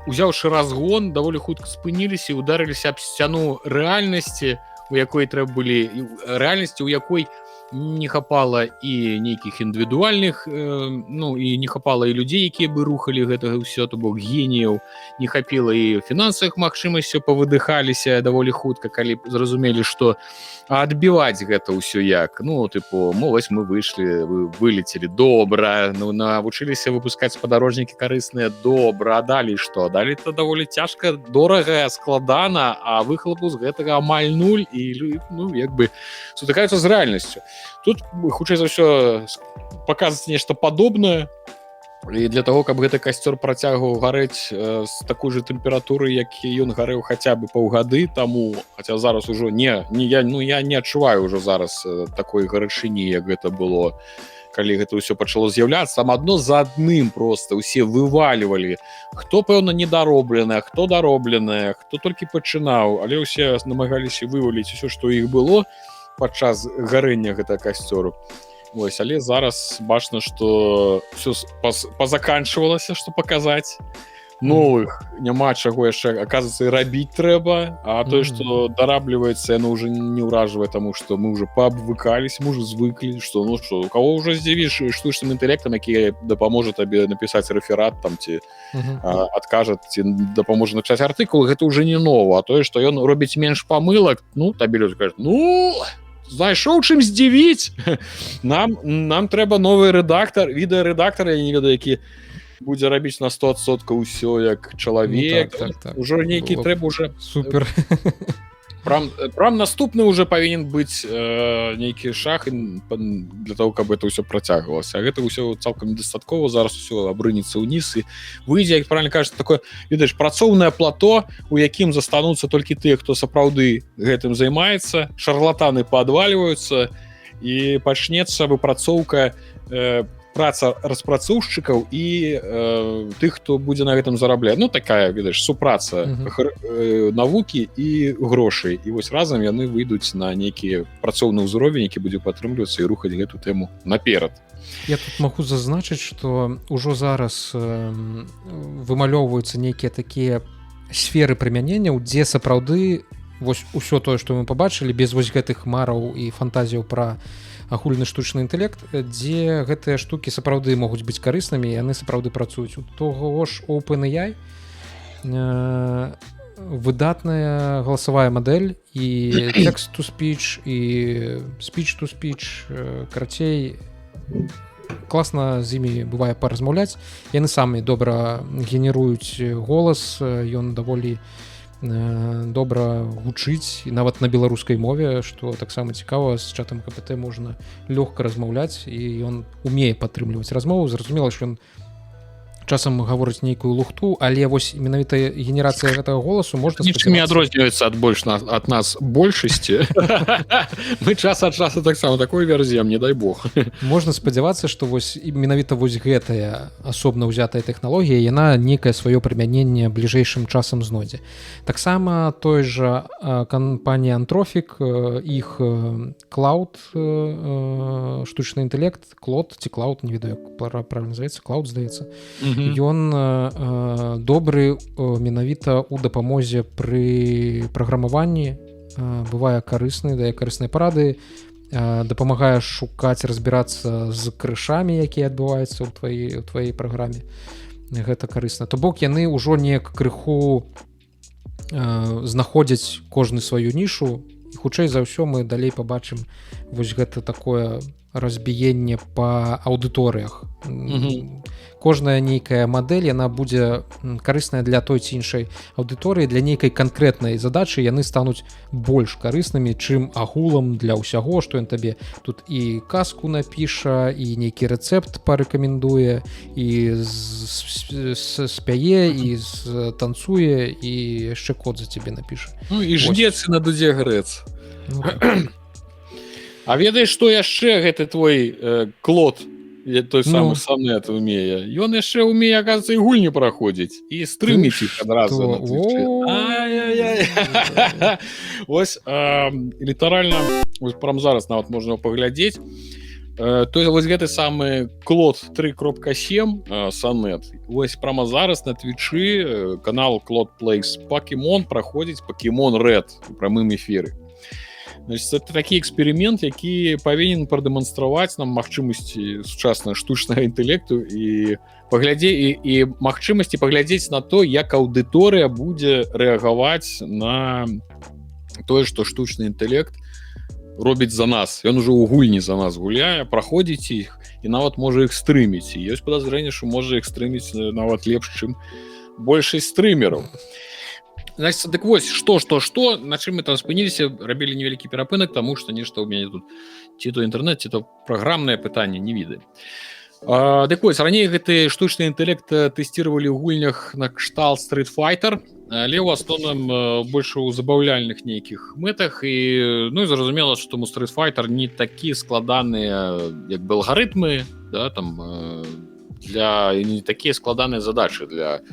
узяўшы разгон, даволі хутка спыніліся і ударыліся аб сцяну рэальнасці, у якой трэба былі, рэальнасці, у якой не хапала і нейкіх індывідуальных, ну, і не хапала і людзей, якія бы рухалі гэтага ўсё, то бок геніяў, не хапіла і фінансавых магчымасцяў, павыдыхаліся даволі хутка, калі зразумелі, што адбіваць гэта ўсё як. Ну, тыпу, вось мы выйшлі, вылецелі, добра, ну, навучыліся выпускаць спадарожнікі карысныя, добра, а далей што? Далей-то даволі цяжка, дорага, складана, а выхлапу з гэтага амаль нуль, і, ну, як бы сутыкаюцца з рэальнасцю. Тут, хутчэй за ўсё, паказваць нешта падобнае, і для того, каб гэты касцёр працягваў гарэць з такой же тэмпературы, як і ён гарэў хаця бы паўгады таму, хаця зараз ужо я не адчуваю ўжо зараз такой гарачыні, як гэта было, калі гэта ўсё пачало з'яўляцца. Там адно за адным проста ўсе вывалівалі, хто, пэўна, недаробленае, хто даробленае, хто толькі пачынаў, але ўсе намагаліся вываліць усё, што іх было падчас гарэння гэтага касцёру. Вось, але зараз бачна, што ўсё пазаканчвалася, што паказаць. Новых няма чаго яшчэ, аказваецца, і рабіць трэба, а тое, што дарабліваецца, яно ўжо не ўражвае, таму што мы ўжо паабвыкаліся, мы ўжо звыклі, што, ну што, у каго ўжо здзівіш штучным інтэлектам, які дапаможа табе напісаць рэферат там, ці адкажа, ці дапаможа напісаць артыкул, гэта ўжо не нова, а тое, што ён робіць менш памылак, ну, табе людзі кажуць, ну, знайшоў чым здзівіць, нам трэба новы рэдактар, відэарэдактар, я не ведаю, які будзе рабіць на 100% ўсё як чалавек. Ну, так. Ужо нейкі трэба уже супер. Прям наступны уже павінен быць нейкі шаг для того, каб это ўсё працягвалася. А гэта ўсё цалкам недастаткова, зараз усё абрынецца ўніз і выйдзе, як правильно кажется, такое, ведаеш, працоўнае плато, у якім застануцца толькі тыя, хто сапраўды гэтым займаецца, шарлатаны падвальваюцца і пачнецца выпрацоўка праца распрацоўшчыкаў і тых, хто будзе на гэтым зарабляць. Ну, такая, ведаеш, супраца навукі і грошай. І вось разам яны выйдуць на нейкі працоўны ўзровень, які будзе падтрымлівацца і рухаць гэту тэму наперад. Я тут магу зазначыць, што ўжо зараз вымалёўваюцца нейкія такія сферы прымяненняў, дзе сапраўды вось усё тое, што мы пабачылі, без вось гэтых мараў і фантазіяў пра агульны штучны інтэлект, дзе гэтыя штукі сапраўды могуць быць карыснымі, яны сапраўды працуюць. У того ж OpenAI выдатная галасавая мадэль і text-to-speech, і speech-to-speech, карацей, класна з імі бывае паразмаўляць. Яны самі добра генеруюць голас, ён даволі добра гучыць, і нават на беларускай мове, што таксама цікава, з чатам КПТ можна лёгка размаўляць, і ён умее падтрымліваць размову. Зразумела, што ён часам гаворыць нейкую лухту, але вось менавіта генерацыя гэтага голасу можна нічым не адрозніваецца ад нас большасці. Мы час ад часу таксама такой верзіям, не дай бог. Можна спадзявацца, што вось менавіта вось гэтая асобна ўзятая тэхналогія, яна нейкае сваё прымяненне бліжэйшым часам знойдзе. Таксама той жа кампанія Anthropic, іх Cloud, штучны інтэлект, Claude ці Cloud, не ведаю, як правильно называецца, Cloud, здаецца. Ён добры менавіта ў дапамозе пры праграмаванні, бывае карысны, дае карысныя парады, дапамагае шукаць, разбірацца з крышамі, якія адбываюцца ў тваёй праграме. Гэта карысна. То бок яны ўжо неяк крыху знаходзяць кожны сваю нішу, і хутчэй за ўсё мы далей пабачым вось гэта такое разбіенне па аўдыторыях. Кожная нейкая мадэль, яна будзе карысная для той ці іншай аўдыторыі, для нейкай канкрэтнай задачы яны стануць больш карыснымі, чым агулам для ўсяго, што ён табе тут і казку напіша, і нейкі рэцэпт парэкамендуе, і спяе, і танцуе, і яшчэ код за цябе напіша. Ну і жнец на дудзе грэц. Ну, А ведаеш, што яшчэ гэты твой Клод, той самы сонет умее? Ён яшчэ умее, оказывается, і гульні праходзіць, і стрыміць іх адразу на Твічы. Ай-яй-яй. Вось, літаральна, прям зараз нават можна паглядзець, то вось гэты самы Клод 3.7 сонет. Вось прямо зараз на Твічы канал Клод Plays Pokemon праходзіць Pokemon Red у прамым эфіры. Значит, это такі эксперымент, які павінен прадэманстраваць нам магчымасці сучаснага штучнага інтэлекту і магчымасці паглядзець на то, як аўдыторыя будзе рэагаваць на тое, што штучны інтэлект робіць за нас. Ён ужо ў гульні за нас гуляе, праходзіць іх і нават можа іх стрыміць. І ёсць падазрэнне, што можа іх стрыміць нават лепш, чым большасць стрымераў. Значит, так вось, што, на чым мы там спыніліся, рабілі невялікі перапынак, таму што нешта ў мяне тут ці то інтэрнэт, ці то праграмнае пытанне не віды. Так вось, раней гэты штучны інтэлект тэсціравалі ў гульнях на кшталт Street Fighter, але ў асноўным больш у забаўляльных нейкіх мэтах, і ну і зразумела, што таму Street Fighter не такі складаныя, як бы алгарытмы, да, там, для не такія складаныя задачы для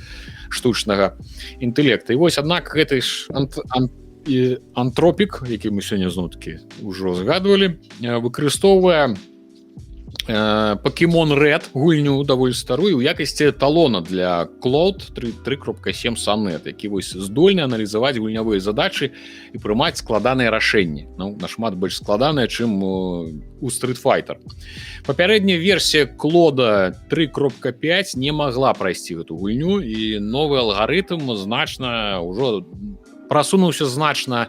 штучнага інтэлекта. І вось, аднак, гэты ж антропік, які мы сёння зноў-такі ўжо згадвалі, выкарыстоўвае Pokemon Red, гульню даволі старую, у якасці талона для Cloud 3.7 Sonnet, які вось здольны аналізаваць гульнявыя задачы і прымаць складаныя рашэнні. Ну, нашмат больш складаныя, чым у Street Fighter. Папярэдняя версія Клода 3.5 не магла прайсці гэту гульню, і новы алгарытм значна ўжо прасунуўся значна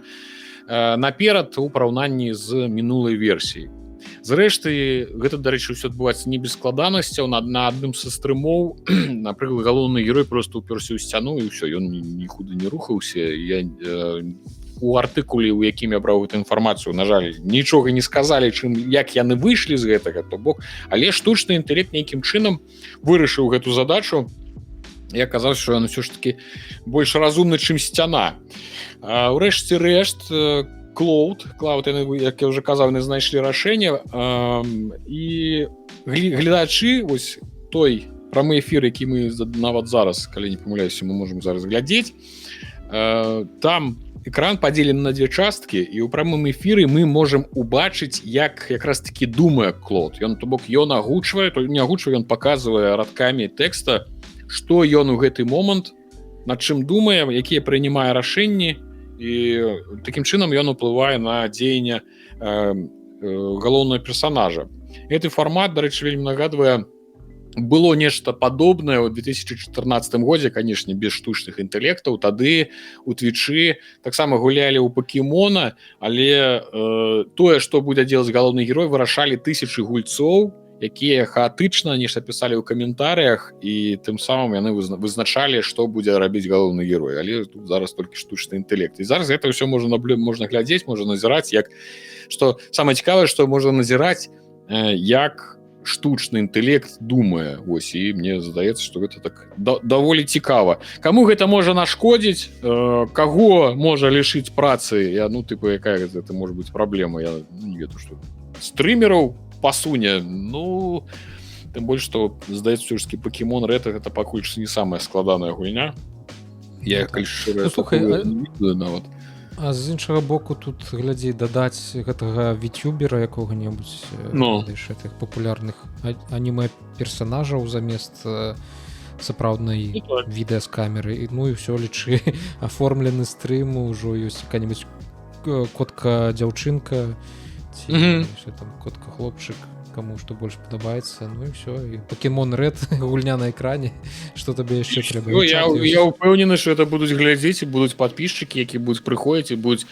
наперад у параўнанні з мінулай версіяй. Зрэшты, гэта, дарэчы, ўсё адбываецца не без складанасцяў. На адным са стрымоў, напрыклад, галоўны герой проста ўпёрся ў сцяну, і ўсё, ён нікуды не рухаўся. У артыкуле, у якім я браў гэту інфармацыю, на жаль, нічога не сказалі, як яны выйшлі з гэтага, то бок, але штучны інтэлект нейкім чынам вырашыў гэту задачу, і аказалось, што ён усё ж такі больш разумны, чым сцяна. Урэшце рэшт, Cloud, як я вже казав, не знайшлі рашэнне, і гледачы, ось той прамы эфір, які мы нават зараз, калі не памыляюся, мы можам зараз глядзець, там экран падзелены на дзве часткі, і ў прамым эфіры мы можам убачыць, як якраз такі думае Cloud. Ён, то бок, ён агучвае, то не агучвае, ён паказвае радкамі тэкста, што ён у гэты момант, над чым думае, якія прынимае рашэнні, і такім чынам ён уплывае на дзеянне галоўнага персонажа. Гэты фармат, дарэчы, вельмі нагадвае, было нешта падобнае ў 2014 годзе, канешне, без штучных інтэлектаў. Тады у Твічы таксама гулялі ў Пакемона, але тое, што будзе дзелаць галоўны герой, вырашалі тысячы гульцоў, якія хаатычна нешта пісалі ў каментарыях, і тым самым яны вызначалі, што будзе рабіць галоўны герой. Але тут зараз толькі штучны інтэлект. І зараз гэта ўсё можна глядзець, можна назіраць, як што самае цікавае, што можна назіраць, як штучны інтэлект думае. Вось, і мне здаецца, што гэта так даволі цікава. Каму гэта можа нашкодзіць, каго можа лішыць працы, ну, тыпу, якая гэта можа быць праблема, я не ведаю, што стрымераў пасуне, ну, тым больш, што, здаецца, ўсё ж такі Pokemon Red гэта пакуль што не самая складаная гульня. Я, калі шчыра, не ведаю нават. А з іншага боку, тут, глядзі, дадаць гэтага вітюбера якога-небудзь, гэтых папулярных аніме-персонажаў замест сапраўднай відэа з камеры. Ну і ўсё, лічы, аформлены стрым, ужо ёсць якая-небудзь котка-дзяўчынка, ці там котка-хлопчык, каму што больш падабаецца. Ну і все, і Pokemon Red гульня на экране, што табе яшчэ трэба. Я ўпэўнены, што это будуць глядзець і будуць падпісчыкі, які будуць прыходзіць і будуць,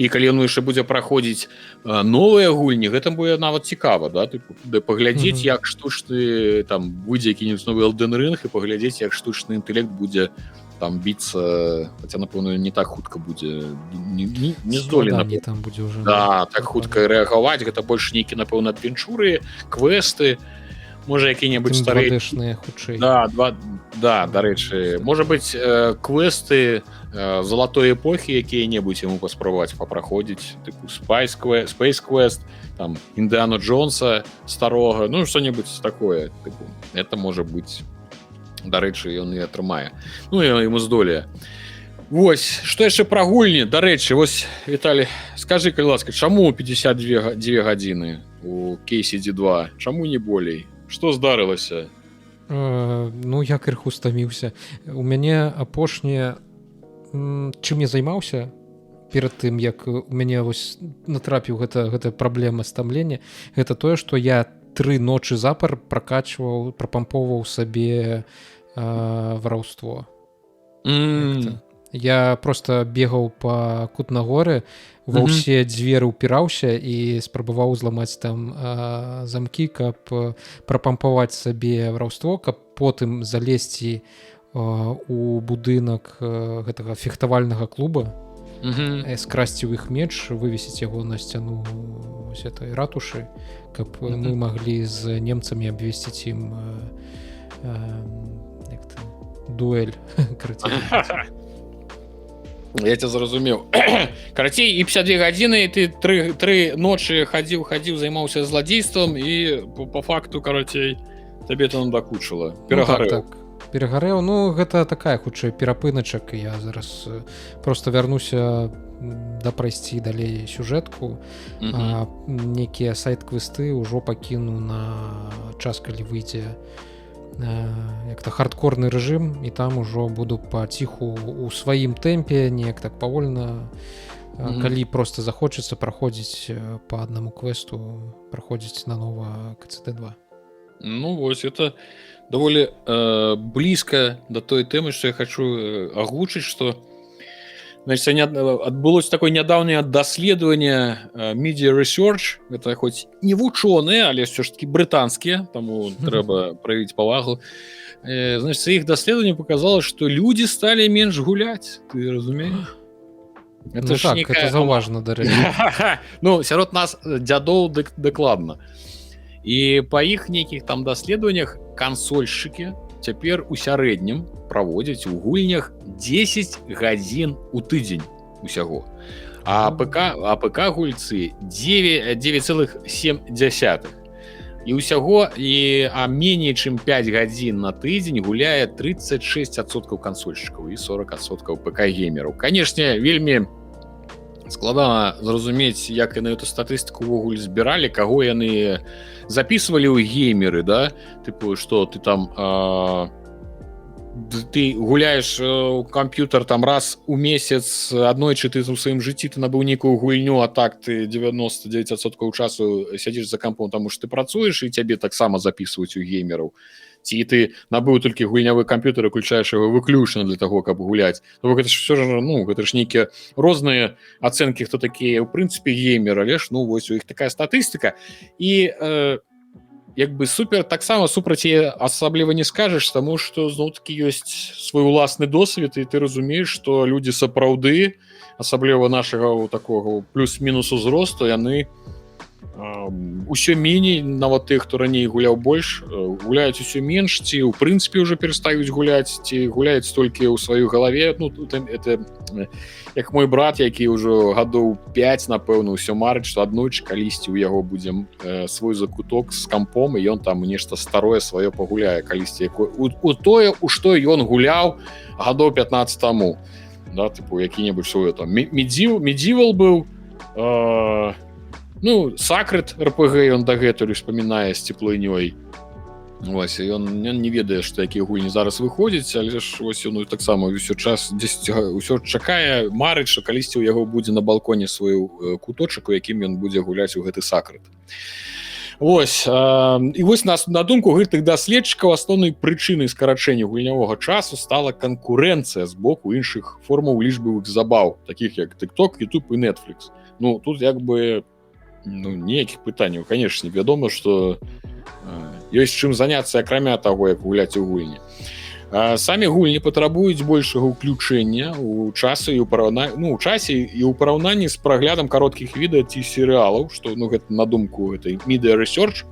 і калі ён яшчэ будзе праходзіць новыя гульні, гэта будзе нават цікава, да, тыпу, паглядзець, як штучны там будзе які-нибудь новы Elden Ring і паглядзець, як штучны інтэлект будзе там біцца, хаця напэўна не так хутка будзе, не здолена там будзе ўжо. Да, так хутка рэагаваць, гэта больш нейкі напэўна адвенчуры, квесты, можа які-небудзь старыя хутчэй. Да, дарэчы, можа быць квесты залатой эпохі якія-небудзь яму паспрабаваць папраходзіць, тыпу Space Quest, там Індіана Джонса старога, ну што-небудзь такое, тыпу. Это можа быць, дарэчы, ён і атрымае. Ну і яму здолее. Вось, што яшчэ пра гульні? Дарэчы, вось, Віталій, скажы, калі ласка, чаму 52 гадзіны у Кейсіді 2? Чаму не болей? Што здарылася? Ну, я крыху стаміўся. У мяне апошняе, чым я займаўся перад тым, як у мяне вось натрапіў гэта праблема стамлення, гэта тое, што я 3 ночы запар прапамповаў сабе вараўство. Я просто бегаў па Кутнагоры, ва ўсе дзверы ўпіраўся і спрабаваў зламаць там замкі, каб прапампаваць сабе вараўство, каб потым залезці у будынак гэтага фехтавальнага клуба, скрасці ў іх меч, вывесіць яго на сцяну этой ратушы, каб мы маглі з немцамі абвесціць ім дуэль. Я тебя зразумеў. Карацей, і 52 гадзіны ты 3 ночы хадзіў, займаўся зладзействам і по факту, карацей, табе это надакучыла. Перагарэў. Перагарэў, ну гэта такая хутчэй перапыначак. Я зараз просто вярнуся прайсці далей сюжэтку. Некія сайт-квесты ўжо пакіну на час, калі выйдзе як-то хардкорны рэжым, і там ужо буду паціху у сваім тэмпе, неяк так павольна. Калі просто захочацца праходзіць по аднаму квесту, праходзіць нанова КЦД2. Ну вось, это даволі блізка да той тэмы, што я хочу агучыць, што значит, адбылося такое нядаўнае даследаванне Media Research, это хоць не вучоныя, але все ж таки брытанскія, таму трэба праявіць павагу. Значит, іх даследаванне показало, што людзі сталі менш гуляць, ты разумееш? Это ж так, это заўважна, дарэчы. Ну, сярод нас дзядоў дакладна. І па іх нейкіх там даследаваннях кансольшчыкі цяпер у сярэднім праводзяць у гульнях 10 гадзін у тыдзень усяго. А ПК гульцы 9,7. І ўсяго меней чым 5 гадзін на тыдзень гуляе 36% кансольшчыкаў і 40% ПК-геймераў. Канешне, вельмі складана зразумець, як яны эту статыстыку ўвогуле збіралі, каго яны записывалі ў геймеры, да? Тыпу, што ты там ты гуляеш у камп'ютар там раз у месяц, аднойчы ты у сваім жыцці ты набыў нейкую гульню, а так ты 99% часу сядзіш за кампом, таму што ты працуеш, і цябе таксама записываюць у геймераў. Ці ты набыў толькі гульнявы камп'ютар, уключаеш яго выключна для таго, каб гуляць. То гэта ж все ж, ну, гэта ж нейкія розныя ацэнкі, хто такія, у прынцыпе, геймер, але ж, ну, вось у іх такая статыстыка. І як бы супер, таксама супраць яе асабліва не скажаш, таму што, зноў-такі, ёсць свой уласны досвед, і ты разумееш, што людзі сапраўды, асабліва нашага такога плюс-мінус узросту, яны усё меней, нават тых, хто раней гуляў больш, гуляюць усё менш, ці ў прынцыпе ўжо перастаюць гуляць, ці гуляюць толькі ў сваёй галаве. Ну, это як мой брат, які ўжо гадоў 5, напэўна, ўсё марыць, што аднойчы калісьці ў яго будзе свой закуток з кампом, і ён там нешта старое сваё пагуляе калісьці, у тое, у што ён гуляў гадоў 15 таму. Да, тыпу, які-небудзь свой там Medieval быў, ну, Сакрэт РПГ ён дагэтуль успамінае з цеплынёй. Вось, ён не ведае, што якія гульні зараз выходзяць, але ж вось ён таксама ўсё час ўсё чакае, марыць, што калісьці ў яго будзе на балконе свой куточак, у якім ён будзе гуляць у гэты Сакрэт. Ось і вось нас на думку гэтых даследчыкаў асноўнай прычынай скарачэння гульнявога часу стала канкурэнцыя з боку іншых формаў лічбавых забаў, такіх як TikTok, YouTube і Netflix. Ну тут як бы ніякіх пытанняў, канешне, вядома, што ёсць чым заняцца акрамя таго, як гуляць у гульні. Самі гульні патрабуюць большага ўключэння ў часе і ў часе і ў параўнанні з праглядам кароткіх відэа ці серыялаў, што гэта на думку гэтай Media Research,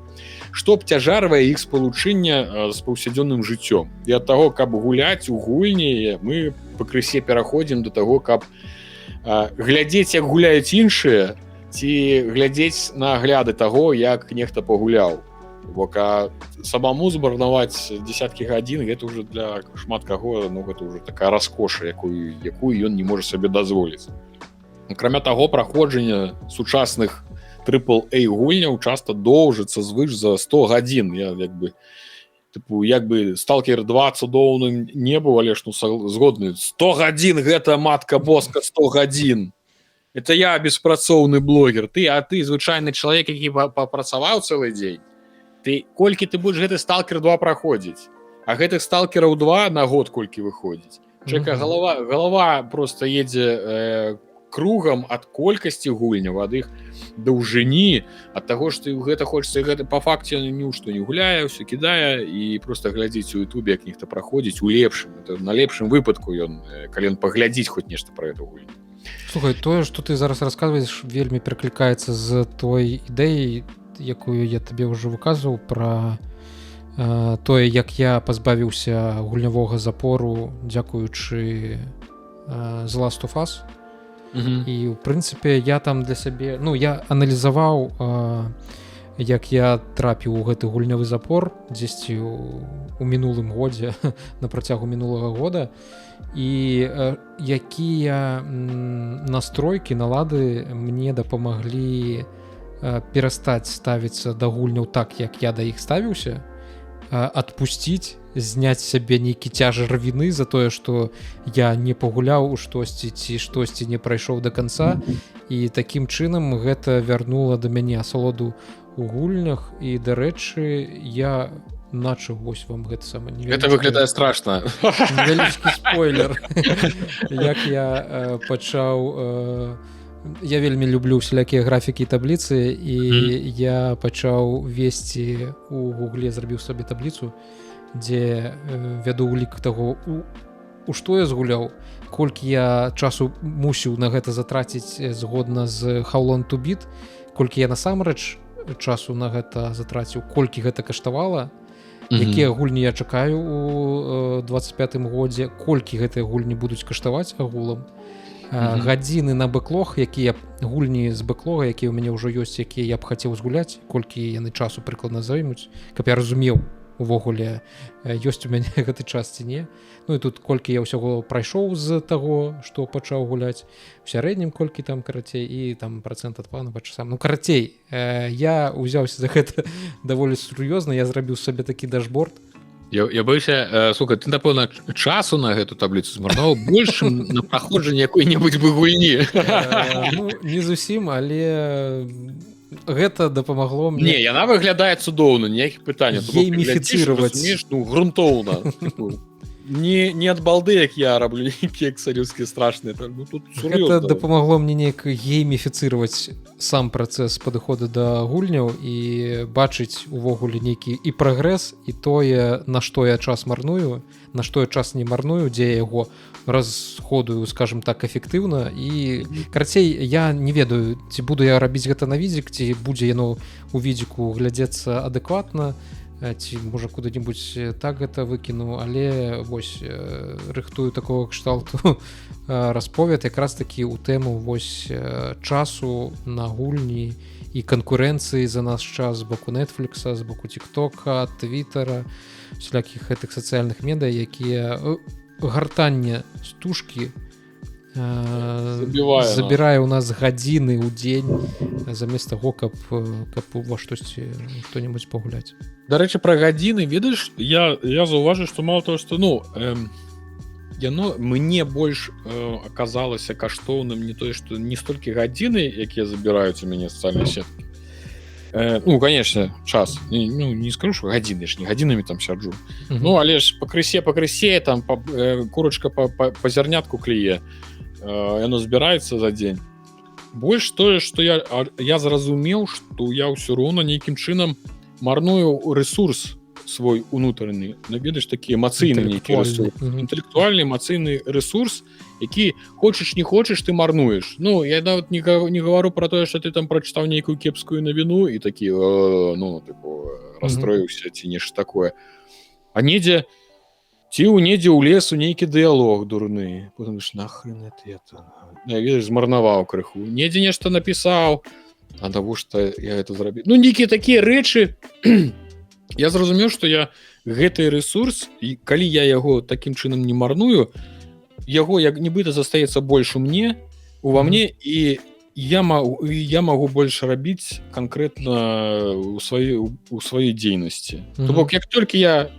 што абцяжарвае іх спалучэнне з паўсядзённым жыццём. І ад таго, каб гуляць у гульні, мы пакрысе пераходзім да таго, каб глядзець, як гуляюць іншыя, ці глядзець на агляды таго, як нехта пагуляў. Бо самому збарнаваць десяткі гадзін, гэта ўжо для шмат каго, гэта ўжо такая раскоша, якую ён не можа сабе дазволіць. Акрамя таго, праходжанне сучасных AAA гульняў часта доўжыцца звыш за 100 гадзін. Я як бы Stalker 2 цудоўным не быў, але ж згодны. 100 гадзін гэта матка боска, 100 гадзін. Это я беспрацоўны блогер. Ты звычайны чалавек, які папрацаваў цэлы дзень. Колькі ты будзеш гэты Stalker 2 праходзіць, а гэтых Stalkerаў 2 на год колькі выходзіць. Чэка, галава просто едзе кругам ад колькасці гульняў, ад іх даўжыні, ад таго, што гэта хочацца, гэта па факце ні ў што не гуляе, ўсё кідае і просто глядзіць у Ютубе, як нехта праходзіць у лепшым. На лепшым выпадку калі ён паглядзіць хоць нешта пра эту гульню. Слухай, тое, што ты зараз расказваеш, вельмі пераклікаецца з той ідэяй, якую я табе ўжо выказваў пра тое, як я пазбавіўся гульнявога запору дзякуючы The Last of Us. І ў прынцыпе я там для сябе, я аналізаваў, як я трапіў у гэты гульнявы запор дзесьці у мінулым годзе, на працягу мінулага года, і якія настройкі, налады мне дапамаглі перастаць ставіцца да гульняў так, як я да іх ставіўся, адпусціць, зняць сябе нейкі цяжар віны за тое, што я не пагуляў у штосьці ці штосьці не прайшоў да канца, і такім чынам гэта вярнула да мяне асалоду у гульнях. І, дарэчы, я начаў, вось вам гэта самае невялічкі... Гэта выглядае страшна. Невялічкі спойлер. Як я пачаў... Я вельмі люблю всялякія графікі і табліцы, і я пачаў весці у Гугле, зрабіў сабе табліцу, дзе вяду ўлік таго, у што я згуляў, колькі я часу мусіў на гэта затраціць згодна з How Long to Beat, колькі я насамрэч часу на гэта затраціў, колькі гэта каштавала, якія гульні я чакаю у 25-м годзе, колькі гэтыя гульні будуць каштаваць агулам, гадзіны на бэклог, якія гульні з бэклога, якія ў мяне ўжо ёсць, якія я б хацеў згуляць, колькі яны часу прыкладна займуць, каб я разумеў увогуле, ёсць у мяне гэты час ці не. І тут колькі я ўсяго прайшоў з таго, што пачаў гуляць, у сярэднім колькі там карацей, і там працэнт ад плану па часам. Карацей, я ўзяўся за гэта даволі сур'ёзна, я зрабіў сабе такі дашборд. Я боюся, слухай, ты, напэўна, часу на гэту табліцу змарнаваў больш на праходжанне якой-небудзь бы гульні. Не зусім, але гэта дапамагло мне... Не, яна выглядае цудоўна, ніякіх пытанняў. Гейміфіцыраваць. Грунтоўна. Не ад балды, як я раблю нейкія экселевскія страшныя. Тут сур'ёзна. Гэта дапамагло мне неяк гейміфіцыраваць сам працэс падыходу да гульняў і бачыць увогуле нейкі і прагрэс, і тое, на што я час марную, на што я час не марную, дзе я яго расходую, скажем так, эфектыўна. І, карацей, я не ведаю, ці буду я рабіць гэта на відзік, ці будзе яно у відзіку глядзецца адэкватна, ці можа куды-небудзь так гэта выкіну, але вось рыхтую такого кшталту расповед якраз такі ў тэму вось часу на гульні і канкурэнцыі за наш час з боку Netflix, з боку TikTok, Твиттера, всялякіх гэтых сацыяльных медыа, якія гартанне стужкі забірае ў нас гадзіны ў дзень замест таго, каб ва штосьці хто-небудзь пагуляць. Дарэчы, пра гадзіны, ведаеш, я заўважыў, што мала того, што яно мне больш аказалася каштоўным не тое, што не столькі гадзіны, якія забіраюць у мяне сацыяльныя сеткі, Ну конечно час не скажу что гадзіны ж не гадзінамі там сяджу ну але ж пакрысе там курочка по зярнятку клее яно збіраецца за дзень больш тое что я зразумеў что я ўсё роўна нейкім чынам марную ресурс свой унутраны наведаеш такі эмацыйны нейкі інтэлектуальны эмацыйны ресурс які хочаш не хочаш ты марнуеш ну я нават не гавару про тое что ты там прачытаў нейкую кепскую навіну і такі ну расстроіўся ці нешта такое а недзе ці недзе ў лесу нейкі дыялог дурны нахрен это ведаеш змарнаваў крыху недзе нешта напісаў а навошта я это зрабіў ну нейкія такія рэчы я зразумеў што я гэты ресурс і калі я яго такім чынам не марную яго як нібыта застаецца больш у мне ува мне і я магу больш рабіць канкрэтна у сваёй дзейнасці то бок як толькі я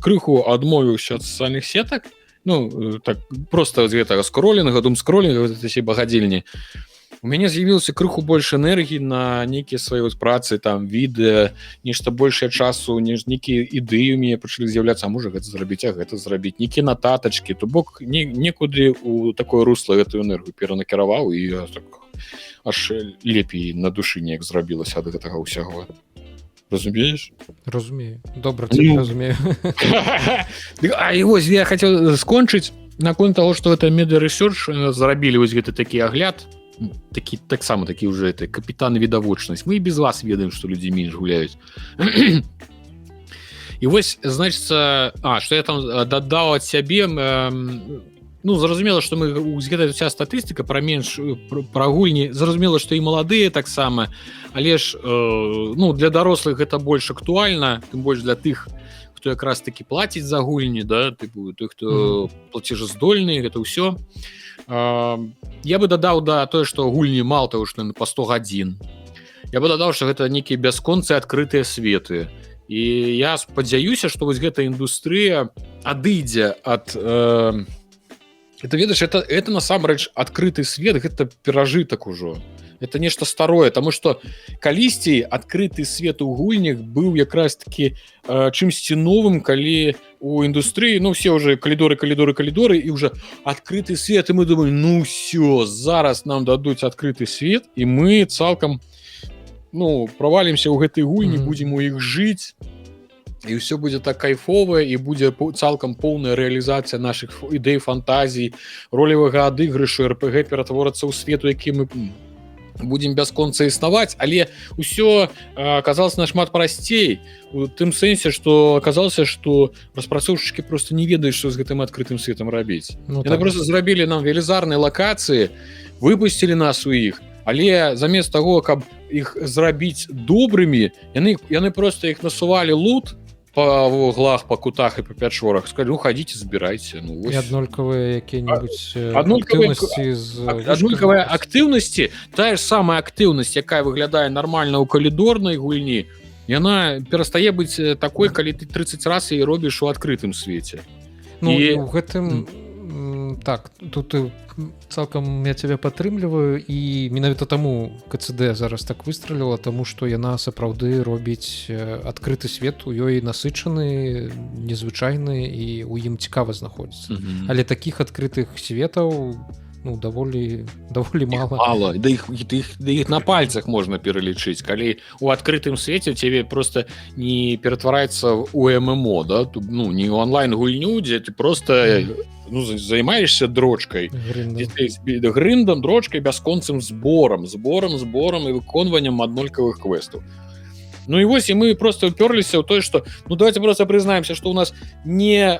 крыху адмовіўся ад сацыяльных сетак ну так просто з гэтага скролінга думскролінга багадзельні у мяне з'явілася крыху больш энергіі на нейкія свае працы там відэа нешта большае часу нейкія ідэі у мяне пачалі з'яўляцца можа гэта зрабіць нейкія нататачкі то бок некуды у такое русло гэтую энергію перанакіраваў і я так аж лепей на душы неяк зрабілася ад гэтага ўсяго разумееш разумею добра разумею а і вось я хацеў скончыць наконт того что это медыа-рэсёрч зрабілі вось гэты такі агляд такі таксама такі уже это капітан відавочнасць мы і без вас ведаем што людзі менш гуляюць і вось значится что я там дадаў ад сябе ну зразумела што мы з гэтай уся статыстыка пра менш пра гульні зразумела што і маладыя таксама але ж ну для дарослых гэта больш актуальна тым больш для тых хто якраз такі плаціць за гульні да тыпу той хто плацежаздольны гэта ўсё я бы дадаў да тое што гульні мала того што па 100 гадзін я бы дадаў што гэта нейкія бясконцы адкрытыя светы і я спадзяюся што вось гэта індустрыя адыдзе ад это ведаеш это насамрэч адкрыты свет гэта перажытак ужо это нешта старое таму што калісьці адкрыты свет у гульнях быў якраз такі чымсьці новым калі у індустрыі ну все уже калідоры і уже адкрыты свет і мы думаем ну все зараз нам дадуць адкрыты свет і мы цалкам ну правалімся ў гэтай гульні будзем у іх жыць і ўсё будзе так кайфовае і будзе цалкам поўная рэалізацыя наших ідэй фантазій ролевага адыгрышу РПГ ператворацца ў свету які мы будем бясконца існаваць але ўсё аказалось нашмат прасцей у тым сэнсе что аказалася что распрацоўшчыкі просто не ведаюць што з гэтым адкрытым светом рабіць яны просто зрабілі нам велізарныя лакацыі выпусцілі нас у іх але замест таго каб іх зрабіць добрымі яны просто іх насувалі лут по вуглах по кутах і по пячорах скажу ходите збірайце ну аднолькавыя якія-небудзь аднолькавая актыўнасці тая ж самая актыўнасць якая выглядае нармальна ў калідорнай гульні яна перастае быць такой калі ты 30 раз і робіш у адкрытым свеце ну і у гэтым так тут цалкам я цябе падтрымліваю і менавіта таму КЦД зараз так выстраліла таму што яна сапраўды робіць адкрыты свет у ёй насычаны незвычайны і у ім цікава знаходзіцца але такіх адкрытых светаў ну даволі мала да іх на пальцах можна пералічыць калі у адкрытым свеце цябе просто не ператвараецца у ММО да ну не ў онлайн гульню дзе ты просто ну займаешься дрочкай грындам дрочкай бясконцым зборам і выконваннем аднолькавых квестаў ну і вось і мы просто уперліся ў тое что ну давайте просто прызнаемся что у нас не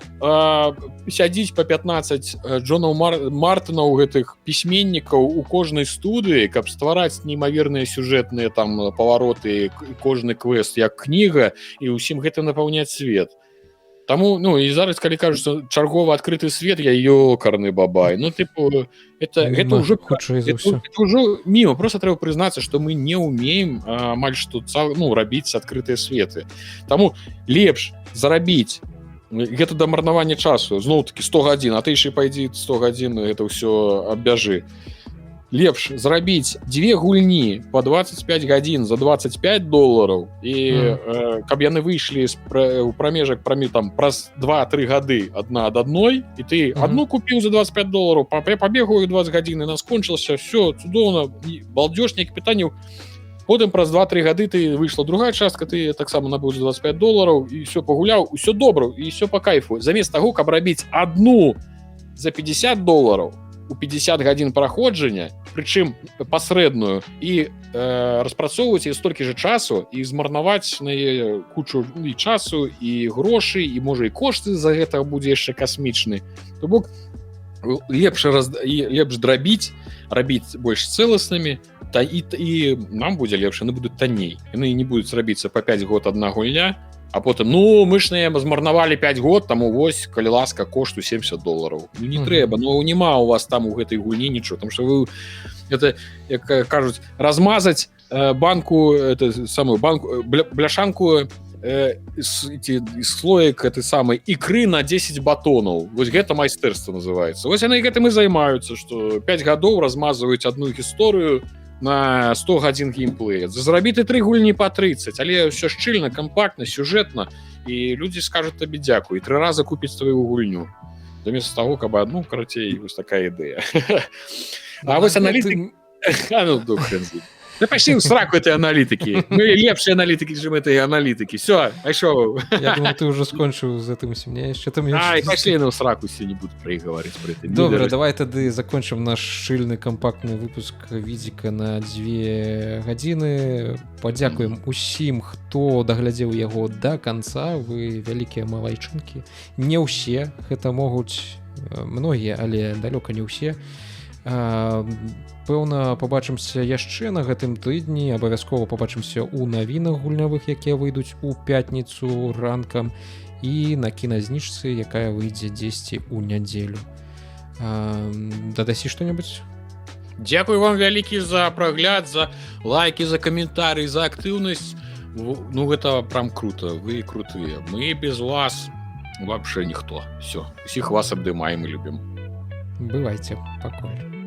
сядзіць по 15 Джонаў Мартынаў гэтых пісьменнікаў у кожнай студыі каб ствараць неймаверныя сюжэтныя там павароты кожны квест як кніга і ўсім гэтым напаўняць свет Таму ну і зараз калі кажуць што чарговы адкрыты свет я ёкарны бабай ну тыпу это ўжо ўжо мімо просто трэба прызнацца што мы не ўмеем амаль што ну рабіць адкрытыя светы таму лепш зарабіць гэта да марнавання часу зноў-таки 100 гадзін а ты яшчэ пайдзі 100 гадзін это ўсё аббяжы лепш зрабіць 2 гульні по 25 гадзін за $25 і каб яны выйшлі ў прамежак там праз 2-3 гады адна ад адной і ты одну купіў за $25, пабегаю 20 гадзін і скончылася, все цудоўна, балдзёж, ніякіх пытанняў. Потым праз 2-3 гады ты выйшла другая частка, ты таксама набыў за $25 і все пагуляў, усё добра і все по кайфу. Замест таго, каб рабіць одну за $50 у 50 гадзін праходжання, прычым пасрэдную, і распрацоўваць яе столькі же часу і змарнаваць на яе кучу і часу і грошай, і можа і кошты за гэта будзе яшчэ касмічны. То бок лепш драбіць, рабіць больш цэласнымі, і нам будзе лепш, яны будуць танней. Яны не будуць рабіцца па 5 год адна гульня, а потым, мы ж на змарнавалі 5 год, таму вось, калі ласка, кошту $70. Не трэба, няма у вас там у гэтай гульні нічого, тому што вы, это, як кажуць, размазаць банку, бляшанку слоек этой самой ікры на 10 батонаў. Вось гэта майстэрства называецца. Вось яны гэтым і займаюцца, што 5 гадоў размазваюць адну гісторыю на 100 гадзін геймплея. Зрабіты 3 гульні по 30, але ўсё шчыльна, кампактна, сюжэтна, і людзі скажуць табе дзякуй, і 3 раза купіць твою гульню. Замест таго, каб адну, карацей, вось такая ідэя. А вось аналітык... Да пошли в сраку этой аналитики. Мы лепшие аналитики, чем этой аналитики. Все, пошел. Я думал, ты уже скончил з этим усім. Ай, пошли на сраку, все не будут проговорить про это. Добре, давай тады закончим наш шильный компактный выпуск відзіка на 2 гадзіны. Падзякуем усім, хто даглядзеў яго до конца. Вы вялікія малайчынкі. Не ўсе, гэта могуць многія, але далёка не ўсе. Пэўна, побачымся яшчэ на гэтым тыдні, абавязкова побачымся ў навінах гульнявых, якія выйдуць у пятніцу ранкам, і на кіназніжцы, якая выйдзе дзесьці ў нядзелю. Дадасі што-небудзь? Дзякуй вам вялікі за прагляд, за лайки, за каментарый, за актыўнасць. Гэта прям круто, вы крутыя. Мы без вас вообще ніхто. Все, усіх вас абдымаем і любім. Бывайце, пакуль.